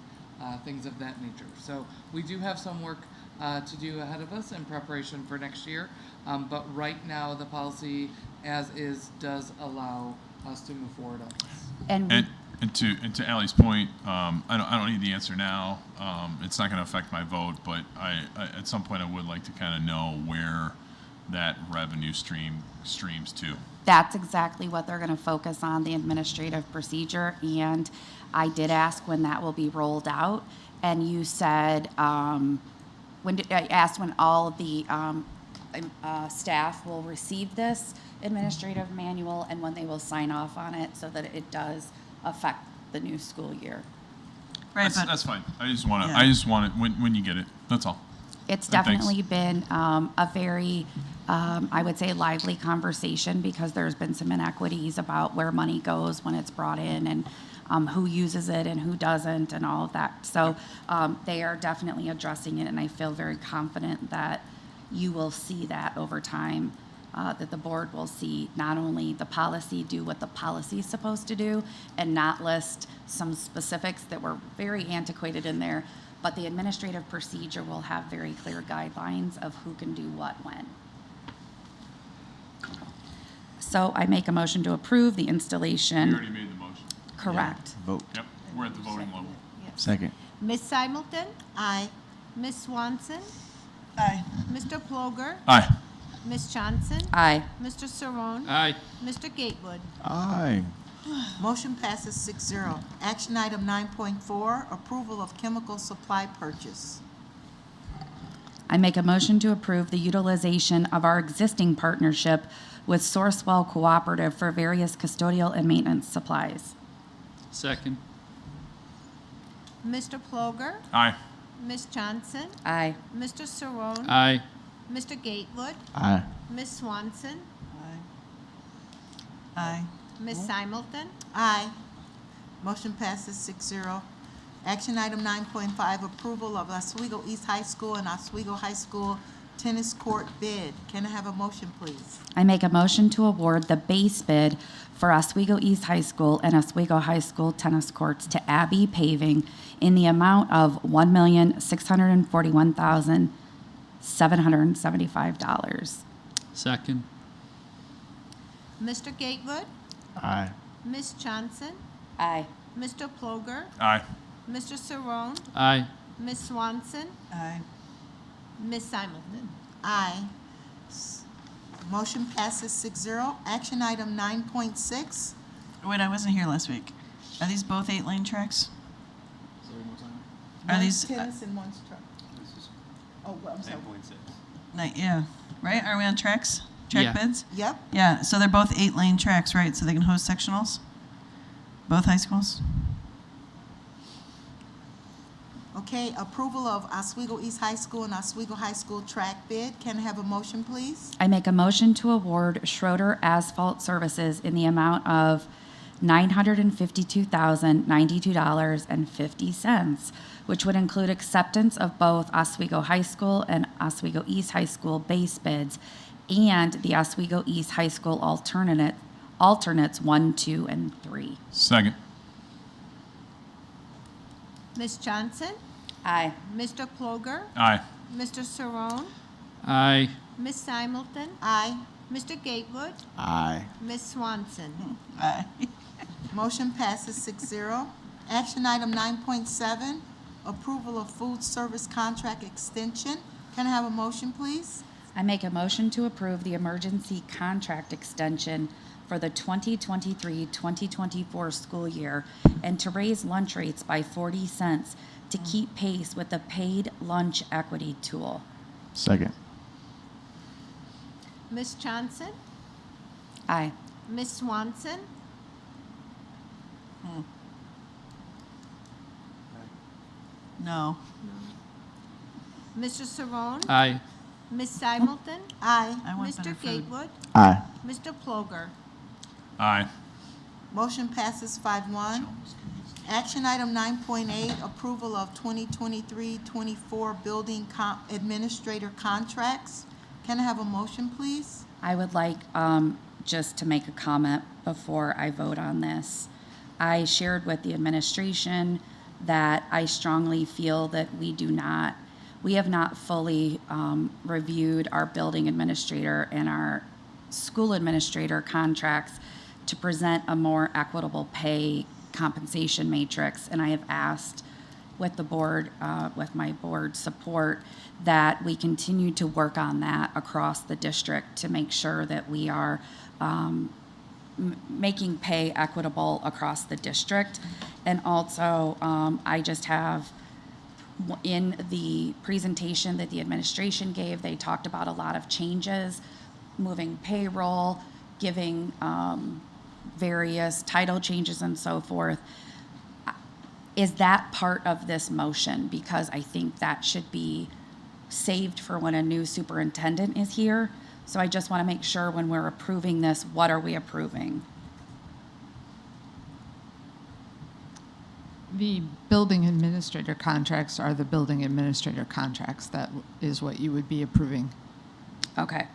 things of that nature. So we do have some work to do ahead of us in preparation for next year, but right now the policy as is does allow us to move forward on this. And to Ally's point, I don't need the answer now. It's not going to affect my vote, but I at some point I would like to kind of know where that revenue streams to. That's exactly what they're going to focus on, the administrative procedure. And I did ask when that will be rolled out, and you said I asked when all the staff will receive this administrative manual and when they will sign off on it, so that it does affect the new school year. Right, That's fine. I just want it when you get it. That's all. It's And thanks. definitely been a very, I would say, lively conversation, because there's been some inequities about where money goes when it's brought in, and who uses it and who doesn't, and all of that. So they are definitely addressing it, and I feel very confident that you will see that over time, that the board will see not only the policy do what the policy is supposed to do and not list some specifics that were very antiquated in there, but the administrative procedure will have very clear guidelines of who can do what when. So I make a motion to approve the installation. You already made the motion. Correct. Vote. Yep, we're at the voting level. Second. Ms. Simulton? Aye. Ms. Swanson? Aye. Mr. Ploger? Aye. Ms. Johnson? Aye. Mr. Cerrone? Aye. Mr. Gatewood? Aye. Motion passes 6-0. Action item 9.4, approval of chemical supply purchase. I make a motion to approve the utilization of our existing partnership with Sourcewell Cooperative for various custodial and maintenance supplies. Second. Mr. Ploger? Aye. Ms. Johnson? Aye. Mr. Cerrone? Aye. Mr. Gatewood? Aye. Ms. Swanson? Aye. Ms. Simulton? Aye. Motion passes 6-0. Action item 9.5, approval of Oswego East High School and Oswego High School tennis court bid. Can I have a motion, please? I make a motion to award the base bid for Oswego East High School and Oswego High School tennis courts to Abbey Paving in the amount of $1,641,775. Second. Mr. Gatewood? Aye. Ms. Johnson? Aye. Mr. Ploger? Aye. Mr. Cerrone? Aye. Ms. Swanson? Aye. Ms. Simulton? Aye. Motion passes 6-0. Action item 9.6. Wait, I wasn't here last week. Are these both 8-lane tracks? Are One's these? tennis and one's truck. Oh, well, I'm sorry. Yeah, right? Are we on tracks? Track Yeah. bids? Yep. Yeah, so they're both 8-lane tracks, right? So they can host sectionals? Both high schools? Okay, approval of Oswego East High School and Oswego High School track bid. Can I have a motion, please? I make a motion to award Schroeder Asphalt Services in the amount of $952,092.50, which would include acceptance of both Oswego High School and Oswego East High School base bids and the Oswego East High School alternates 1, 2, and 3. Second. Ms. Johnson? Aye. Mr. Ploger? Aye. Mr. Cerrone? Aye. Ms. Simulton? Aye. Mr. Gatewood? Aye. Ms. Swanson? Aye. Motion passes 6-0. Action item 9.7, approval of food service contract extension. Can I have a motion, please? I make a motion to approve the emergency contract extension for the 2023-2024 school year and to raise lunch rates by 40 cents to keep pace with the paid lunch equity tool. Second. Ms. Johnson? Aye. Ms. Swanson? No. Mr. Cerrone? Aye. Ms. Simulton? Aye. I want Mr. better food. Gatewood? Aye. Mr. Ploger? Aye. Motion passes 5-1. Action item 9.8, approval of 2023-24 building administrator contracts. Can I have a motion, please? I would like just to make a comment before I vote on this. I shared with the administration that I strongly feel that we have not fully reviewed our building administrator and our school administrator contracts to present a more equitable pay compensation matrix. And I have asked with the board, with my board support, that we continue to work on that across the district to make sure that we are making pay equitable across the district. And also, I just have, in the presentation that the administration gave, they talked about a lot of changes, moving payroll, giving various title changes and so forth. Is that part of this motion? Because I think that should be saved for when a new superintendent is here. So I just want to make sure when we're approving this, what are we approving? The building administrator contracts are the building administrator contracts. That is what you would be approving. Okay.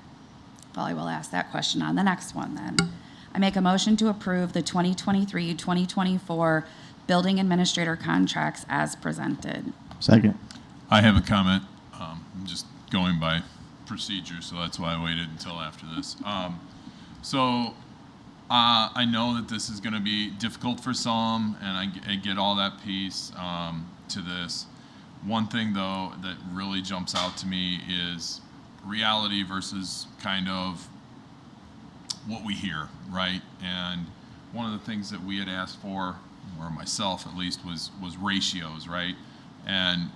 Well, I will ask that question on the next one then. I make a motion to approve the 2023-2024 building administrator contracts as presented. Second. I have a comment. I'm just going by procedure, so that's why I waited until after this. I know that this is going to be difficult for some, and I get all that piece to this. One thing, though, that really jumps out to me is reality versus kind of what we hear, right? And one of the things that we had asked for, or myself at least, was ratios, right? And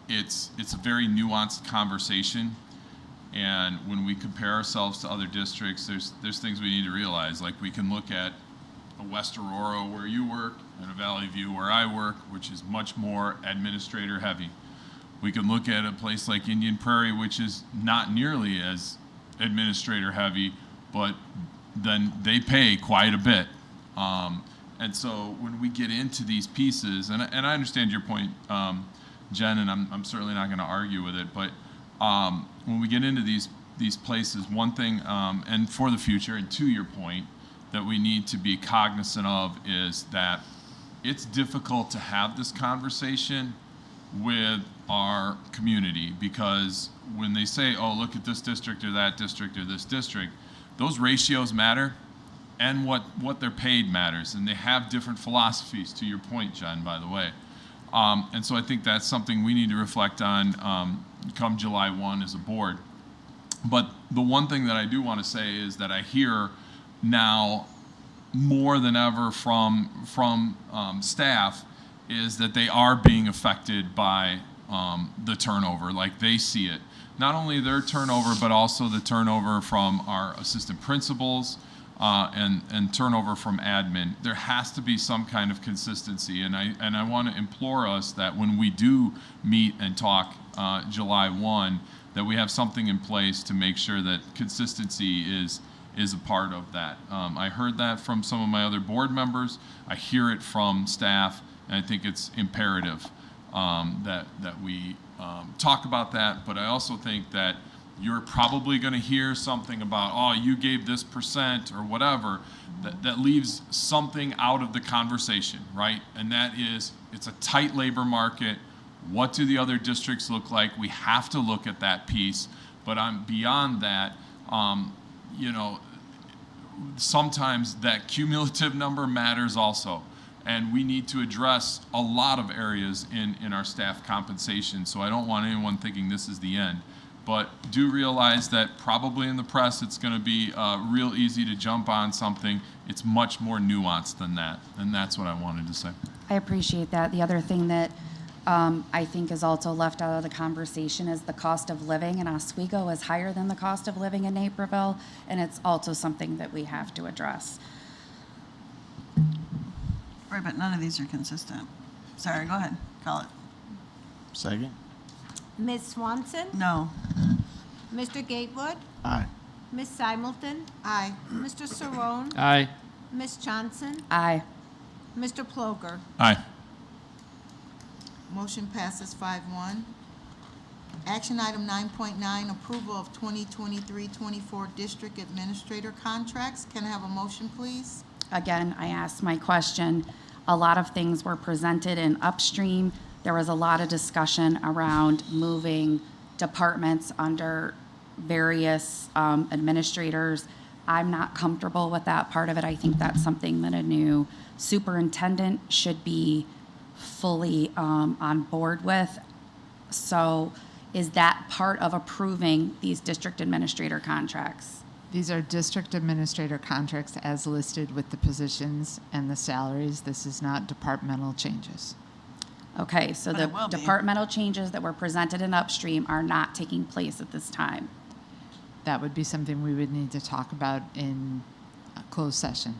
it's a very nuanced conversation. And when we compare ourselves to other districts, there's things we need to realize. Like, we can look at a West Aurora where you work and a Valley View where I work, which is much more administrator heavy. We can look at a place like Indian Prairie, which is not nearly as administrator heavy, but then they pay quite a bit. And so when we get into these pieces, and I understand your point, Jen, and I'm certainly not going to argue with it, but when we get into these places, one thing, and for the future, and to your point, that we need to be cognizant of is that it's difficult to have this conversation with our community, because when they say, oh, look at this district or that district or this district, those ratios matter, and what they're paid matters, and they have different philosophies, to your point, Jen, by the way. And so I think that's something we need to reflect on come July 1 as a board. But the one thing that I do want to say is that I hear now more than ever from staff is that they are being affected by the turnover, like they see it. Not only their turnover, but also the turnover from our assistant principals and turnover from admin. There has to be some kind of consistency, and I want to implore us that when we do meet and talk July 1, that we have something in place to make sure that consistency is a part of that. I heard that from some of my other board members. I hear it from staff, and I think it's imperative that we talk about that. But I also think that you're probably going to hear something about, oh, you gave this percent or whatever, that leaves something out of the conversation, right? And that is, it's a tight labor market. What do the other districts look like? We have to look at that piece. But beyond that, you know, sometimes that cumulative number matters also. And we need to address a lot of areas in our staff compensation. So I don't want anyone thinking this is the end. But do realize that probably in the press it's going to be real easy to jump on something. It's much more nuanced than that. And that's what I wanted to say. I appreciate that. The other thing that I think is also left out of the conversation is the cost of living in Oswego is higher than the cost of living in Naperville, and it's also something that we have to address. Right, but none of these are consistent. Sorry, go ahead. Call it. Second. Ms. Swanson? No. Mr. Gatewood? Aye. Ms. Simulton? Aye. Mr. Cerrone? Aye. Ms. Johnson? Aye. Mr. Ploger? Aye. Motion passes 5-1. Action item 9.9, approval of 2023-24 district administrator contracts. Can I have a motion, please? Again, I asked my question. A lot of things were presented in upstream. There was a lot of discussion around moving departments under various administrators. I'm not comfortable with that part of it. I think that's something that a new superintendent should be fully on board with. So is that part of approving these district administrator contracts? These are district administrator contracts as listed with the positions and the salaries. This is not departmental changes. Okay, so But the it will be. departmental changes that were presented in upstream are not taking place at this time. That would be something we would need to talk about in a closed session.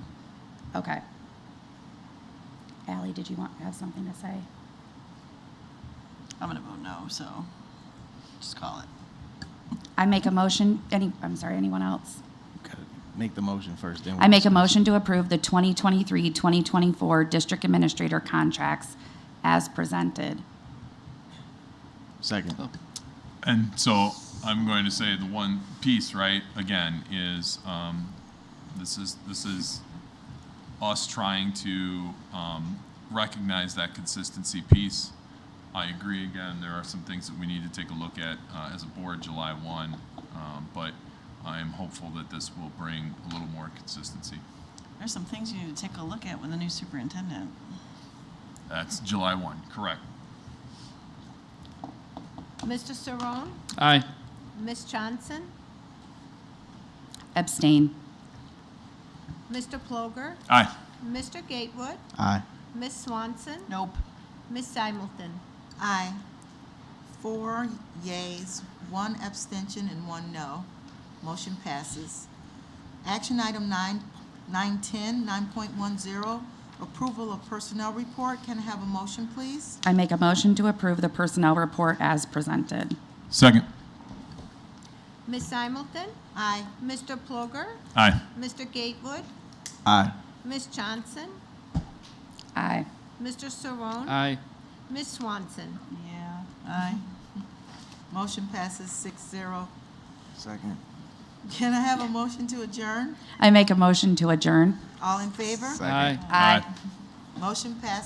Okay. Allie, did you have something to say? I'm going to vote no, so just call it. I make a motion, anyone else? Gotta make the motion first, then. I make a motion to approve the 2023-2024 district administrator contracts as presented. Second. And so I'm going to say the one piece, right, again, is this is us trying to recognize that consistency piece. I agree, again, there are some things that we need to take a look at as a board July 1, but I am hopeful that this will bring a little more consistency. There's some things you need to take a look at with the new superintendent. That's July 1, correct. Mr. Cerrone? Aye. Ms. Johnson? Abstain. Mr. Ploger? Aye. Mr. Gatewood? Aye. Ms. Swanson? Nope. Ms. Simulton? Aye. 4 yeas, 1 abstention, and 1 no. Motion passes. Action item 9.10, 9.10, approval of personnel report. Can I have a motion, please? I make a motion to approve the personnel report as presented. Second. Ms. Simulton? Aye. Mr. Ploger? Aye. Mr. Gatewood? Aye. Ms. Johnson? Aye. Mr. Cerrone? Aye. Ms. Swanson? Yeah. Aye. Motion passes 6-0. Second. Can I have a motion to adjourn? I make a motion to adjourn. All in favor? Second. Aye. Aye. Motion passes.